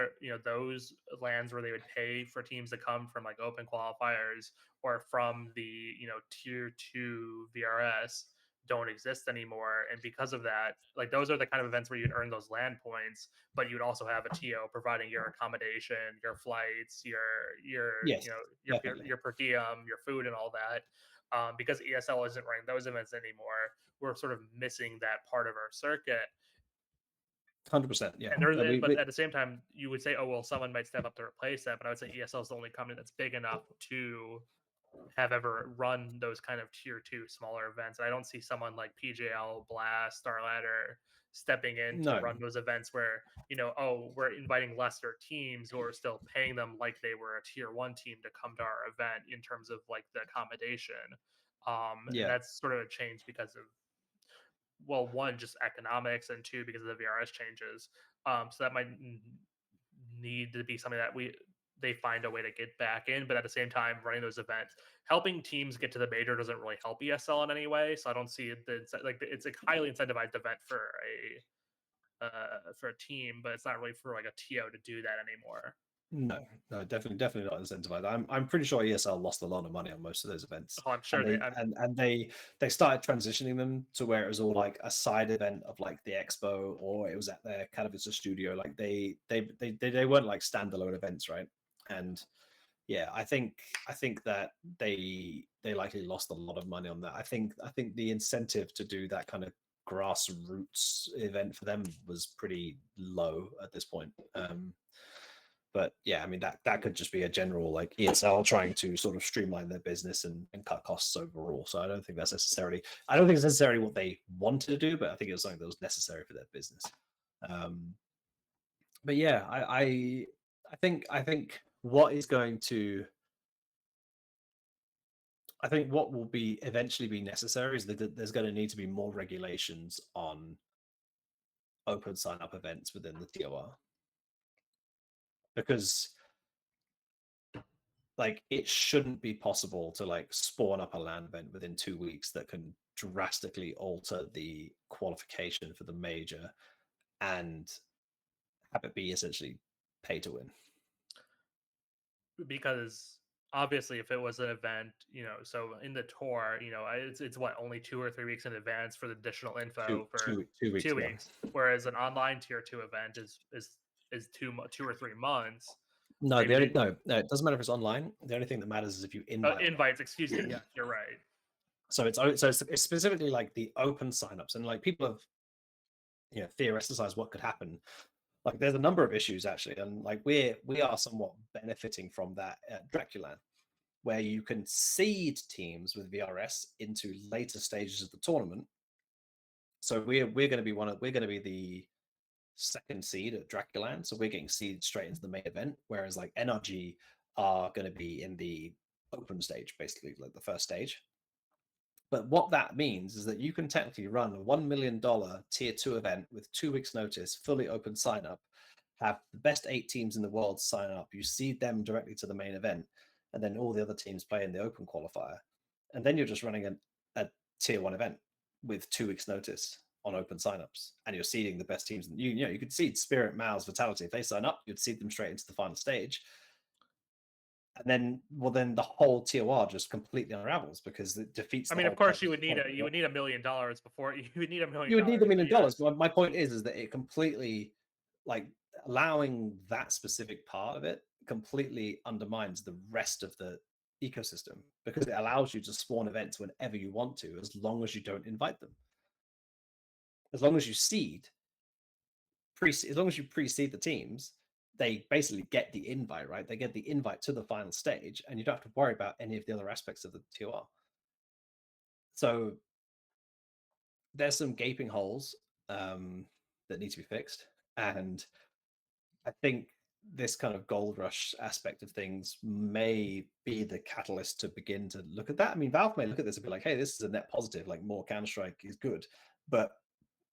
LANs where they would pay for teams to come from, like, open qualifiers or from the tier 2 VRS don't exist anymore. And because of that, like those are the kind of events where you'd earn those LAN points, but you'd also have a TO providing your accommodation, your flights,
Yes, definitely.
your per diem, your food, and all that. Because ESL isn't running those events anymore, we're sort of missing that part of our circuit.
100%. Yeah.
And but at the same time, you would say, oh well, someone might step up to replace that. But I would say ESL is the only company that's big enough to have ever run those kind of tier 2 smaller events. And I don't see someone like PJL, Blast, StarLadder stepping in to
No,
run those events where, oh, we're inviting lesser teams who are still paying them like they were a tier 1 team to come to our event in terms of like the accommodation. And
yeah,
that's sort of a change because of, well, one, just economics, and two, because of the VRS changes. So that might need to be something that they find a way to get back in, but at the same time, running those events, helping teams get to the major doesn't really help ESL in any way. So I don't see it. It's a highly incentivized event for a team, but it's not really for like a TO to do that anymore.
no, definitely not incentivized. I'm pretty sure ESL lost a lot of money on most of those events.
Oh, I'm sure
and they started transitioning them to where it was all like a side event of like the expo, or it was at their Katowice studio. Like they weren't like standalone events, right? And yeah, I think that they likely lost a lot of money on that. I think the incentive to do that kind of grassroots event for them was pretty low at this point. But yeah, I mean that could just be a general like ESL trying to sort of streamline their business and cut costs overall. So I don't think it's necessarily what they wanted to do, but I think it was something that was necessary for their business. But yeah, I think what is going to I think what will be eventually be necessary is that there's going to need to be more regulations on open sign up events within the TOR, because like it shouldn't be possible to like spawn up a LAN event within 2 weeks that can drastically alter the qualification for the major and have it be essentially pay to win.
Because obviously if it was an event, so in the tour, it's what, only 2 or 3 weeks in advance for the additional info for
2 weeks,
2 weeks, whereas an online tier 2 event is 2 or 3 months.
No, it doesn't matter if it's online. The only thing that matters is if you invite
invites. Excuse me. Yeah, you're right.
So it's specifically like the open signups, and like people have theoretized what could happen. Like there's a number of issues actually, and like we are somewhat benefiting from that at Draculan, where you can seed teams with VRS into later stages of the tournament. So we're going to be the second seed at Draculan, so we're getting seeded straight into the main event, whereas like NRG are going to be in the open stage, basically like the first stage. But what that means is that you can technically run a $1 million tier 2 event with 2 weeks notice, fully open sign up, have the best 8 teams in the world sign up, you seed them directly to the main event, and then all the other teams play in the open qualifier. And then you're just running a tier 1 event with 2 weeks notice on open signups, and you're seeding the best teams. You could seed Spirit, Mnmzzz, Vitality. If they sign up, you'd seed them straight into the final stage. And then the whole TOR just completely unravels because it defeats.
I mean, of course, you would need $1 million before you would need $1 million.
You would need $1 million. But my point is that it completely, like, allowing that specific part of it completely undermines the rest of the ecosystem, because it allows you to spawn events whenever you want to, as long as you don't invite them. As long as you pre-seed the teams, they basically get the invite, right? They get the invite to the final stage, and you don't have to worry about any of the other aspects of the TOR. So there's some gaping holes that need to be fixed, and I think this kind of gold rush aspect of things may be the catalyst to begin to look at that. I mean, Valve may look at this and be like, hey, this is a net positive, like more Counter-Strike is good. But,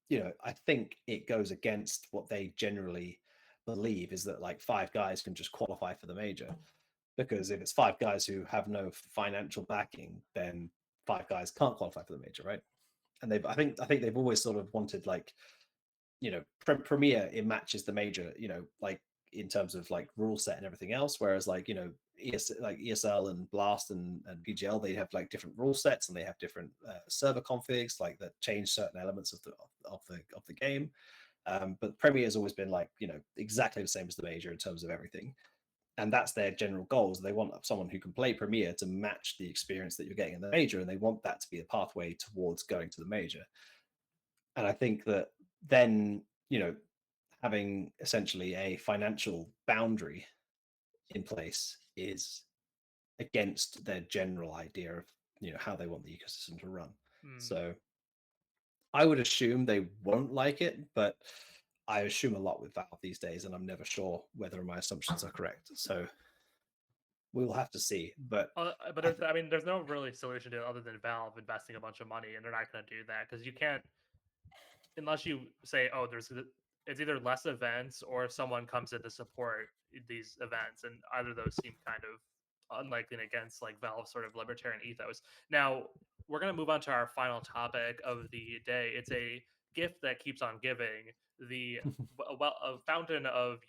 I think it goes against what they generally believe, is that like 5 guys can just qualify for the major. Because if it's 5 guys who have no financial backing, then 5 guys can't qualify for the major, right? And I think they've always sort of wanted, like, Premier, it matches the major, like in terms of like rule set and everything else, whereas like like ESL and Blast and PGL, they have like different rule sets and they have different server configs like that change certain elements of the game. But Premier has always been like, exactly the same as the Major in terms of everything. And that's their general goals. They want someone who can play Premier to match the experience that you're getting in the Major, and they want that to be a pathway towards going to the Major. And I think that then, having essentially a financial boundary in place is against their general idea of, how they want the ecosystem to run. So I would assume they won't like it, but I assume a lot with Valve these days, and I'm never sure whether my assumptions are correct. So we'll have to see. But
there's no really solution to it other than Valve investing a bunch of money, and they're not going to do that because you can't, unless you say, oh, it's either less events or someone comes in to support these events, and either of those seem kind of unlikely against like Valve's sort of libertarian ethos. Now we're going to move on to our final topic of the day. It's a gift that keeps on giving. A fountain of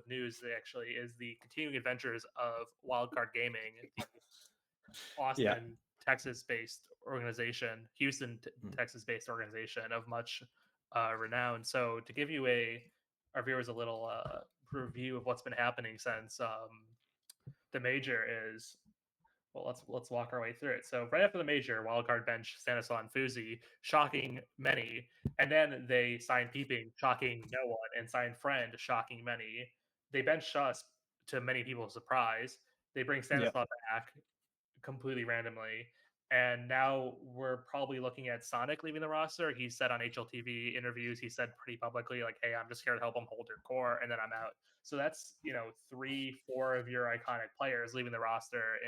news actually is the continuing adventures of Wildcard Gaming, the Austin, Texas-based organization, Houston, Texas-based organization of much renown. So to give you our viewers a little review of what's been happening since the major is, well, let's walk our way through it. So right after the major, Wildcard bench Stanislaw and Fuzi, shocking many, and then they signed Peeping, shocking no one, and signed Friend, shocking many. They benched us to many people's surprise. They bring Stanislaw back completely randomly, and now we're probably looking at Sonic leaving the roster. He said on HLTV interviews, he said pretty publicly, like, hey, I'm just here to help him hold your core, and then I'm out. So that's 3-4 of your iconic players leaving the roster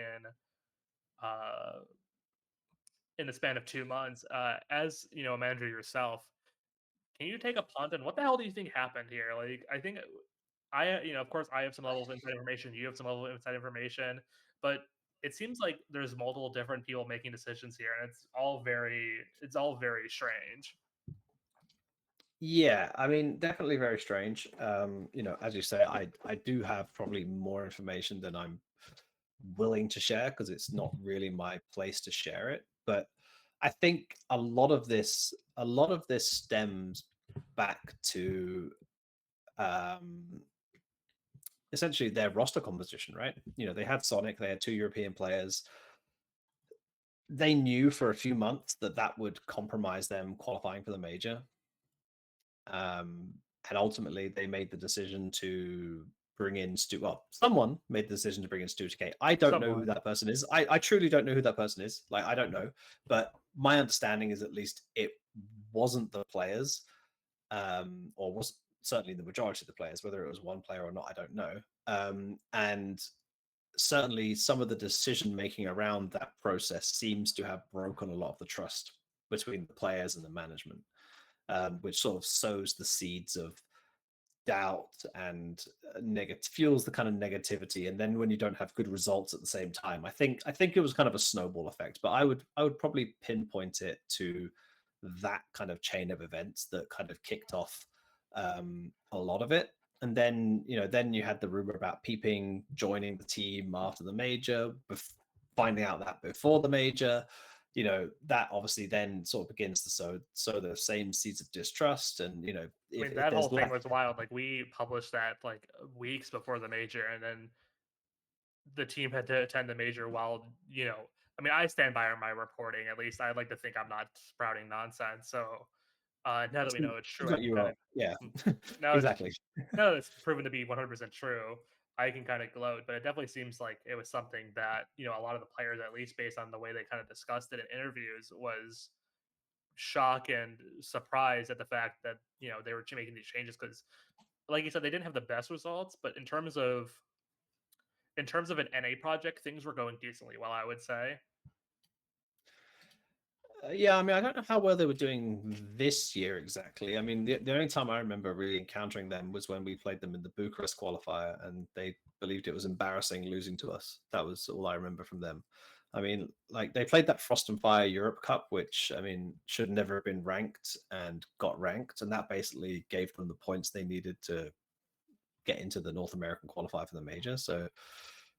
in the span of 2 months. As a manager yourself, can you take a punt on what the hell do you think happened here? Like, I think of course, I have some level of inside information. You have some level of inside information, but it seems like there's multiple different people making decisions here, and it's all very strange.
Yeah, I mean, definitely very strange. As you say, I do have probably more information than I'm willing to share because it's not really my place to share it. But I think a lot of this stems back to essentially their roster composition, right? They had Sonic, they had 2 European players. They knew for a few months that would compromise them qualifying for the major. And ultimately they made the decision to bring in Stu. Well, someone made the decision to bring in Stu TK. I don't know who that person is. I truly don't know who that person is. Like, I don't know. But my understanding is at least it wasn't the players, or was certainly the majority of the players. Whether it was one player or not, I don't know. And certainly some of the decision making around that process seems to have broken a lot of the trust between the players and the management. Which sort of sows the seeds of doubt and fuels the kind of negativity. And then when you don't have good results at the same time, I think it was kind of a snowball effect. But I would probably pinpoint it to that kind of chain of events that kind of kicked off a lot of it. And then then you had the rumor about Peeping joining the team after the major, finding out that before the major. That obviously then sort of begins to sow the same seeds of distrust. And
that whole thing was wild. Like, we published that like weeks before the major, and then the team had to attend the major while I stand by my reporting. At least I'd like to think I'm not sprouting nonsense. So now that we know it's true,
exactly.
Now that it's proven to be 100% true, I can kind of gloat, but it definitely seems like it was something that, a lot of the players, at least based on the way they kind of discussed it in interviews, was shock and surprise at the fact that, they were making these changes because, like you said, they didn't have the best results, but in terms of an NA project, things were going decently well, I would say.
Yeah, I mean, I don't know how well they were doing this year exactly. I mean, the only time I remember really encountering them was when we played them in the Bucharest qualifier, and they believed it was embarrassing losing to us. That was all I remember from them. I mean, like, they played that Frost and Fire Europe Cup, which, I mean, should never have been ranked, and got ranked, and that basically gave them the points they needed to get into the North American qualifier for the major. So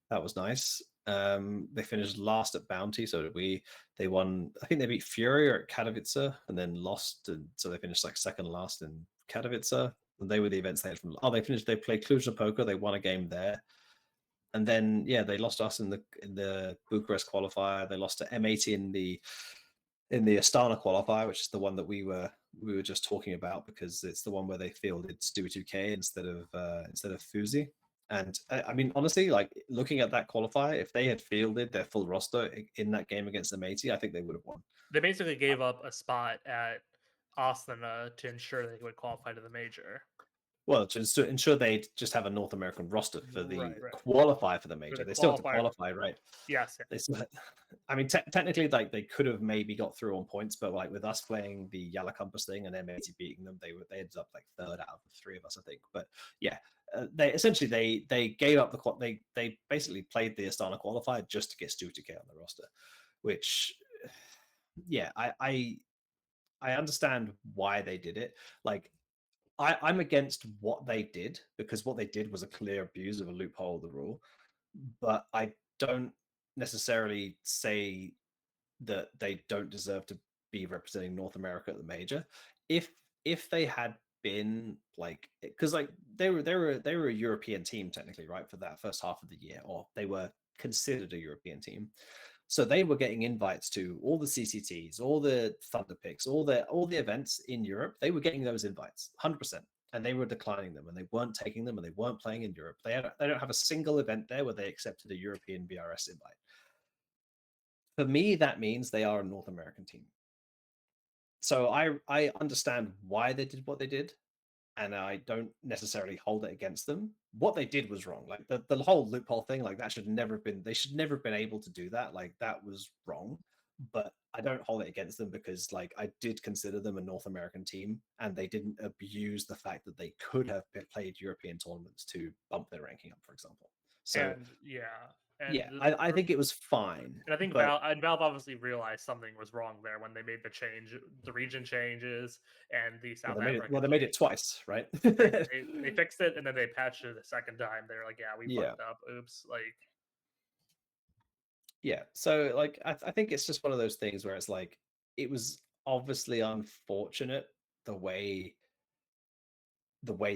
That was nice. They finished last at Bounty, so did we. They won. I think they beat Fury at Katowice and then lost, and so they finished like second last in Katowice. And they were the events they had from. Oh, they finished. They played Cluj-Napoca. They won a game there, and then yeah, they lost us in the Bucharest qualifier. They lost to M80 in the Astana qualifier, which is the one that we were just talking about because it's the one where they fielded Stewie 2K instead of Fuzi. And I mean, honestly, like looking at that qualifier, if they had fielded their full roster in that game against M80, I think they would have won.
They basically gave up a spot at Astana to ensure they would qualify to the major.
Well, to ensure they just have a North American roster for the
Right.
qualify for the
For
major.
the
They still have to
qualifier.
qualify, right?
Yes.
They still, I mean, technically, like they could have maybe got through on points, but like with us playing the Yellow Compass thing and M80 beating them, they ended up like third out of the three of us, I think. But yeah, they essentially they gave up they basically played the Astana qualifier just to get Stu 2K on the roster, which yeah, I understand why they did it. Like I'm against what they did because what they did was a clear abuse of a loophole of the rule, but I don't necessarily say that they don't deserve to be representing North America at the major. If they had been like, because like they were a European team technically, right, for that first half of the year, or they were considered a European team. So they were getting invites to all the CCTs, all the Thunder Picks, all the events in Europe. They were getting those invites, 100%, and they were declining them, and they weren't taking them, and they weren't playing in Europe. They don't have a single event there where they accepted a European BRS invite. For me, that means they are a North American team. So I understand why they did what they did, and I don't necessarily hold it against them. What they did was wrong. Like the whole loophole thing, like that should never have been. They should never have been able to do that. Like that was wrong. But I don't hold it against them because like I did consider them a North American team, and they didn't abuse the fact that they could have played European tournaments to bump their ranking up, for example. So
And yeah,
yeah,
and
I think it was fine,
I think
but
Valve obviously realized something was wrong there when they made the change, the region changes, and the
well,
South
they made it.
African
Well, they made
change.
it twice, right?
They fixed it and then they patched it a second time. They're like, yeah, we
Yeah.
fucked up. Oops. Like,
Yeah. So like I think it's just one of those things where it's like it was obviously unfortunate the way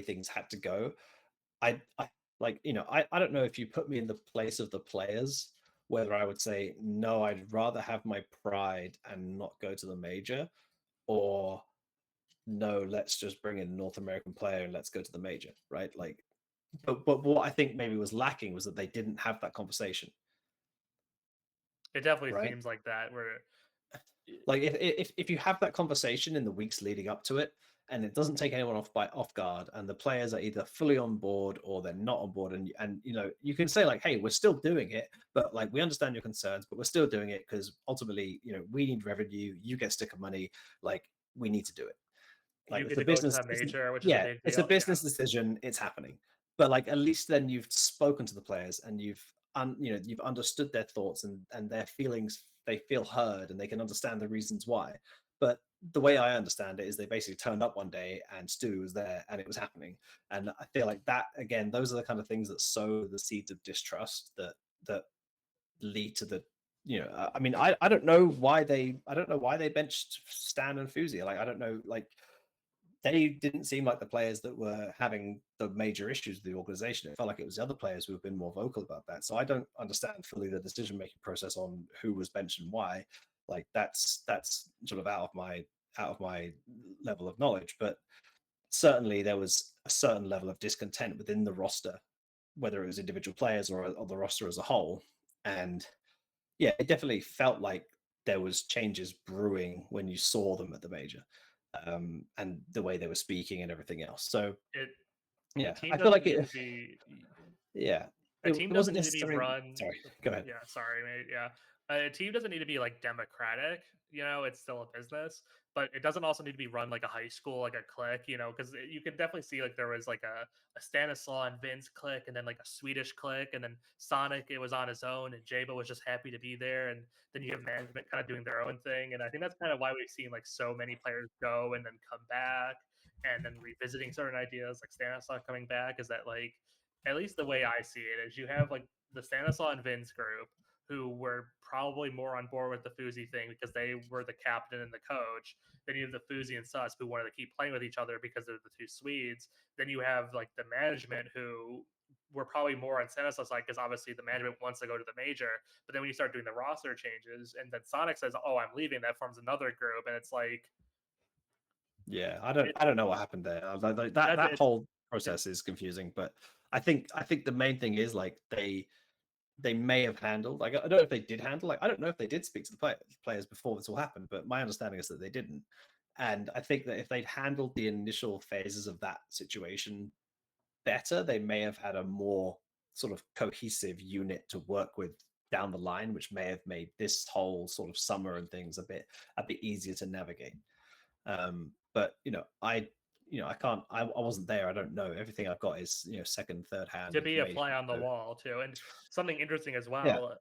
things had to go. I like, I don't know if you put me in the place of the players, whether I would say, no, I'd rather have my pride and not go to the major, or no, let's just bring in a North American player and let's go to the major, right? Like, but what I think maybe was lacking was that they didn't have that conversation,
it definitely
right?
seems like that. Where
Like if you have that conversation in the weeks leading up to it, and it doesn't take anyone off guard, and the players are either fully on board or they're not on board, and you can say like, hey, we're still doing it, but like we understand your concerns, but we're still doing it because ultimately, we need revenue, you get stick of money, like we need to do it. Like
you
it's
get
a
to go to
business,
that major, which is a
yeah,
big
it's a
deal. Yeah.
business decision. It's happening, but like at least then you've spoken to the players and you've understood their thoughts and their feelings. They feel heard and they can understand the reasons why. But the way I understand it is they basically turned up one day and Stu was there and it was happening. And I feel like that again, those are the kind of things that sow the seeds of distrust that lead to the I mean I don't know why they benched Stan and Fuzi. Like I don't know, like they didn't seem like the players that were having the major issues with the organization. It felt like it was the other players who have been more vocal about that. So I don't understand fully the decision making process on who was benched and why. Like that's sort of out of my level of knowledge. But certainly there was a certain level of discontent within the roster, whether it was individual players or the roster as a whole. And yeah, it definitely felt like there was changes brewing when you saw them at the major, and the way they were speaking and everything else. So
It a
yeah,
team
I feel
doesn't
like
need
it.
to be
Yeah,
a
it
team
wasn't
doesn't need to be
necessarily.
run.
Sorry, go ahead.
Yeah, sorry, mate. Yeah, a team doesn't need to be like democratic. It's still a business, but it doesn't also need to be run like a high school, like a clique. Because you can definitely see like there was like a Stanislaw and Vince clique, and then like a Swedish clique, and then Sonic it was on his own, and Jaba was just happy to be there, and then you have management kind of doing their own thing, and I think that's kind of why we've seen like so many players go and then come back, and then revisiting certain ideas like Stanislaw coming back is that like at least the way I see it, is you have like the Stanislaw and Vince group who were probably more on board with the Fuzi thing because they were the captain and the coach. Then you have the Fuzi and Sus who wanted to keep playing with each other because they're the two Swedes. Then you have like the management who were probably more on Stanislaw's side because obviously the management wants to go to the major. But then when you start doing the roster changes and then Sonic says, "Oh, I'm leaving," that forms another group, and it's like,
yeah, I don't know what happened there. Like that whole process is confusing, but I think the main thing is like they may have handled, like I don't know if they did handle, like I don't know if they did speak to the players before this all happened, but my understanding is that they didn't. And I think that if they'd handled the initial phases of that situation better, they may have had a more sort of cohesive unit to work with down the line, which may have made this whole sort of summer and things a bit easier to navigate. But I can't. I wasn't there. I don't know. Everything I've got is second, third hand
to be a fly
information.
on the wall too. And something interesting as
Yeah.
well.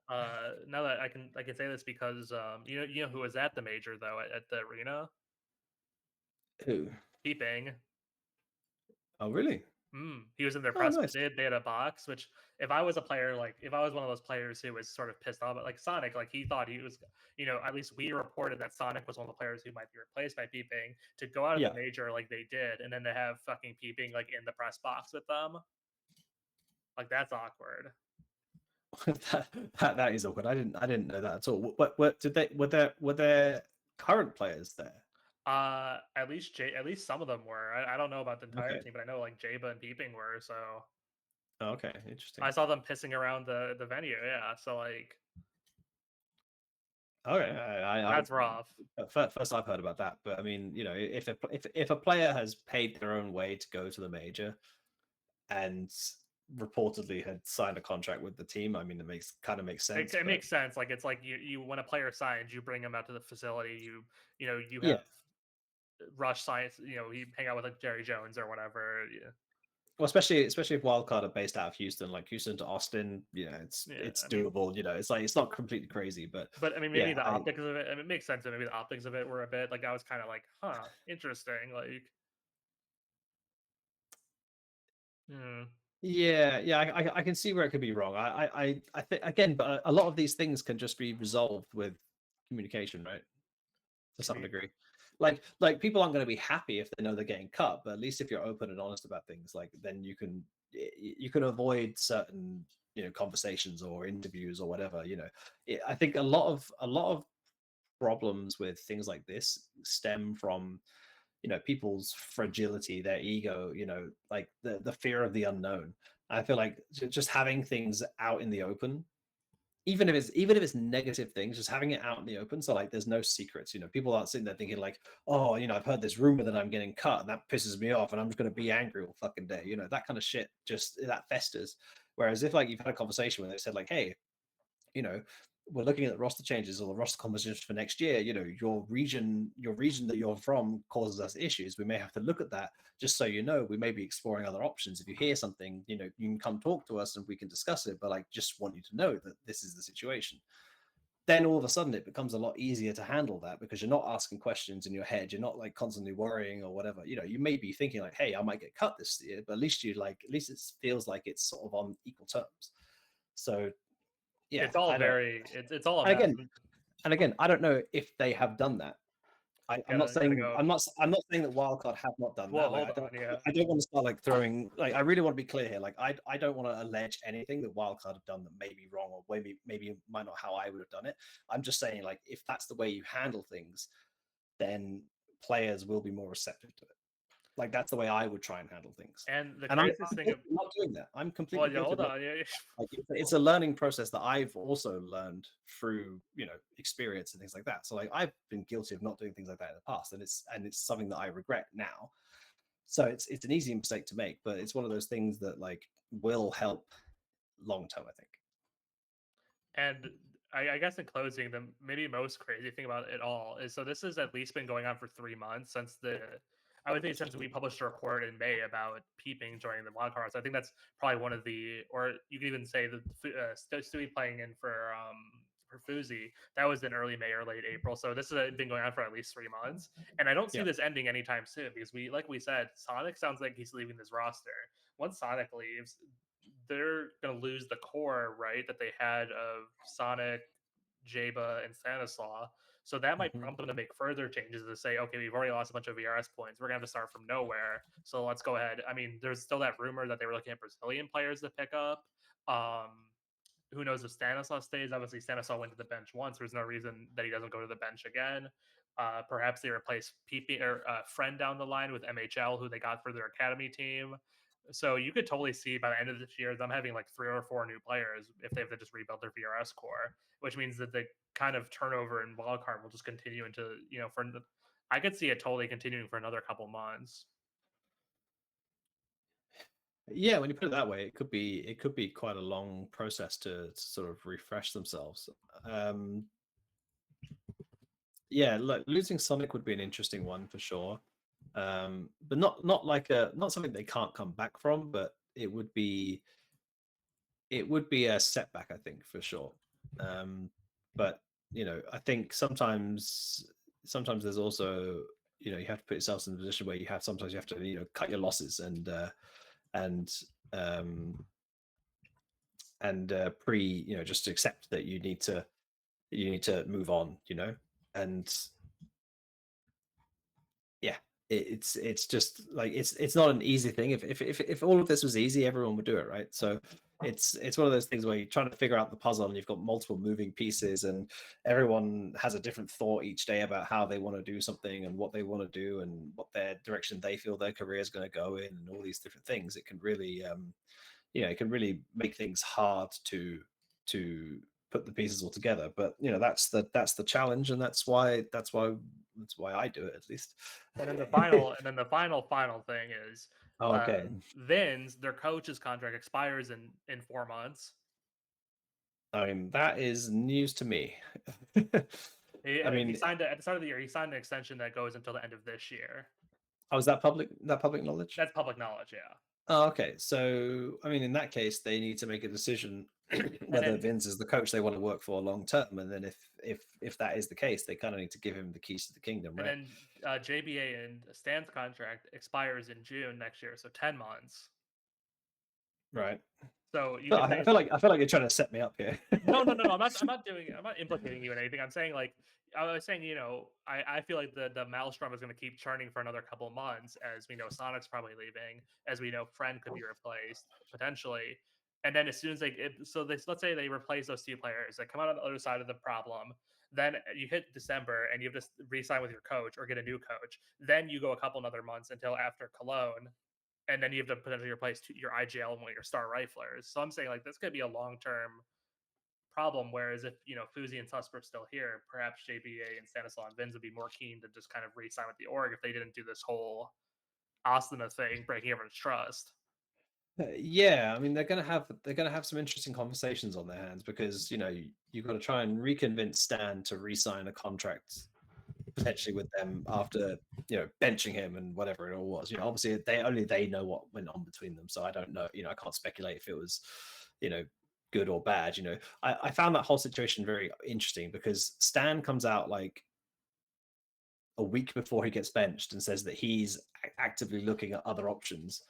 Now that I can say this because you know who was at the major though at the arena?
Who?
Peeping.
Oh, really?
He was in their
Oh,
press.
nice.
They had a box. Which, if I was a player, like if I was one of those players who was sort of pissed off, but like Sonic, like he thought he was, at least we reported that Sonic was one of the players who might be replaced by Peeping, to go out of
Yeah.
the major like they did, and then to have fucking Peeping like in the press box with them, like that's awkward.
that is awkward. I didn't know that at all. What did they? Were there current players there?
At least some of them were. I don't know about the entire
Okay.
team, but I know like Jaba and Peeping were. So
Oh, okay, interesting.
I saw them pissing around the venue. Yeah, so like,
okay,
that's rough.
First I've heard about that, but I mean, if a player has paid their own way to go to the major and reportedly had signed a contract with the team, I mean, it kind of makes sense.
It makes sense. Like it's like you when a player signs, you bring him out to the facility. You
Yeah.
have rush science. You hang out with like Jerry Jones or whatever. Yeah.
Well, especially if Wildcard are based out of Houston, like Houston to Austin, it's doable. It's not completely crazy, but
I mean, maybe the optics of it. I mean, it makes sense. And maybe the optics of it were a bit like I was kind of like, huh, interesting. Like,
yeah, I can see where it could be wrong. I think again, but a lot of these things can just be resolved with communication, right? To some degree. Like people aren't going to be happy if they know they're getting cut, but at least if you're open and honest about things, like then you can avoid certain conversations or interviews or whatever. I think a lot of problems with things like this stem from people's fragility, their ego, like the fear of the unknown. I feel like just having things out in the open, even if it's negative things, just having it out in the open, so like there's no secrets. People aren't sitting there thinking like, oh, I've heard this rumor that I'm getting cut and that pisses me off and I'm just going to be angry all fucking day. That kind of shit, just that festers. Whereas if like you've had a conversation where they said like, hey, we're looking at the roster changes or the roster composition for next year. Your region that you're from causes us issues. We may have to look at that. Just so we may be exploring other options. If you hear something, you can come talk to us and we can discuss it. But like, just want you to know that this is the situation. Then all of a sudden it becomes a lot easier to handle that because you're not asking questions in your head. You're not like constantly worrying or whatever. You may be thinking like, hey, I might get cut this year, but at least it feels like it's sort of on equal terms. So yeah,
it's all it's all
and again, I don't know if they have done that. I'm not saying that Wildcard have not done that. Like, I don't want to start like throwing, like I really want to be clear here. Like I don't want to allege anything that Wildcard have done that may be wrong or maybe might not how I would have done it. I'm just saying like if that's the way you handle things, then players will be more receptive to it. Like that's the way I would try and handle things.
And the
I'm not doing that. I'm completely.
Well, hold on.
Like it's a learning process that I've also learned through experience and things like that. So like I've been guilty of not doing things like that in the past, and it's something that I regret now. So it's an easy mistake to make, but it's one of those things that like will help long term, I think.
And I guess in closing, the maybe most crazy thing about it all is so this has at least been going on for 3 months I would think since we published a report in May about Peeping joining the wildcards. I think that's probably one of the, or you could even say the Stewie playing in for Fuzi. That was in early May or late April. So this has been going on for at least 3 months, and I don't see this ending anytime soon because like we said, Sonic sounds like he's leaving this roster. Once Sonic leaves, they're going to lose the core, right, that they had of Sonic, Jaba, and Stanislaw. So that might
Mhm.
prompt them to make further changes to say, okay, we've already lost a bunch of VRS points. We're going to have to start from nowhere. So let's go ahead. I mean, there's still that rumor that they were looking at Brazilian players to pick up. Who knows if Stanislaw stays? Obviously, Stanislaw went to the bench once. There's no reason that he doesn't go to the bench again. Perhaps they replace PP or Friend down the line with MHL, who they got for their academy team. So you could totally see by the end of this year them having like 3 or 4 new players if they have to just rebuild their VRS core, which means that the kind of turnover in wildcard will just continue into, I could see it totally continuing for another couple months.
Yeah, when you put it that way, it could be quite a long process to sort of refresh themselves. Yeah, look, losing Sonic would be an interesting one for sure. But not like not something they can't come back from, but it would be a setback, I think, for sure. But I think sometimes there's also, you have to put yourself in a position where you have to cut your losses and just accept that you need to move on, and yeah, it's just like it's not an easy thing. If all of this was easy, everyone would do it, right? So it's one of those things where you're trying to figure out the puzzle and you've got multiple moving pieces and everyone has a different thought each day about how they want to do something and what they want to do and what their direction they feel their career is going to go in and all these different things. It can really it can really make things hard to put the pieces all together. But that's the challenge, and that's why I do it, at least.
And then the final thing is
Oh, okay.
Vin's, their coach's contract expires in 4 months.
I mean, that is news to me.
He signed at the start of the year. He signed an extension that goes until the end of this year.
Oh, is that public knowledge?
That's public knowledge, yeah.
Oh, okay. So, I mean, in that case, they need to make a decision whether Vince is the coach they want to work for long term. And then if that is the case, they kind of need to give him the keys to the kingdom, right?
And then JBA and Stan's contract expires in June next year, so 10 months.
Right.
So
I feel like you're trying to set me up here.
No. I'm not implicating you in anything. I'm saying, like, I was saying, I feel like the maelstrom is going to keep churning for another couple of months, as we know Sonic's probably leaving, as we know Friend could be replaced potentially, and then as soon as let's say they replace those 2 players that come out on the other side of the problem, then you hit December and you have to re-sign with your coach or get a new coach. Then you go a couple another months until after Cologne. And then you have to potentially replace your IGL and one of your star riflers. So I'm saying, like, this could be a long-term problem. Whereas if, Fuzi and Susper are still here, perhaps JBA and Stanislaw and Vins would be more keen to just kind of re-sign with the org if they didn't do this whole Asuna thing, breaking everyone's trust.
Yeah, I mean, they're gonna have some interesting conversations on their hands, because you've got to try and reconvince Stan to re-sign a contract potentially with them after benching him and whatever it all was. Obviously they know what went on between them, so I don't know. I can't speculate if it was good or bad. I found that whole situation very interesting, because Stan comes out like a week before he gets benched and says that he's actively looking at other options,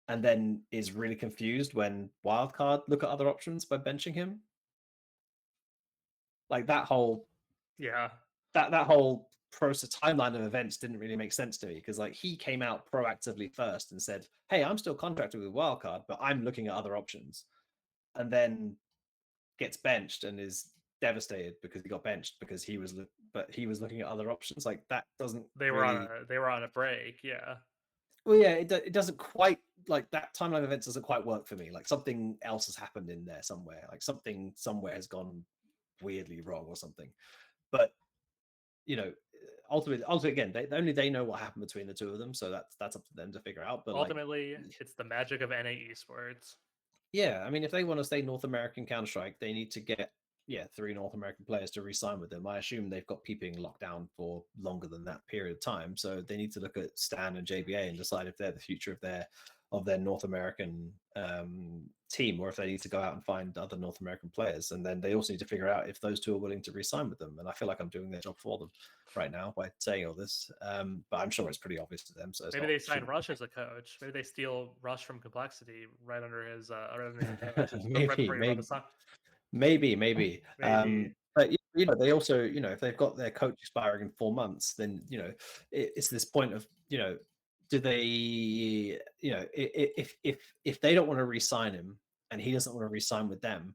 and then is really confused when Wildcard look at other options by benching him. Like that whole that whole process timeline of events didn't really make sense to me, because like he came out proactively first and said, hey, I'm still contracted with Wildcard, but I'm looking at other options, and then gets benched and is devastated because he got benched because he was looking at other options. Like that doesn't
they were on a break. Yeah.
Well, yeah, it doesn't quite, like, that timeline of events doesn't quite work for me. Like something else has happened in there somewhere. Like something somewhere has gone weirdly wrong or something. But ultimately, again, only they know what happened between the 2 of them, so that's up to them to figure out. But
ultimately, it's the magic of NA esports.
Yeah, I mean, if they want to stay North American Counter-Strike, they need to get 3 North American players to re-sign with them. I assume they've got peeping locked down for longer than that period of time, so they need to look at Stan and JBA and decide if they're the future their North American team, or if they need to go out and find other North American players. And then they also need to figure out if those two are willing to re-sign with them. And I feel like I'm doing their job for them right now by saying all this. But I'm sure it's pretty obvious to them. So
maybe they sign Rush as a coach. Maybe they steal Rush from Complexity right under his
maybe.
Maybe.
But they also, if they've got their coach expiring in 4 months, then it's this point of do they if they don't want to re-sign him and he doesn't want to re-sign with them,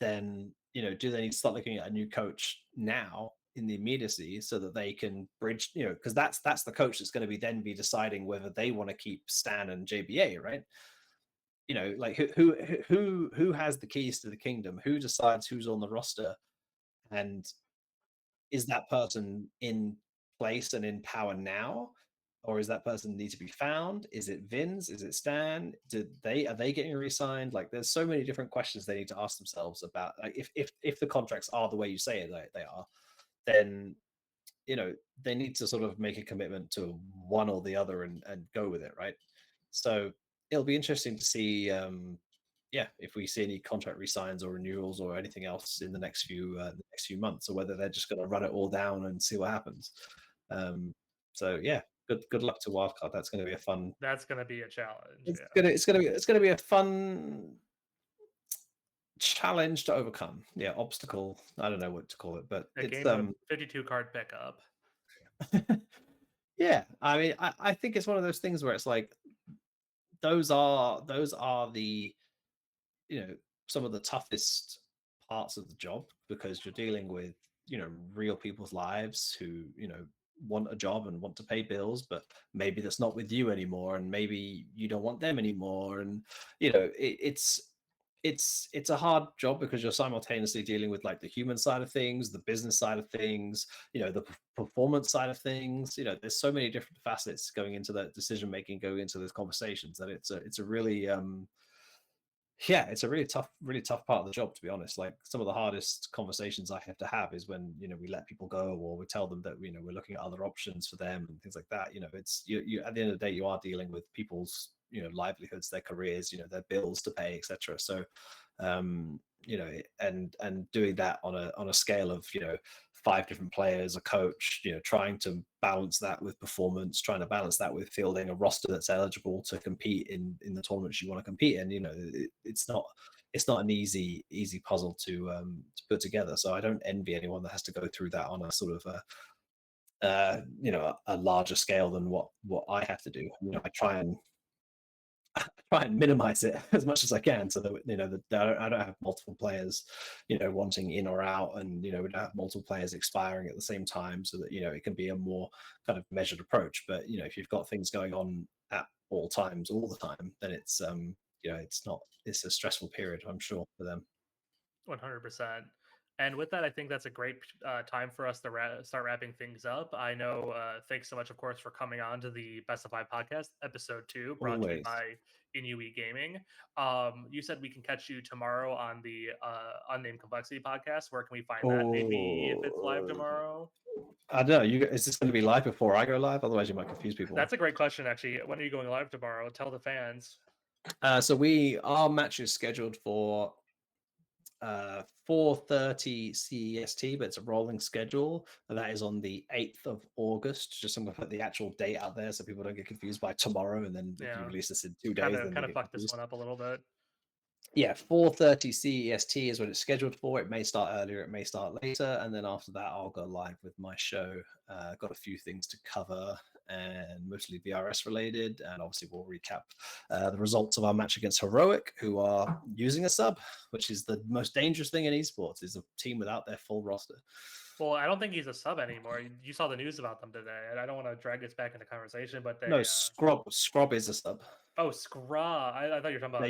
then do they need to start looking at a new coach now in the immediacy so that they can bridge, because that's the coach that's going to be deciding whether they want to keep Stan and JBA, right? Like who has the keys to the kingdom? Who decides who's on the roster? And is that person in place and in power now? Or is that person need to be found? Is it Vince? Is it Stan? Are they getting re-signed? Like, there's so many different questions they need to ask themselves about. Like, if the contracts are the way you say they are, then they need to sort of make a commitment to one or the other and go with it, right? So it'll be interesting to see, if we see any contract re-signs or renewals or anything else in the next few months, or whether they're just going to run it all down and see what happens. So yeah, good luck to Wildcard. That's going to be a fun.
That's going to be a challenge.
It's going to be a fun challenge to overcome. Yeah, obstacle. I don't know what to call it, but
a
it's
game of 52 card pickup.
Yeah, I mean, I think it's one of those things where it's like those are the some of the toughest parts of the job, because you're dealing with real people's lives who want a job and want to pay bills, but maybe that's not with you anymore, and maybe you don't want them anymore, and it's a hard job because you're simultaneously dealing with like the human side of things, the business side of things, the performance side of things. There's so many different facets going into that decision making, going into those conversations, that it's a really it's a really tough part of the job, to be honest. Like, some of the hardest conversations I have to have is when we let people go, or we tell them that we're looking at other options for them and things like that. It's you at the end of the day, you are dealing with people's livelihoods, their careers, their bills to pay, etc. So and doing that on a scale of 5 different players, a coach, trying to balance that with performance, trying to balance that with fielding a roster that's eligible to compete in the tournaments you want to compete in. It's not an easy puzzle to put together. So I don't envy anyone that has to go through that on a sort of a larger scale than what I have to do. I try and minimize it as much as I can, so that I don't have multiple players wanting in or out, and we don't have multiple players expiring at the same time, so that it can be a more kind of measured approach. But if you've got things going on at all times all the time, then it's it's a stressful period, I'm sure, for them.
100%. And with that, I think that's a great time for us to start wrapping things up. I know, thanks so much, of course, for coming on to the Best of 5 podcast, episode 2, brought to you by INUI Gaming. You said we can catch you tomorrow on the Unnamed Complexity podcast. Where can we find that? Maybe if it's live tomorrow?
I don't know. Is this going to be live before I go live? Otherwise, you might confuse people.
That's a great question, actually. When are you going live tomorrow? Tell the fans.
So our match is scheduled for 4:30 CEST, but it's a rolling schedule, and that is on the 8th of August. Just I'm going to put the actual date out there so people don't get confused by tomorrow, and then if you release this in 2 days,
kind of fuck this one up a little bit.
Yeah, 4:30 CEST is what it's scheduled for. It may start earlier, it may start later, and then after that, I'll go live with my show. Got a few things to cover, and mostly VRS related, and obviously we'll recap the results of our match against Heroic, who are using a sub, which is the most dangerous thing in esports, is a team without their full roster.
Well, I don't think he's a sub anymore. You saw the news about them today, and I don't want to drag this back into conversation, but
no, Scrub is a sub.
Oh, Scra! I thought you were talking about.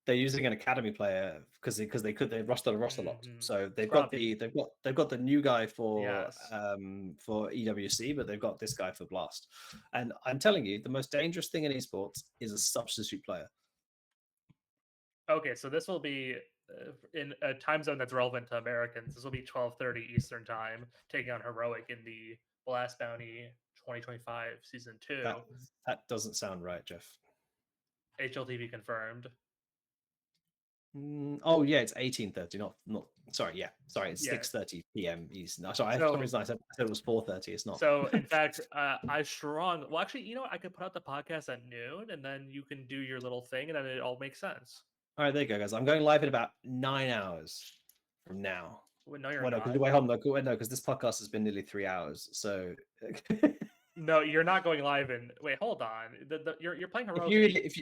They're using an academy player because they rostered a roster lot. So they've got the new guy for EWC, but they've got this guy for Blast. And I'm telling you, the most dangerous thing in esports is a substitute player.
Okay, so this will be in a time zone that's relevant to Americans. This will be 12:30 Eastern time, taking on Heroic in the Blast Bounty 2025 Season 2.
That doesn't sound right, Jeff.
HLTV confirmed.
Oh yeah, it's 18:30. Not. Sorry, yeah. Sorry, it's
Yeah.
6:30 p.m. Eastern. No, sorry,
So-
for some reason I said it was 4:30. It's not.
So in fact, I strong. Well, actually, you know what? I could put out the podcast at noon, and then you can do your little thing, and then it all makes sense.
All right, there you go, guys. I'm going live in about 9 hours from now.
Well, no, you're
Well, no,
not.
because wait, hold on. No, because this podcast has been nearly 3 hours. So
No, you're not going live in. Wait, hold on. You're playing heroic.
if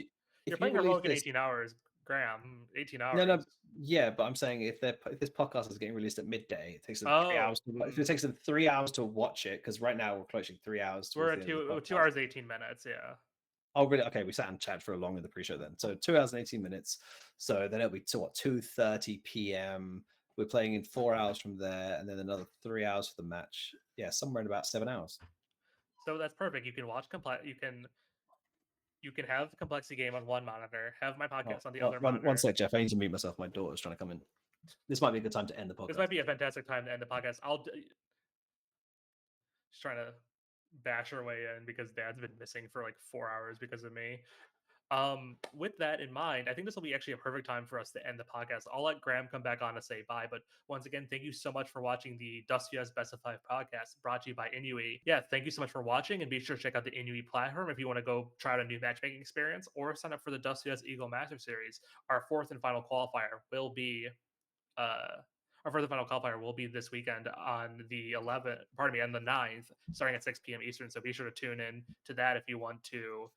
you're playing heroic in 18 hours, Graham. 18 hours.
No, yeah, but I'm saying if this podcast is getting released at midday, it takes them 3 hours. If it takes them 3 hours to watch it, because right now we're closing 3 hours.
We're at 2 hours 18 minutes. Yeah.
Oh, really? Okay, we sat and chat for a long in the pre-show then. So 2 hours and 18 minutes. So then it'll be to what, 2:30 p.m. We're playing in 4 hours from there, and then another 3 hours for the match. Yeah, somewhere in about 7 hours.
So that's perfect. You can watch you can have the complexity game on one monitor, have my podcast on the other monitor.
One sec, Jeff. I need to mute myself. My daughter's trying to come in. This might be a good time to end the podcast.
This might be a fantastic time to end the podcast. Just trying to bash her way in because Dad's been missing for like 4 hours because of me. With that in mind, I think this will be actually a perfect time for us to end the podcast. I'll let Graham come back on to say bye, but once again, thank you so much for watching the Dust.US Best of 5 podcast brought to you by INUI. Yeah, thank you so much for watching, and be sure to check out the INUI platform if you want to go try out a new matchmaking experience or sign up for the Dust.US Eagle Master Series. Our fourth and final qualifier will be this weekend on the 11th, on the 9th, starting at 6 p.m. Eastern. So be sure to tune in to that if you want to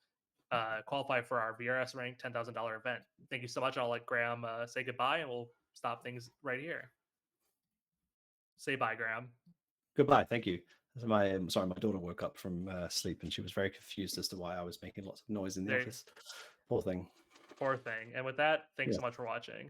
qualify for our VRS rank $10,000 event. Thank you so much. I'll let Graham say goodbye, and we'll stop things right here. Say bye, Graham.
Goodbye. Thank you. My daughter woke up from sleep, and she was very confused as to why I was making lots of noise in the office. Poor thing.
And with that, thanks so much for watching.